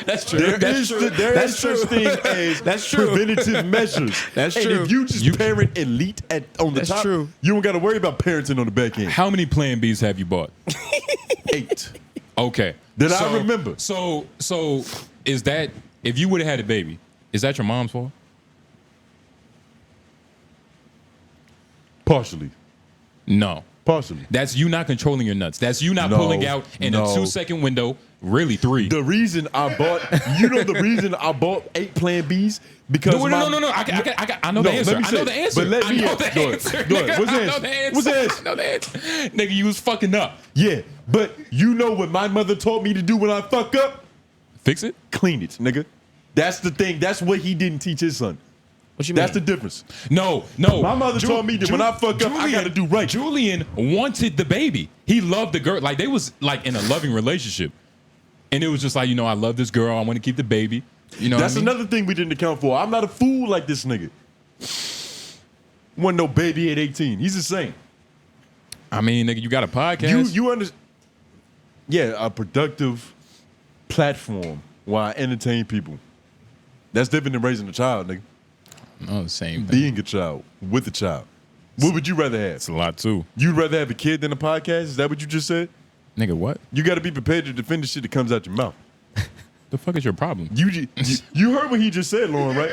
That's true. There is such thing as preventative measures. That's and true. if you just parent elite on the top, you don't got to worry about parenting on the back end. How many Plan Bs have you bought? 8. Okay. I remember. So is that, if you would have had a baby, is that your mom's fault? Partially. No. Partially. That's you not controlling your nuts. That's you not pulling out in a 2-second window, really 3. The reason I bought, the reason I bought 8 Plan Bs because no. I know the answer. I know the answer. But let me What's the answer? What's the answer? I know the answer. Nigga, you was fucking up. Yeah, but you know what my mother taught me to do when I fuck up? Fix it? Clean it, nigga. That's the thing. That's what he didn't teach his son. What you mean? That's the difference. No. My mother told me that when I fuck up, I gotta do right. Julian wanted the baby. He loved the girl. Like, they was like in a loving relationship. And it was just like, I love this girl. I want to keep the baby. You know That's another thing we didn't account for. I'm not a fool like this nigga. Wasn't no baby at 18. He's insane. I mean, nigga, you got a podcast. You understand? Yeah, a productive platform where I entertain people. That's different than raising a child, nigga. No, the same thing. Being a child with a child. What would you rather have? It's a lot too. You'd rather have a kid than a podcast? Is that what you just said? Nigga, what? You got to be prepared to defend the shit that comes out your mouth. The fuck is your problem? You heard what he just said, Lauren, right?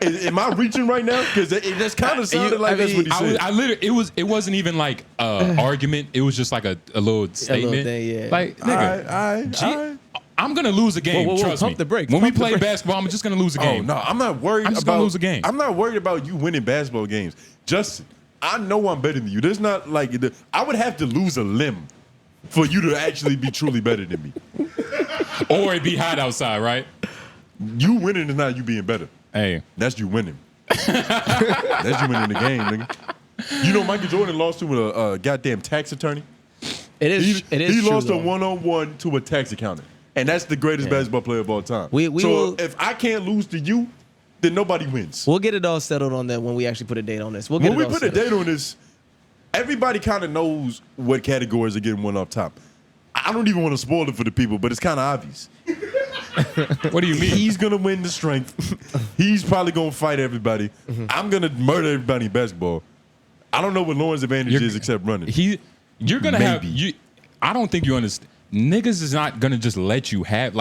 Am I reaching right now? Because that's kind of sounded like that's what he said. I literally, it wasn't even like an argument. It was just like a little statement. A little thing, yeah. Like, nigga, I'm gonna lose a game. Trust me. Pump the brakes. When we play basketball, I'm just gonna lose a game. Oh no, I'm not worried. I'm just gonna lose a game. I'm not worried about you winning basketball games, Justin. I know I'm better than you. There's not like I would have to lose a limb for you to actually be truly better than me. Or it be hot outside, right? You winning is not you being better. Hey, that's you winning. That's you winning the game, nigga. You know, Michael Jordan lost to a goddamn tax attorney. It is. He true, lost though. a one-on-one to a tax accountant, and that's the greatest basketball player of all time. So if I can't lose to you, then nobody wins. We'll get it all settled on that when we actually put a date on this. When we put a date on this, everybody kind of knows what categories are getting one off top. I don't even want to spoil it for the people, but it's kind of obvious. What do you mean? He's gonna win the strength. He's probably gonna fight everybody. I'm gonna murder everybody in basketball. I don't know what Lauren's advantage is except running. You're gonna have you. I don't think you understand. Niggas is not gonna just let you have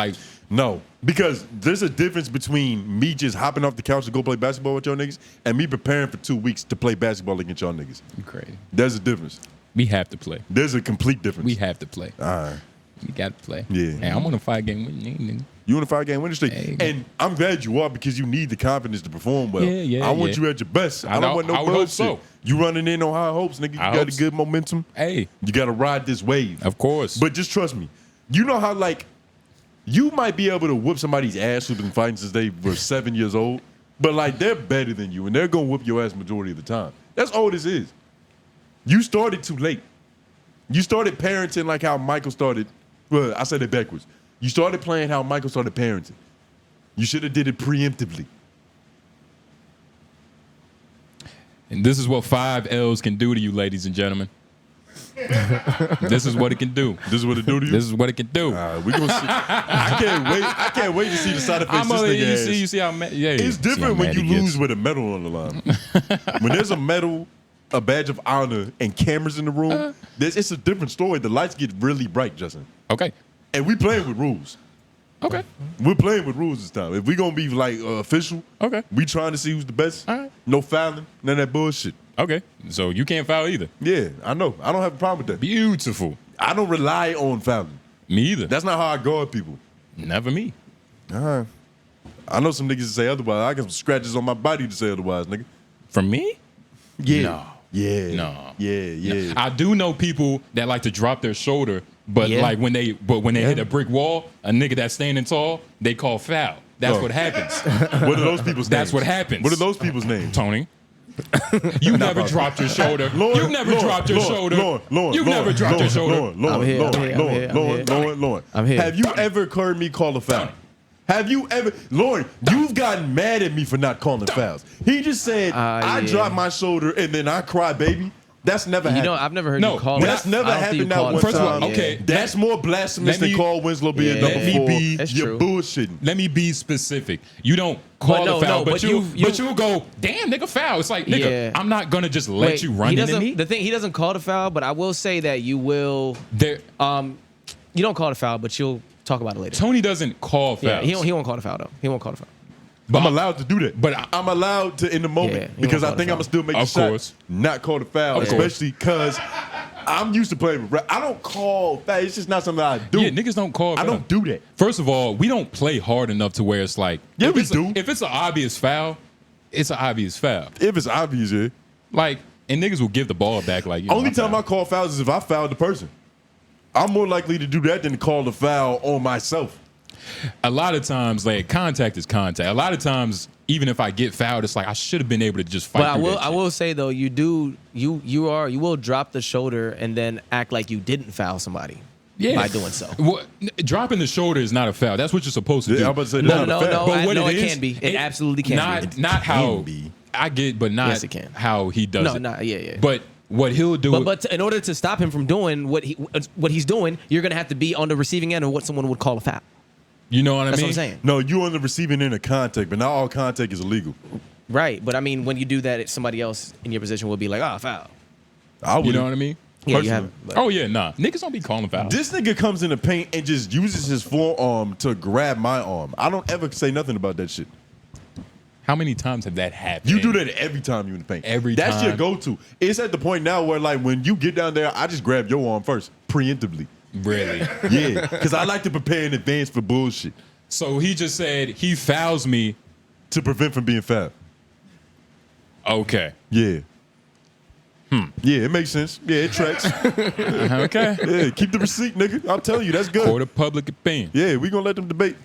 no, because there's a difference between me just hopping off the couch to go play basketball with y'all niggas and me preparing for 2 weeks to play basketball against y'all niggas. You crazy. There's a difference. We have to play. There's a complete difference. We have to play. All right. We got to play. Yeah. Hey, I'm on a 5-game winning nigga. You on a 5-game winning streak. Hey. And I'm glad you are because you need the confidence to perform well. Yeah, I want you at your best. I don't want no bullshit. So. You running in on high hopes, nigga. You got a good momentum. Hey. You got to ride this wave. Of course. But just trust me. You know how, you might be able to whoop somebody's ass who's been fighting since they were 7 years old, but, they're better than you, and they're going to whoop your ass majority of the time. That's all this is. You started too late. You started parenting like how Michael started. Well, I said it backwards. You started playing how Michael started parenting. You should have did it preemptively. And this is what 5 L's can do to you, ladies and gentlemen. This is what it can do. This is what it do to you? This is what it can do. We gonna see. I can't wait to see the side effects this nigga has. You see how mad, it's different when you lose with a medal on the line. When there's a medal, a badge of honor, and cameras in the room, it's a different story. The lights get really bright, Justin. Okay. And we playing with rules. Okay. We're playing with rules this time. If we gonna be official, okay. We trying to see who's the best. All right. No fouling, none of that bullshit. Okay. So you can't foul either. Yeah, I know. I don't have a problem with that. Beautiful. I don't rely on fouling. Me either. That's not how I guard people. Never me. All right. I know some niggas that say otherwise. I got some scratches on my body to say otherwise, nigga. From me? Yeah. No. Yeah. No. Yeah. I do know people that like to drop their shoulder, but when they hit a brick wall, a nigga that's standing tall, they call foul. That's what happens. What are those people's names? That's what happens. What are those people's names? Tony. You never dropped your shoulder. You never dropped your shoulder. You never dropped your shoulder. Lauren. I'm here. Have you ever heard me call a foul? Have you ever, Lauren? You've gotten mad at me for not calling fouls. He just said I dropped my shoulder and then I cry, baby. That's never happened. You know, I've never heard you call it. That's never happened that one time. Okay, that's more blasphemous than Carl Winslow being number 4. You're bullshitting. Let me be specific. You don't call the foul, but you go, damn, nigga, foul. It's like, nigga, I'm not gonna just let you run into me. The thing, he doesn't call the foul, but I will say that you will. You don't call the foul, but you'll talk about it later. Tony doesn't call fouls. Yeah, he won't call the foul though. He won't call the foul. But I'm allowed to do that. But I'm allowed to in the moment because I think I'm gonna still make the shot, not call the foul, especially because I'm used to playing with rap. I don't call foul. It's just not something I do. Yeah, niggas don't call foul. I don't do that. First of all, we don't play hard enough to where it's like, yeah, we do. If it's an obvious foul, it's an obvious foul. If it's obvious, yeah. Like, and niggas will give the ball back. Like, only time I call fouls is if I fouled the person. I'm more likely to do that than to call the foul on myself. A lot of times, contact is contact. A lot of times, even if I get fouled, it's like I should have been able to just fight. But I will say though, you will drop the shoulder and then act like you didn't foul somebody. Yeah. By doing so. Well, dropping the shoulder is not a foul. That's what you're supposed to do. I'm about to say no. But what it can be. It absolutely can be. Not how I get, but not how he does it. No, yeah. But what he'll do. But in order to stop him from doing what he's doing, you're gonna have to be on the receiving end of what someone would call a foul. You know what I mean? That's what I'm saying. No, you're on the receiving end of contact, but not all contact is illegal. Right, but I mean, when you do that, somebody else in your position will be like, foul. You know what I mean? Yeah, you have. Oh yeah, nah. Niggas don't be calling fouls. This nigga comes in the paint and just uses his forearm to grab my arm. I don't ever say nothing about that shit. How many times have that happened? You do that every time you in the paint. That's your go-to. It's at the point now where when you get down there, I just grab your arm first, preemptively. Really? Yeah, because I like to prepare in advance for bullshit. So he just said he fouls me to prevent from being fouled. Okay. Yeah. Yeah, it makes sense. Yeah, it tracks. Okay. Yeah, keep the receipt, nigga. I'll tell you, that's good. Court of public opinion. Yeah, we gonna let them debate.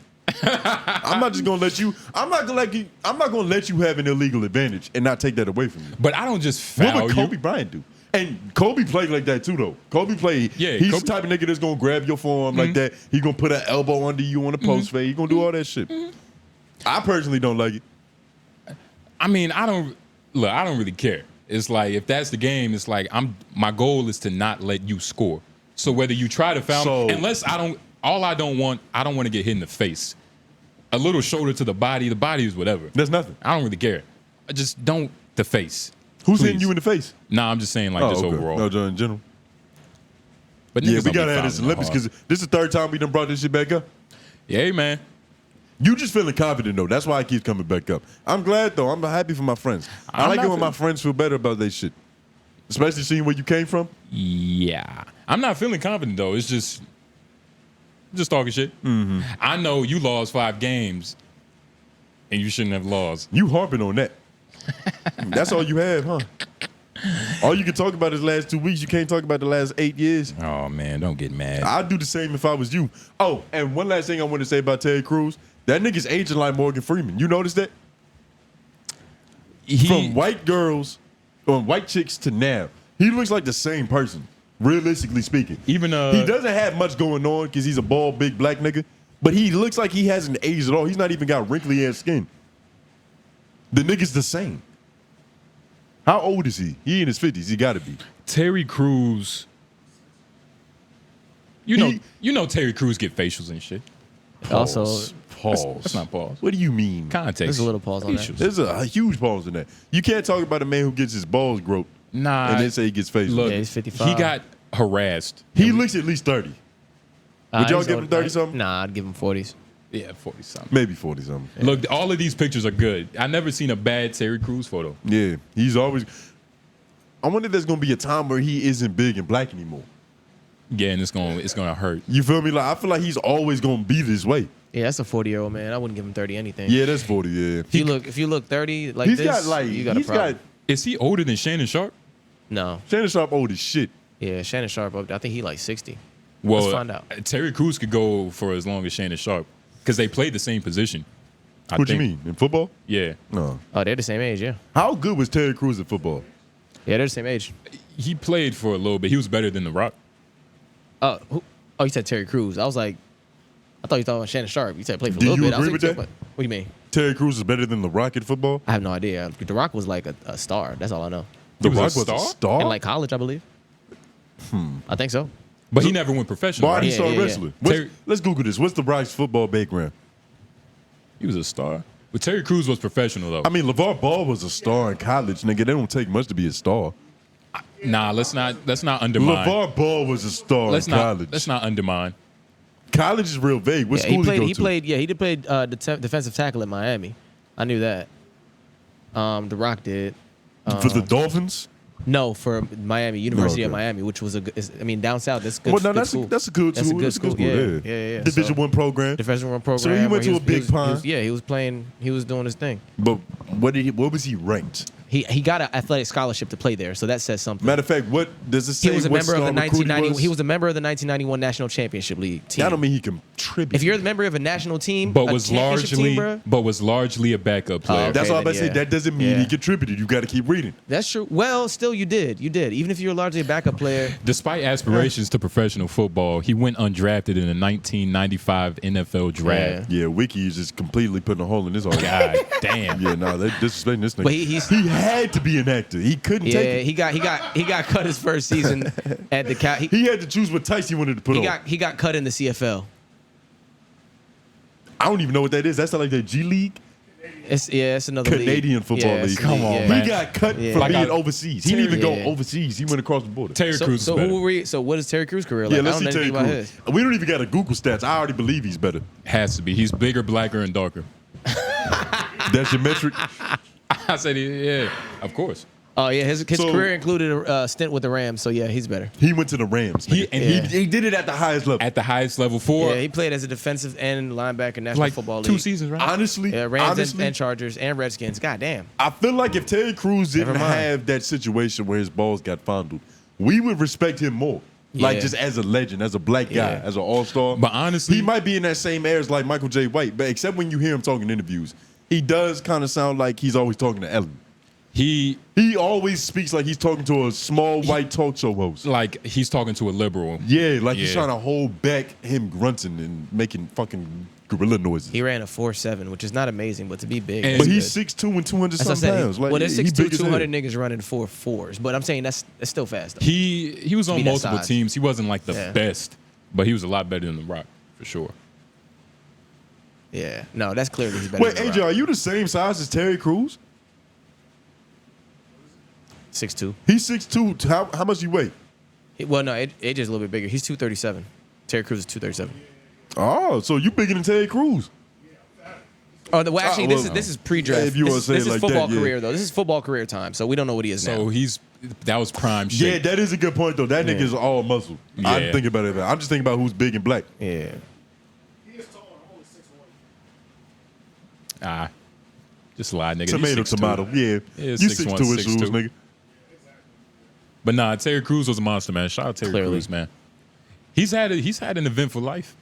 I'm not just gonna let you. I'm not gonna let you have an illegal advantage and not take that away from you. But I don't just foul What would Kobe Bryant do? And Kobe played like that too, though. Kobe played. Yeah, he's the type of nigga that's gonna grab your forearm like that. He gonna put an elbow under you on a post fade. He gonna do all that shit. I personally don't like it. I mean, I don't really care. It's like if that's the game, it's like my goal is to not let you score. So whether you try to foul me, unless I don't want to get hit in the face. A little shoulder to the body is whatever. That's nothing. I don't really care. I just don't the face. Who's hitting you in the face? Nah, I'm just saying like overall. No, in general. But yeah, we gotta have this Olympics because this is the third time we done brought this shit back up. Yeah, man. You just feeling confident though. That's why I keep coming back up. I'm glad though. I'm happy for my friends. I like it when my friends feel better about their shit. Especially seeing where you came from. Yeah. I'm not feeling confident though. It's just talking shit. I know you lost 5 games and you shouldn't have lost. You harping on that. That's all you have, huh? All you can talk about is last 2 weeks. You can't talk about the last 8 years. Oh man, don't get mad. I'd do the same if I was you. Oh, and one last thing I want to say about Terry Crews. That nigga's aging like Morgan Freeman. You notice that? From white girls or white chicks to now, he looks like the same person, realistically speaking. Even he doesn't have much going on because he's a bald, big black nigga, but he looks like he hasn't aged at all. He's not even got wrinkly ass skin. The nigga's the same. How old is he? He in his 50s. He got to be. Terry Crews. You know Terry Crews get facials and shit. Pause. Also, pause. That's not pause. What do you mean? Context. There's a little pause on that. There's a huge pause in that. You can't talk about a man who gets his balls groped and then say he gets facials. Look, yeah, he's 55. He got harassed. He looks at least 30. Would y'all give him 30-something? Nah, I'd give him 40s. Yeah, 40-something. Maybe 40-something. Yeah. Look, all of these pictures are good. I never seen a bad Terry Crews photo. Yeah, he's always. I wonder if there's gonna be a time where he isn't big and black anymore. Yeah, and it's gonna hurt. You feel me? Like I feel like he's always gonna be this way. Yeah, that's a 40-year-old man. I wouldn't give him 30 anything. Yeah, that's 40. Yeah. If you look 30 like he's this, got like you got a problem. Is he older than Shannon Sharp? No. Shannon Sharp old as shit. Yeah, Shannon Sharp. I think he like 60. Well, let's find out. Terry Crews could go for as long as Shannon Sharp because they played the same position. What you mean in football? Yeah. No. Oh, they're the same age. Yeah. How good was Terry Crews at football? Yeah, they're the same age. He played for a little bit. He was better than The Rock. Oh, you said Terry Crews. I was like, I thought you thought about Shannon Sharp. You said play for a Do little you bit. agree I was with like, that? What do you mean? Terry Crews is better than The Rock at football? I have no idea. The Rock was like a star. That's all I know. The was Rock a was a star? star? In like college, I believe. I think so. But he never went professional. Barney Right? saw yeah. wrestling. Terry- Let's Google this. What's The Rock's football background? He was a star. But Terry Crews was professional though. I mean, LeVar Ball was a star in college, nigga. They don't take much to be a star. Nah, let's not undermine. LeVar Ball was a star in college. Let's not undermine. College is real vague. What school did he go to? He did play defensive tackle at Miami. I knew that. The Rock did. For the Dolphins? No, for Miami, University of Okay. Miami, which was down south. That's good. Well, no, good that's school. that's a good school. That's a good school. Yeah. Division I program. Division I program. So he went to a big pond. He was playing. He was doing his thing. But what was he ranked? He got an athletic scholarship to play there, so that says something. Matter of fact, what does it say? He was a what member of the star recruit 1990. He was a member of the 1991 National Championship League team. That don't mean he contributed. If you're a member of a national team, But a was championship team, largely a backup player. okay. That's all I'm about then to say. yeah. That doesn't mean he contributed. You got to keep reading. That's true. Well, still, you did. Even if you're largely a backup player. Despite aspirations to professional football, he went undrafted in the 1995 NFL draft. Yeah, Wiki is just completely putting a hole in his argument. God damn. Yeah, no, they disrespecting this nigga. But he had to be an actor. He couldn't take it. he got cut his first season at the Cal. He had to choose what tights he wanted to put on. He got cut in the CFL. I don't even know what that is. That's not like the G League? It's another Canadian league. football Yeah, league. it's a Come league, on, yeah. man. He got cut for Like being overseas. He didn't even go Yeah. overseas. He went across the border. Terry Crews is better. So what is Terry Crews' career like? Yeah, I let's don't see know Terry anything about Crews. his. We don't even got to Google stats. I already believe he's better. Has to be. He's bigger, blacker, and darker. That's your metric? I said, yeah, of course. Oh yeah, his So- career included a stint with the Rams. So yeah, he's better. He went to the Rams. nigga. He did it at the highest level. At the highest level for Yeah, he played as a defensive end linebacker in National like Football 2 League. seasons, right? Honestly, Yeah, Rams honestly and Chargers and Redskins. God damn. I feel like if Terry Crews didn't Never mind. have that situation where his balls got fondled, we would respect him more. Like just as a legend, as a black guy, as an all-star. But honestly, he might be in that same era as like Michael J. White, but except when you hear him talking in interviews, he does kind of sound like he's always talking to Ellen. He always speaks like he's talking to a small white talk show host. Like he's talking to a liberal. Yeah, like he's trying to hold back him grunting and making fucking gorilla noises. He ran a 4.7, which is not amazing, but to be big. But he's 6'2" and 200 something pounds. Well, there's 6'2", 200 niggas running 4.4s, but I'm saying that's still fast. Though. He was on multiple teams. He wasn't like the best, but he was a lot better than The Rock for sure. Yeah, no, that's clearly he's better. Wait, AJ, are you the same size as Terry Crews? 6'2". He's 6'2". How much he weigh? Well, no, AJ's a little bit bigger. He's 237. Terry Crews is 237. Oh, so you bigger than Terry Crews? Oh, well, actually, this is pre-draft. If you want to say this it is like football that, career though. This is football career time, so we don't know what he is now. So that was prime shape. Yeah, that is a good point though. That nigga is all muscle. Yeah. I'm thinking about it. I'm just thinking about who's big and black. Yeah. He is tall. I'm only 6'1". Just lie, nigga. Tomato. Yeah. You 6'2" in shoes, nigga. But nah, Terry Crews was a monster, man. Shout out Terry Crews, man. He's had an eventful life.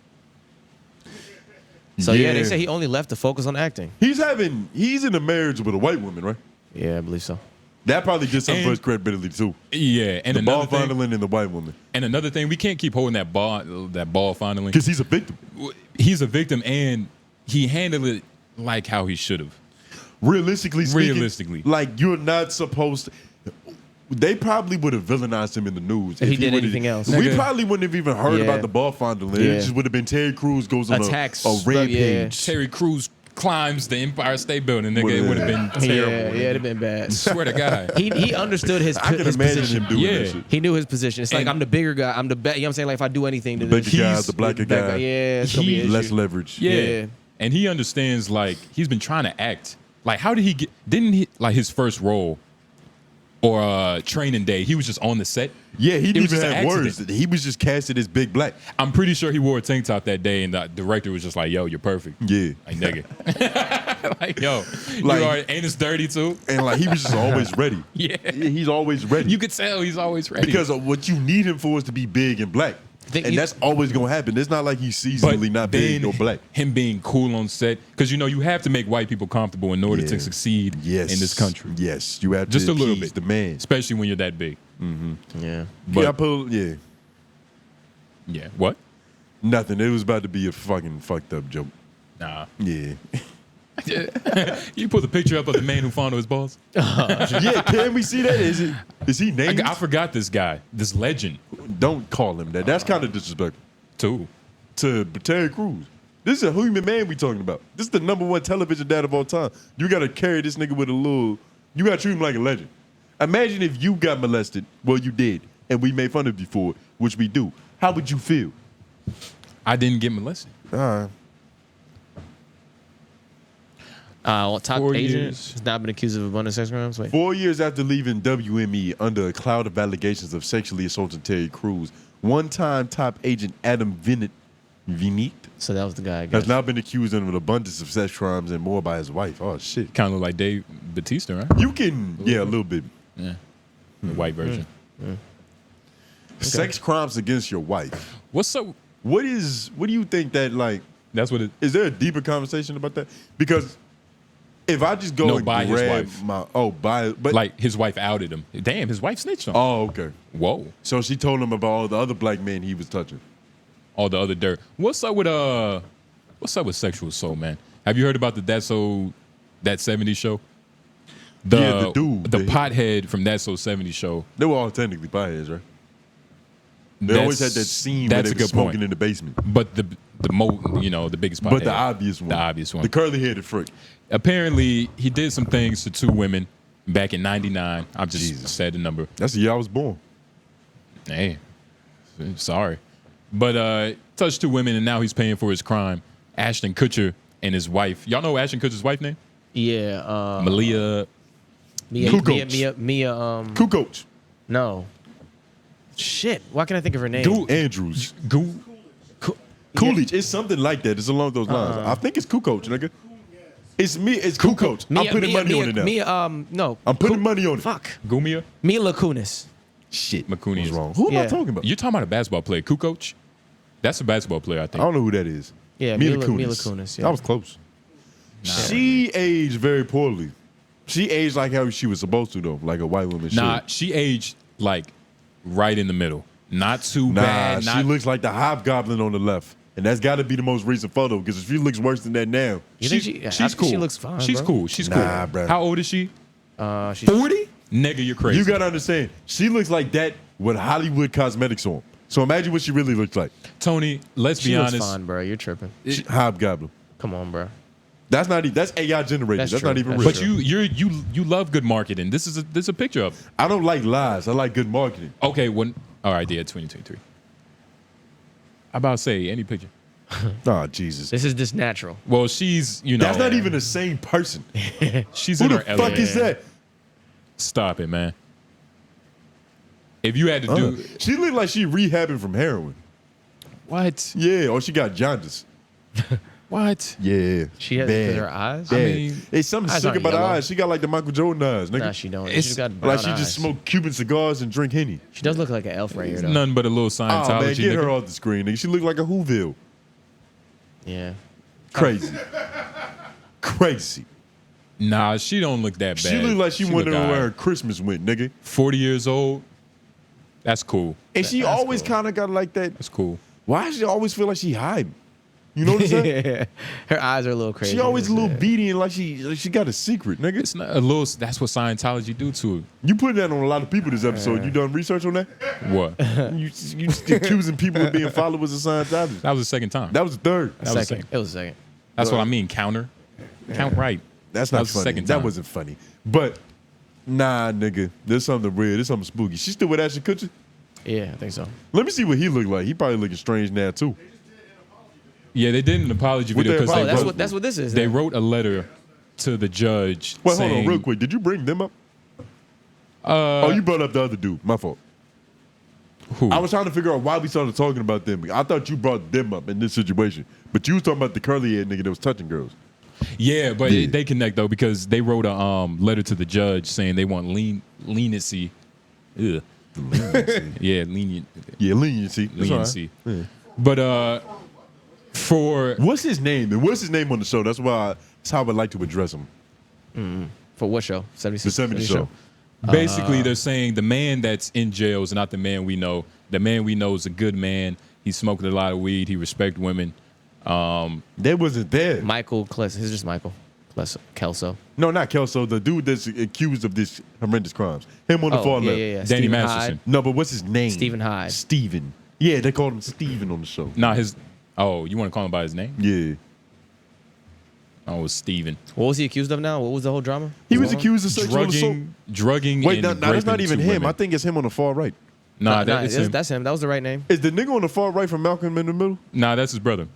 So yeah, they say he only left to focus on acting. He's in a marriage with a white woman, right? Yeah, I believe so. That probably did something for his credibility too. Yeah, and the ball fondling and the white woman. And another thing, we can't keep holding that ball fondling because he's a victim. He's a victim, and he handled it like how he should have. Realistically speaking, like you're not supposed to. They probably would have villainized him in the news if he did anything else. We probably wouldn't have even heard about the ball fondling. It just would have been Terry Crews goes on a rampage. Terry Crews climbs the Empire State Building, nigga. It would have been terrible. Yeah, it'd have been bad. Swear to God. He understood his I can imagine position. him doing that shit. He knew his position. It's like I'm the bigger guy. I'm the you know what I'm saying? Like if I do anything to the bigger guy, the blacker guy. Yeah, it's gonna be an less issue. leverage. Yeah. And he understands, like, he's been trying to act. Like, how did he get didn't he like his first role or training day, he was just on the set? Yeah, he didn't even have words. He was just casted as Big Black. I'm pretty sure he wore a tank top that day, and the director was just like, "Yo, you're perfect." Yeah, like nigga, like yo, like, you are anus dirty too, and like he was just always ready. Yeah, he's always ready. You could tell he's always ready because of what you need him for is to be big and black. And that's always gonna happen. It's not like he's seasonally not big or black. Him being cool on set, because you know you have to make white people comfortable in order to succeed in this country. Yes, you have to just a little bit, the man, especially when you're that big. Yeah, but yeah. What? Nothing. It was about to be a fucking fucked up joke. Nah. Yeah. You put the picture up of the man who fondled his balls? Yeah, can we see that? Is he named? I forgot this guy, this legend. Don't call him that. That's kind of disrespectful. To Terry Crews. This is a human man we talking about. This is the #1 television dad of all time. You got to carry this nigga with a little. You got to treat him like a legend. Imagine if you got molested. Well, you did, and we made fun of you for it, which we do. How would you feel? I didn't get molested. Top agent has not been accused of abundant sex crimes. Wait. 4 years after leaving WME under a cloud of allegations of sexually assaulting Terry Crews, one-time top agent Adam Vinit. So that was the guy. Has now been accused of an abundance of sex crimes and more by his wife. Oh shit! Kind of look like Dave Bautista, right? You can, a little bit. Yeah, the white version. Sex crimes against your wife. What's up? What do you think that like? That's what it is. There a deeper conversation about that? Because if I just go and by grab his wife. but like his wife outed him. Damn, his wife snitched on him. Oh, okay. Whoa. So she told him about all the other black men he was touching. All the other dirt. What's up with sexual assault, man? Have you heard about the That 70s show? The dude. The pothead from That 70s show. They were all technically potheads, right? They always had that scene where they were smoking in the basement. But the biggest pothead. But the obvious one. The obvious one. The curly-headed freak. Apparently, he did some things to 2 women back in '99. I'm just said the number. That's the year I was born. Hey, sorry. But touched 2 women, and now he's paying for his crime. Ashton Kutcher and his wife. Y'all know Ashton Kutcher's wife name? Yeah. Mia Kukoc. No. Shit. Why can't I think of her name? Andrews. Coolidge. It's something like that. It's along those lines. I think it's Kukoc, nigga. It's me. It's Kukoc. I'm putting money on it now. No. I'm putting money on it. Fuck. Gumia? Mila Kunis. Shit, McCooney is wrong. Who am I talking about? You're talking about a basketball player, Kukoc. That's a basketball player, I think. I don't know who that is. Yeah, Mila Kunis. Yeah. That was close. She aged very poorly. She aged like how she was supposed to, though, like a white woman should. Nah, she aged like right in the middle. Not too bad. She looks like the hobgoblin on the left. And that's got to be the most recent photo, because if she looks worse than that now, she's cool. She looks fine. She's bro. cool. She's cool. Bro. How old is she? She's 40? Nigga, you're crazy. You got to understand, she looks like that with Hollywood cosmetics on. So imagine what she really looks like. Tony, let's be honest. She looks fine, bro. You're tripping. Hobgoblin. Come on, bro. That's AI generated. That's not even real. But you love good marketing. This is a picture of it. I don't like lies. I like good marketing. Okay, all right, yeah, 2023. I about to say any picture. Oh, Jesus. This is just natural. Well, she's, That's not even the same person. She's Who in the her fuck is that? Stop it, man. If you had to do... She looked like she rehabbing from heroin. What? Yeah, or she got jaundice. What? Yeah. She has her eyes? Bad. I mean, it's something eyes sick aren't about her yellow. eyes. She got like the Michael Jordan eyes, nigga. Nah, she don't. It's She's got brown Like she eyes. just smoke Cuban cigars and drink Henny. She does look like an elf right here, though. Nothing but a little Scientology. Oh, man, get nigga. her off the screen, nigga. She look like a Whoville. Yeah. Crazy. Crazy. Nah, she don't look that bad. She look like she look wondering all where her right. Christmas went, nigga. 40 years old. That's cool. And she That's always cool. kind of got like that. That's cool. Why does she always feel like she hiding? You know what I'm saying? Her eyes are a little crazy. She always a little beady and like she got a secret, nigga. It's not a little. That's what Scientology do to her. You put that on a lot of people this episode. You done research on that? What? You accusing people of being followers of Scientology. That was the second time. That was the third. That was the Second. second. It was a second. That's what I mean. Count right. That's That not was the funny. second That time. wasn't funny. But nah, nigga, there's something weird. There's something spooky. She still with Ashton Kutcher? Yeah, I think so. Let me see what he look like. He probably looking strange now too. Yeah, they did an apology What video they because they apologize wrote, That's what this is. they then. wrote a letter to the judge. Wait, saying, hold on, real quick. Did you bring them up? Oh, you brought up the other dude. My fault. Who? I was trying to figure out why we started talking about them. I thought you brought them up in this situation, but you was talking about the curly haired nigga that was touching girls. Yeah, but Yeah. they connect though because they wrote a letter to the judge saying they want leniency. Ugh. Yeah, lenient. Yeah, leniency. That's all right. Leniency. But for What's his name? And what's his name on the show? That's how I would like to address him. For what show? 76. The 70 show. basically they're saying the man that's in jail is not the man we know. The man we know is a good man. He smoked a lot of weed. He respect women. That wasn't there. Michael Kless. It's just Michael Kelso. No, not Kelso. The dude that's accused of this horrendous crimes. Him on the far left. Yeah. Danny Stephen Masterson. Hyde. No, but what's his name? Stephen Hyde. Steven. Yeah, they called him Steven on the show. Not his. Oh, you want to call him by his name? Yeah. Oh, it was Steven. What was he accused of now? What was the whole drama? He was accused of sexual assault. Drugging. Wait, and no, that's not raping even two him. women. I think it's him on the far right. Nah, that's him. That's him. That was the right name. Is the nigga on the far right from Malcolm in the Middle? Nah, that's his brother.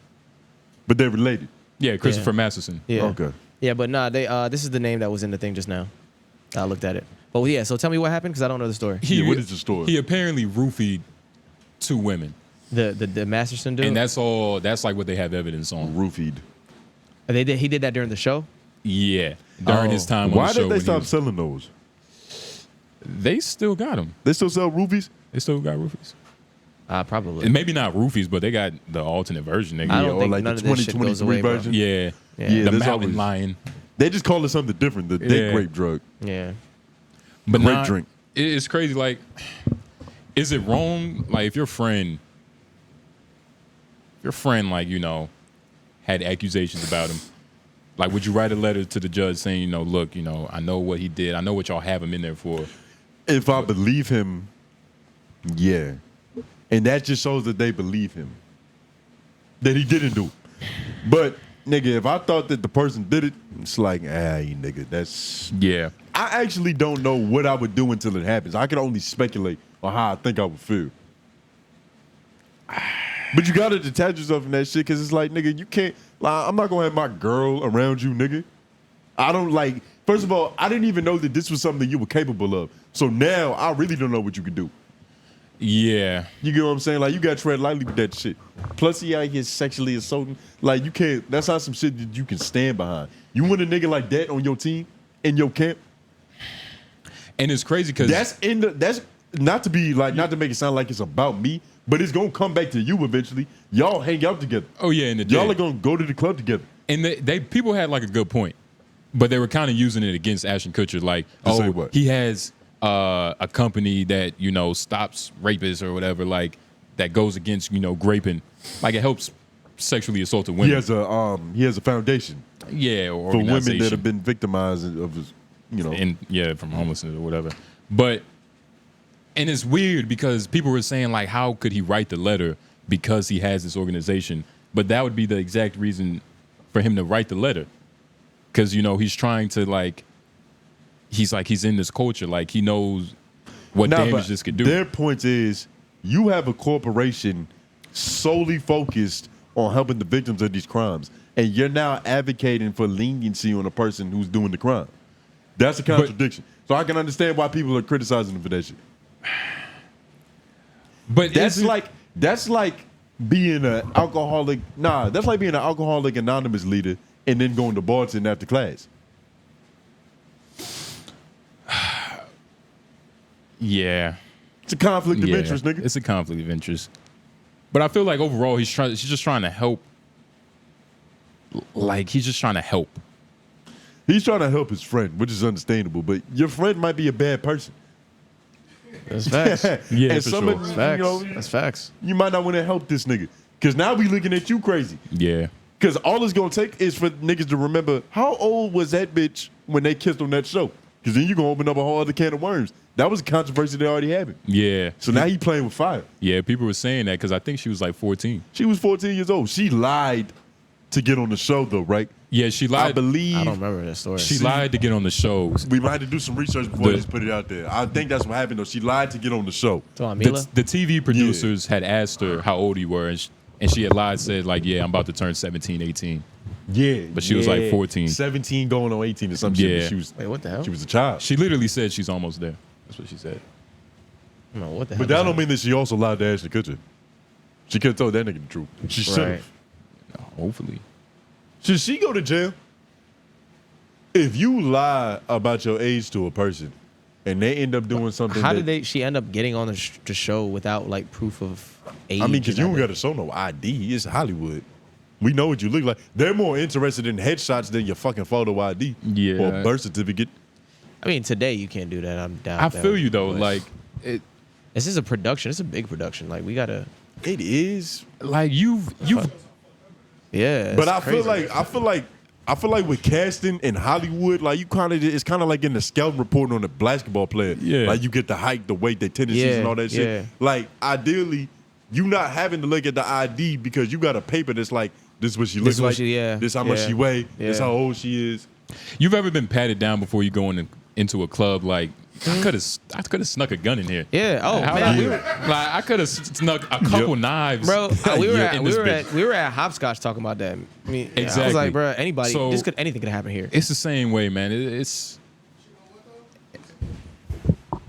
But they're related. Yeah, Christopher Masterson. Yeah. Okay. Yeah, but nah, this is the name that was in the thing just now. I looked at it. But yeah, so tell me what happened because I don't know the story. Yeah, what is the story? He apparently roofied two women, The Masterson dude. and that's all. That's like what they have evidence on. Roofied. He did that during the show. Yeah, during his time on Why the show. did they when he stop was- selling those? They still got them. They still sell roofies? They still got roofies. Probably. And maybe not roofies, but they got the alternate version. Nigga. I don't or think like none the of this shit goes 2023 away, bro. version? Yeah, Yeah. the there's mountain always- lion. They just call it something different. The Yeah. grape drug. Yeah. But Great nah, drink. It's crazy. Like, is it wrong? Like, if your friend, like, you know, had accusations about him, like, would you write a letter to the judge saying, you know, look, you know, I know what he did. I know what y'all have him in there for. If I believe him, yeah. And that just shows that they believe him. That he didn't do it. But, nigga, if I thought that the person did it, it's like, nigga, that's... Yeah. I actually don't know what I would do until it happens. I can only speculate on how I think I would feel. But you gotta detach yourself from that shit because it's like, nigga, you can't... Like, I'm not gonna have my girl around you, nigga. I don't like... First of all, I didn't even know that this was something you were capable of. So now, I really don't know what you could do. Yeah. You get what I'm saying? Like, you gotta tread lightly with that shit. Plus, he out here sexually assaulting. Like, you can't... That's not some shit that you can stand behind. You want a nigga like that on your team, in your camp? And it's crazy because... not to make it sound like it's about me, but it's gonna come back to you eventually. Y'all hang out together. Oh yeah, and y'all are gonna go to the club together. And they people had like a good point, but they were kind of using it against Ashton Kutcher. Like, say what? He has a company that stops rapists or whatever, like that goes against graping, like it helps sexually assaulted women. He has a foundation. Yeah, or for women that have been victimized of his, from homelessness or whatever. And it's weird because people were saying like, how could he write the letter because he has this organization? But that would be the exact reason for him to write the letter, because he's trying to he's in this culture, like he knows what damage this could do. Their point is, you have a corporation solely focused on helping the victims of these crimes, and you're now advocating for leniency on a person who's doing the crime. That's a contradiction. So I can understand why people are criticizing him for that shit. But that's like being an alcoholic. Nah, that's like being an Alcoholic Anonymous leader and then going to Barton after class. Yeah, it's a conflict of interest, nigga. It's a conflict of interest. But I feel like overall he's just trying to help. Like he's just trying to help. He's trying to help his friend, which is understandable. But your friend might be a bad person. That's facts. Yeah, and for sure. That's facts. That's facts. You might not want to help this nigga, because now we looking at you crazy. Yeah. Because all it's gonna take is for niggas to remember how old was that bitch when they kissed on that show. Because then you're gonna open up a whole other can of worms. That was a controversy that already happened. Yeah. So now he playing with fire. Yeah, people were saying that because I think she was like 14. She was 14 years old. She lied to get on the show though, right? Yeah, she lied. I believe. I don't remember that story. She lied to get on the show. We might have to do some research before I just put it out there. I think that's what happened though. She lied to get on the show. The TV producers had asked her how old you were, and she had lied, said like, yeah, I'm about to turn 17, 18. Yeah. But she was like 14. 17 going on 18 or some shit. Yeah. She was, wait, what the hell? She was a child. She literally said she's almost there. That's what she said. No, what the hell? But that don't mean that she also lied to Ashton Kutcher. She could have told that nigga the truth. She should have. Hopefully. Should she go to jail? If you lie about your age to a person and they end up doing something, how did she end up getting on the show without like proof of age? I mean, because you don't got to show no ID. It's Hollywood. We know what you look like. They're more interested in headshots than your fucking photo ID or birth certificate. I mean, today you can't do that. I'm down. I feel you though. Like this is a production. It's a big production. Like we gotta. It is. Like you've. Yeah. But I feel like with casting in Hollywood, like it's kind of like in the scouting report on a basketball player. Yeah. Like you get the height, the weight, the tendencies, and all that shit. Like ideally, you not having to look at the ID because you got a paper that's like, this is what she looks like. This how much she weigh. This how old she is. You've ever been patted down before you go into a club? Like I could have snuck a gun in here. Yeah. Oh man. I could have snuck a couple knives. Bro, we were at Hopscotch talking about that. I mean, exactly. I was like, bro, anything could happen here. It's the same way, man. It's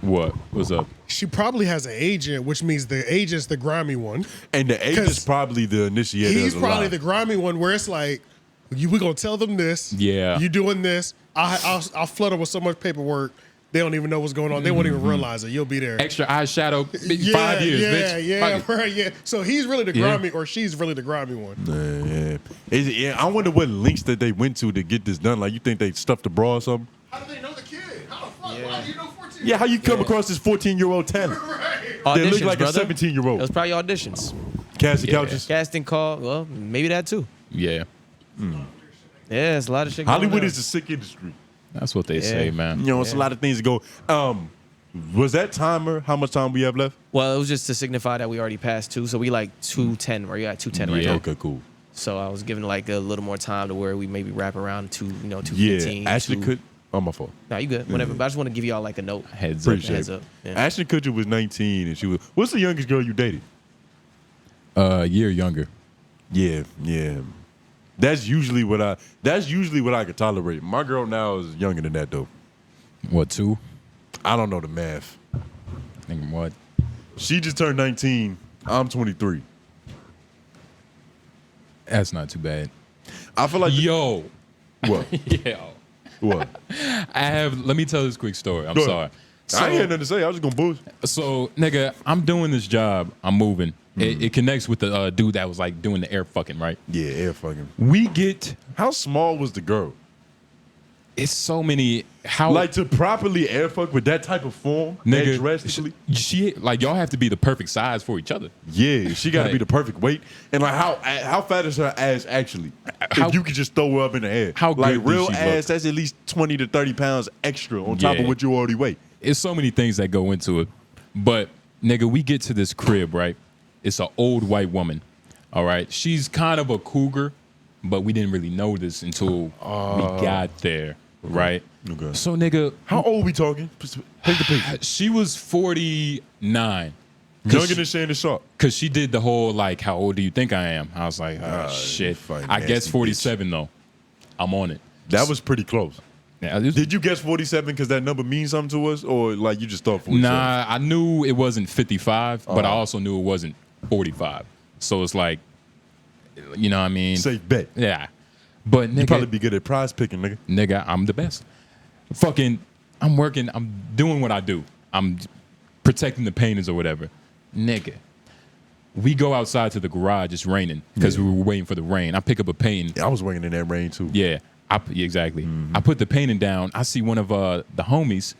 what's up? She probably has an agent, which means the agent's the grimy one, and the agent's probably the initiator. He's probably the grimy one, where it's like, we gonna tell them this. Yeah, you doing this? I'll flutter with so much paperwork. They don't even know what's going on. They won't even realize it. You'll be there. Extra eyeshadow, 5 years, bitch. Right, yeah. So he's really the grimy, or she's really the grimy one. Yeah. I wonder what links that they went to get this done. Like, you think they stuffed the bra or something? How do they know the kid? How the fuck? Why do you know 14? Yeah, how you come across this 14-year-old talent? Right. They look like brother. a 17-year-old. It was probably auditions. Casting couches? Casting call. Well, maybe that too. Yeah. Yeah, it's a lot of shit. Hollywood is a sick industry. That's what they say, man. You know, it's a lot of things to go. Was that timer? How much time we have left? Well, it was just to signify that we already passed 2, so we like 2:10. Right, you got 2:10 right now. Okay, cool. So I was giving like a little more time to where we maybe wrap around 2:15. Yeah, Ashley could. Oh, my fault. No, you good. Whatever. But I just want to give y'all like a note. Heads up. Yeah. Ashton Kutcher was 19, and she was. What's the youngest girl you dated? A year younger. Yeah. That's usually what I could tolerate. My girl now is younger than that though. What, 2? I don't know the math. I think what? She just turned 19. I'm 23. That's not too bad. I feel like What? What? Let me tell this quick story. I'm sorry. So, I ain't had nothing to say. I was just gonna boost. So, nigga, I'm doing this job. I'm moving. It connects with the dude that was like doing the air fucking, right? Yeah, air fucking. We get. How small was the girl? It's so many. How like to properly air fuck with that type of form, nigga? Drastically, she like y'all have to be the perfect size for each other. Yeah, she got to be the perfect weight. And like how fat is her ass actually? If you could just throw her up in the air, how like good real does she ass, look? that's at least 20 to 30 pounds extra on top of what you already weigh. It's so many things that go into it, but nigga, we get to this crib, right? It's an old white woman. All right, she's kind of a cougar, but we didn't really know this until we got there. Right. Okay. So, nigga, how old we talking? Take the picture. She was 49. Younger than Shannon Sharp. Because she did the whole, like, how old do you think I am? I was like, shit. I guess 47, though. I'm on it. That was pretty close. Yeah, did you guess 47 because that number means something to us? Or, like, you just thought 47? Nah, I knew it wasn't 55, but I also knew it wasn't 45. So it's like, you know what I mean? Safe bet. Yeah. But nigga, you probably be good at prize picking, nigga. Nigga, I'm the best. Fucking, I'm working. I'm doing what I do. I'm protecting the paintings or whatever. Nigga, we go outside to the garage. It's raining because we were waiting for the rain. I pick up a painting. Yeah, I was waiting in that rain too. Yeah, exactly. I put the painting down. I see one of the homies,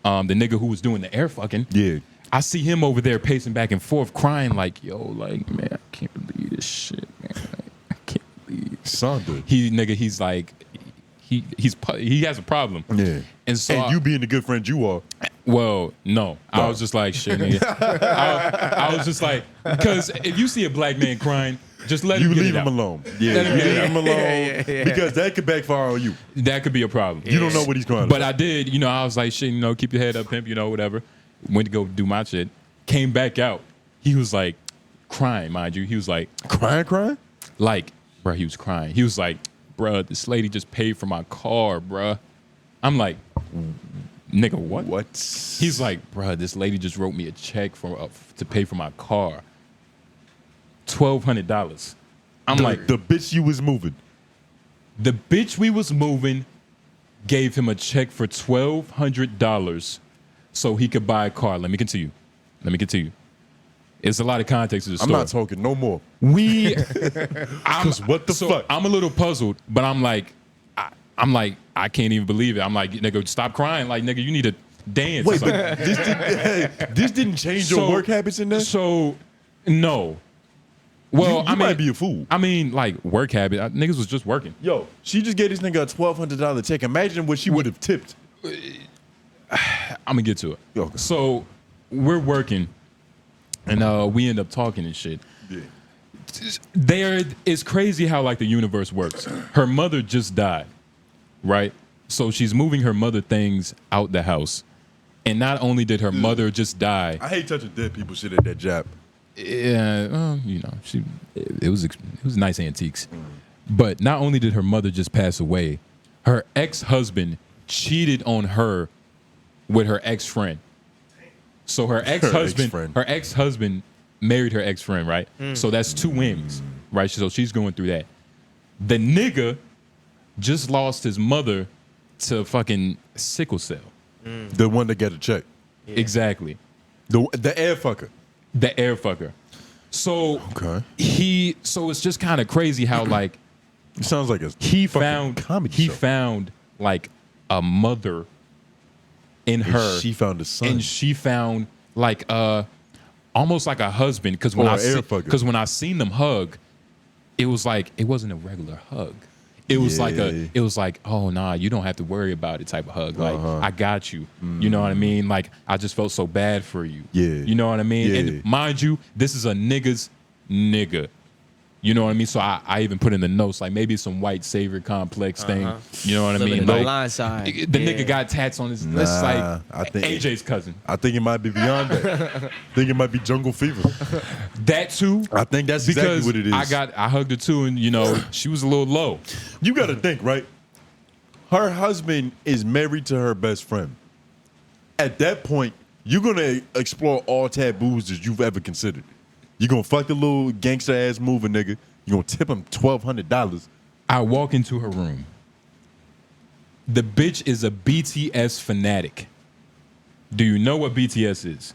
the nigga who was doing the air fucking. Yeah. I see him over there pacing back and forth, crying like, yo, like, man, I can't believe this shit, man. Son, dude. He's like, he has a problem. Yeah. And so you being the good friend you are. Well, no. I was just like, shit, nigga. I was just like, because if you see a black man crying, just let him get leave it him out. alone. Yeah, you leave him alone because that could backfire on you. That could be a problem. You don't know what he's crying But about. I did, I was like, shit, keep your head up, pimp, whatever. Went to go do my shit. Came back out. He was like crying, mind you. He was like crying? Like, bro, he was crying. He was like, bro, this lady just paid for my car, bro. I'm like, nigga, what? What? He's like, bro, this lady just wrote me a check to pay for my car. $1,200. I'm like, the bitch you was moving. The bitch we was moving gave him a check for $1,200 so he could buy a car. Let me continue. It's a lot of context to the story. I'm not talking no more. Because what the fuck? I'm a little puzzled, but I'm like, I can't even believe it. I'm like, nigga, stop crying. Like, nigga, you need to dance. Wait, like, but this didn't change your work habits in that? So, no. Well, you might be a fool. I mean, like, work habit. Niggas was just working. Yo, she just gave this nigga a $1,200 check. Imagine what she would have tipped. I'm gonna get to it. Okay. So we're working, and we end up talking and shit. Yeah. It's crazy how like the universe works. Her mother just died, right? So she's moving her mother things out the house, and not only did her mother just die. I hate touching dead people shit at that job. Yeah, it was nice antiques. But not only did her mother just pass away, her ex-husband cheated on her with her ex-friend. So her ex-husband married her ex-friend, right? So that's two wings, right? So she's going through that. The nigga just lost his mother to fucking sickle cell. The one that got a check. Yeah. Exactly. The air fucker. The air fucker. So so it's just kind of crazy how like it sounds like he found like a mother in her. She found a son. And she found like almost like a husband because when I seen them hug, it was like it wasn't a regular hug. It was like oh nah, you don't have to worry about it type of hug. Like I got you. You know what I mean? Like I just felt so bad for you. Yeah. You know what I mean? Yeah. And mind you, this is a nigga's nigga. You know what I mean? So I even put in the notes like maybe some white savior complex thing. You know what I mean? The Like blind side. the nigga got tats on his. It's like I think AJ's cousin. I think it might be beyond that. I think it might be jungle fever. That too. I think that's exactly what it is. I hugged her too, and she was a little low. You got to think, right? Her husband is married to her best friend. At that point, you're gonna explore all taboos that you've ever considered. You're gonna fuck the little gangster ass moving nigga. You're gonna tip him $1,200. I walk into her room. The bitch is a BTS fanatic. Do you know what BTS is?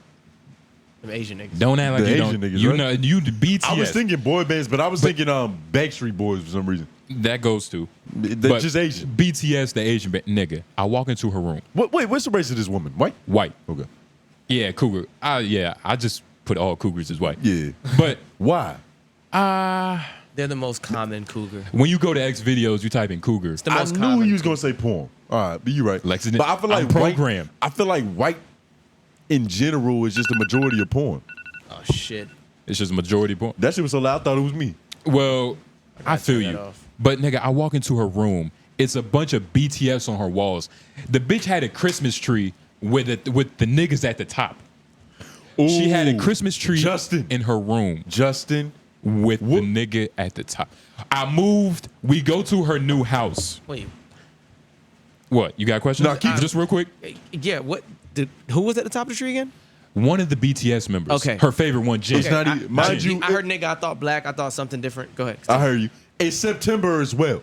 The Asian niggas. Don't act like The you Asian don't. niggas, You right? know, you the BTS. I was thinking boy bands, but I was thinking Backstreet Boys for some reason. That goes to. They're just Asian. BTS, the Asian nigga. I walk into her room. Wait, what's the race of this woman? White? White. Okay. Yeah, cougar. I just put all cougars as white. Yeah. But why? They're the most common cougar. When you go to X videos, you type in cougars. The I most knew common you was gonna say porn. All right, but you're right. Lexington, But I feel like I'm programmed. I feel like white in general is just the majority of porn. Oh shit. It's just majority porn. That shit was so loud, I thought it was me. Well, I feel turn you. that off. But nigga, I walk into her room. It's a bunch of BTS on her walls. The bitch had a Christmas tree with the niggas at the top. She had a Ooh, Christmas tree Justin. in her room Justin. with the nigga at the top. I moved. We go to her new house. Wait. What? You got questions? No, keep- Just real quick. Yeah. What? Who was at the top of the tree again? One of the BTS members. Okay. Her favorite one, Jin. It's not even, mind you, I heard nigga. I thought black. I thought something different. Go ahead. I heard you. It's September as well.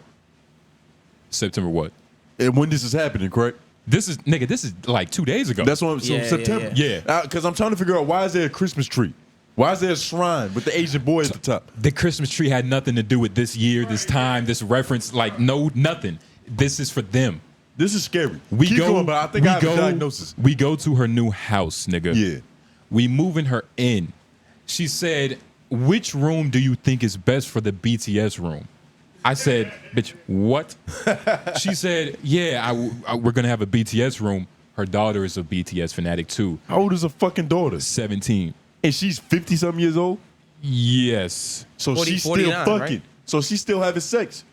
September what? And when this is happening, correct? This is like 2 days ago. That's what I'm so Yeah, September. yeah. Because I'm trying to figure out why is there a Christmas tree? Why is there a shrine with the Asian boy at the top? The Christmas tree had nothing to do with this year, this time, this reference. Like nothing. This is for them. This is scary. We Keep go. going, but I think we I have go, a diagnosis. We go to her new house, nigga. Yeah. We moving her in. She said, "Which room do you think is best for the BTS room?" I said, "Bitch, what?" She said, "Yeah, we're gonna have a BTS room." Her daughter is a BTS fanatic too. How old is her fucking daughter? 17. And she's 50-something years old? Yes. So 40, she's still 49, fucking. right? So she's still having sex.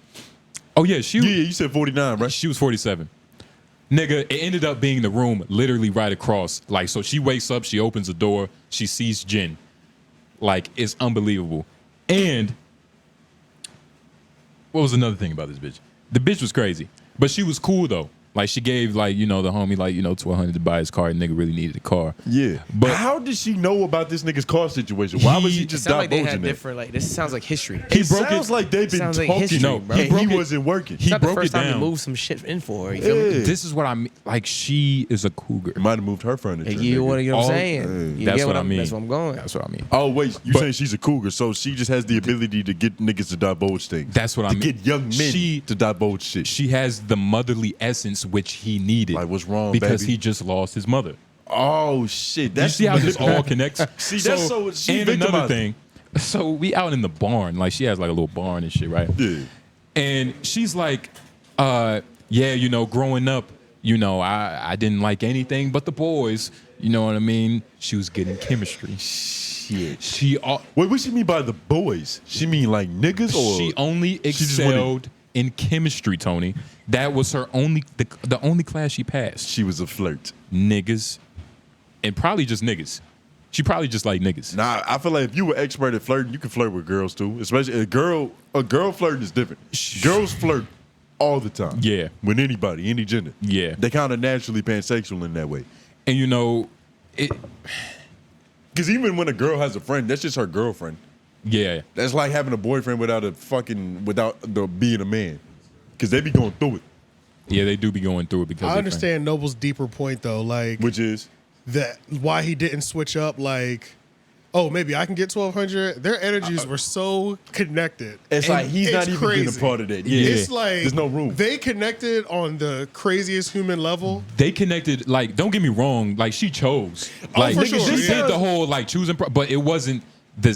Oh yeah, Yeah, you said 49, right? She was 47. Nigga, it ended up being the room literally right across. Like, so she wakes up, she opens the door, she sees Jin. Like, it's unbelievable. And what was another thing about this bitch? The bitch was crazy, but she was cool though. Like, she gave, like, the homie, like, $1,200 to buy his car, and nigga really needed a car. Yeah. But how did she know about this nigga's car situation? Why was he just Sound like they divulging had that? different. Like this sounds like history. It sounds like they've been Sounds like talking. history, No, bro. he and broke he it. wasn't working. It's not the broke first it time he down. moved some shit in for her. You feel me? this is what I mean. Like, she is a cougar. Might have moved her furniture. You know what I'm All- saying? You That's get what I mean. That's what I'm going. That's what I mean. Oh wait, you But- saying she's a cougar, so she just has the ability to get niggas to divulge things. That's what I mean. To get young men to divulge shit. She has the motherly essence which he needed. Like, what's wrong, because baby? he just lost his mother. Oh shit! You see how this all connects? See, that's so. She and another victimized. thing. So we out in the barn. Like, she has like a little barn and shit, right? Yeah. And she's like, growing up, I didn't like anything but the boys. You know what I mean? She was getting chemistry. Shit. Wait, what she mean by the boys? She mean like niggas or she only just wanted- excelled in chemistry, Tony. That was her the only class she passed. she was a flirt? Niggas, and probably just niggas. She probably just like niggas. Nah, I feel like if you were expert at flirting, you can flirt with girls too. Especially a girl flirting is different. Girls flirt all the time. Yeah. With anybody, any gender. Yeah. They kind of naturally pansexual in that way. And it. Because even when a girl has a friend, that's just her girlfriend. Yeah. That's like having a boyfriend without being a man. Because they be going through it. Yeah, they do be going through it because I understand Noble's deeper point though, like Which is? that why he didn't switch up. Like, oh, maybe I can get 1,200. Their energies were so connected. It's And like he's not it's even getting a crazy. part of that. Yeah. It's like There's no room. They connected on the craziest human level. They connected. Like, don't get me wrong. Like, she chose. Oh, Like, for she sure, did yeah. the whole like choosing, but it wasn't.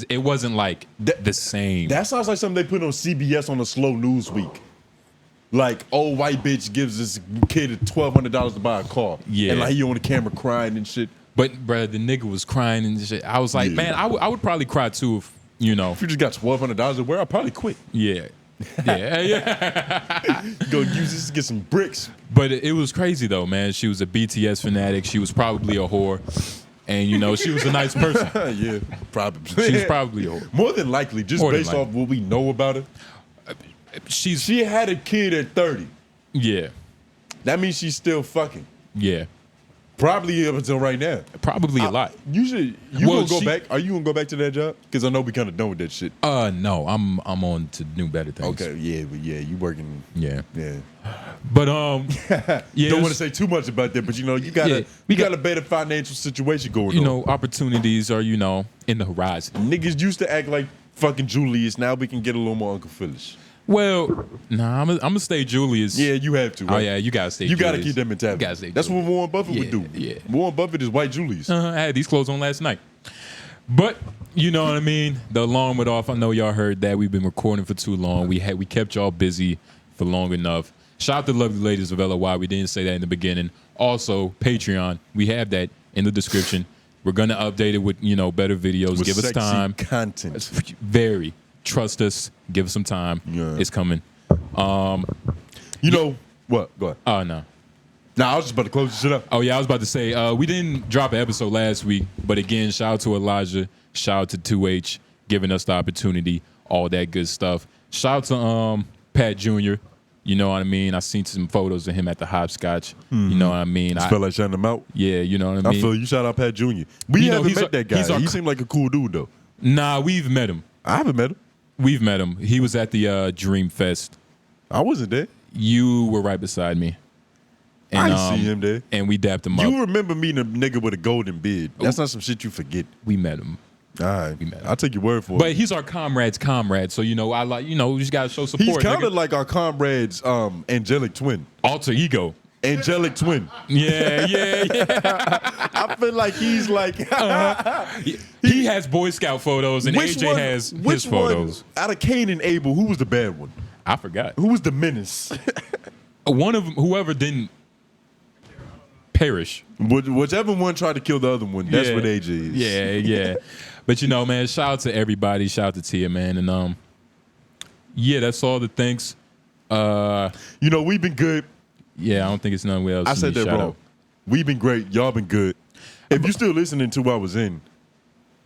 It wasn't like the same. That sounds like something they put on CBS on a slow news week. Like, old white bitch gives this kid $1,200 to buy a car. Yeah. And like he on the camera crying and shit. But bruh, the nigga was crying and shit. I was like, Yeah. man, I would probably cry too if If you just got $1,200 to wear, I'd probably quit. Yeah. Yeah. Go use this to get some bricks. But it was crazy though, man. She was a BTS fanatic. She was probably a whore. And she was a nice person. Yeah, probably. She was probably a whore. More than likely, just More than based likely. off what we know about her. She had a kid at 30. Yeah. That means she's still fucking. Yeah. Probably up until right now. Probably a lot. You gonna go back? Are you gonna go back to that job? Because I know we kind of done with that shit. No, I'm on to new better things. Okay, you working. Yeah. But yeah, don't want to say too much about that, but you gotta we got a better financial situation going on. Opportunities are in the horizon. Niggas used to act like fucking Julius. Now we can get a little more Uncle Phyllis. Well, nah, I'm gonna stay Julius. Yeah, you have to. Right? Oh yeah, you gotta stay. You Julius. gotta keep them mentality. That's what Warren Buffett would do. Yeah, Warren Buffett is white Julius. I had these clothes on last night. But you know what I mean. The alarm went off. I know y'all heard that. We've been recording for too long. We kept y'all busy for long enough. Shout out to the lovely ladies of LOY. We didn't say that in the beginning. Also, Patreon. We have that in the description. We're gonna update it with better videos. With give us time. Content. Very. Trust us. Give us some time. Yeah. It's coming. What? Go ahead. Oh no. Nah, I was just about to close this shit up. Oh yeah, I was about to say we didn't drop an episode last week, but again, shout out to Elijah, shout out to 2H, giving us the opportunity, all that good stuff. Shout out to Pat Jr. You know what I mean? I seen some photos of him at the hopscotch. Mm-hmm. You know what I mean? Just felt like shouting him out. Yeah, you know what I mean? I feel you. Shout out Pat Jr. We haven't met that guy. He seemed like a cool dude though. Nah, we've met him. I haven't met him. We've met him. He was at the Dream Fest. I wasn't there. You were right beside me. And, I see him there. And we dapped him up. You remember meeting a nigga with a golden beard. That's not some shit you forget. We met him. All right. We met him. I'll take your word for it. But he's our comrade's comrade. So, I like, we just got to show support. He's kind of like our comrade's angelic twin. Alter ego. Angelic twin. Yeah. I feel like he's like... He has Boy Scout photos and AJ has his photos. Out of Cain and Abel, who was the bad one? I forgot. Who was the menace? One of them, whoever didn't perish. Whichever one tried to kill the other one, that's what AJ is. Yeah. But man, shout out to everybody. Shout out to Tia, man. And that's all the thanks. We've been good. Yeah, I don't think it's none else. I said that wrong. Out. We've been great. Y'all been good. If you're still listening to what I was in,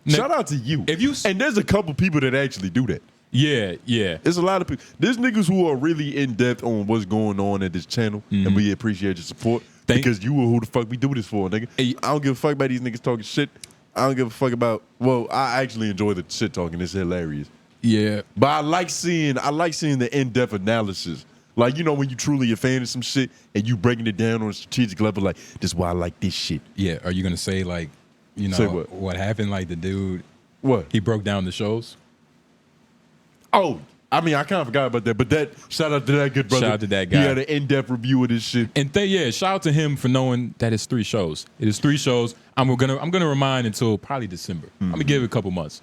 shout out to you. And there's a couple people that actually do that. Yeah. There's a lot of people. There's niggas who are really in depth on what's going on at this channel, and we appreciate your support because you are who the fuck we do this for, nigga. I don't give a fuck about these niggas talking shit. I don't give a fuck about. Well, I actually enjoy the shit talking. It's hilarious. Yeah, but I like seeing the in-depth analysis. Like, when you truly a fan of some shit and you breaking it down on a strategic level, like, this is why I like this shit. Yeah, are you going to say, like, say what happened? Like, the dude, what? He broke down the shows? Oh, I mean, I kind of forgot about that, but shout out to that good brother. Shout out to that guy. He had an in-depth review of this shit. And shout out to him for knowing that it's 3 shows. It is 3 shows. I'm gonna remind until probably December. I'm gonna give it a couple months.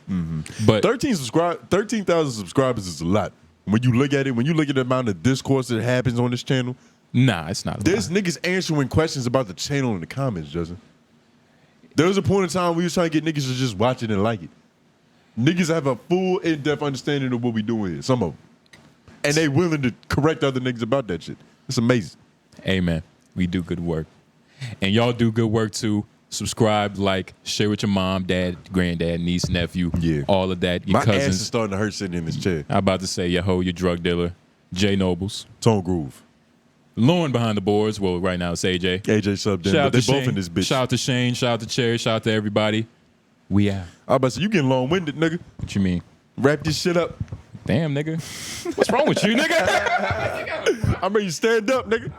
But 13,000 subscribers is a lot. When you look at it, when you look at the amount of discourse that happens on this channel, nah, it's not. There's niggas answering questions about the channel in the comments, Justin. There was a point in time we was trying to get niggas to just watch it and like it. Niggas have a full, in-depth understanding of what we doing here. Some of them. And they willing to correct other niggas about that shit. It's amazing. Hey, man, we do good work. And y'all do good work, too. Subscribe, like, share with your mom, dad, granddad, niece, nephew, all of that. Your cousins. My ass is starting to hurt sitting in this chair. I'm about to say, your hoe, your drug dealer, Jay Noblez. Tone Groove. Lauren behind the boards. Well, right now it's AJ. AJ subbed in, but they both in this bitch. Shout out to Shane. Shout out to Cherry. Shout out to everybody. We out. I was about to say, you getting long-winded, nigga. What you mean? Wrap this shit up. Damn, nigga. What's wrong with you, nigga? I'm ready to stand up, nigga.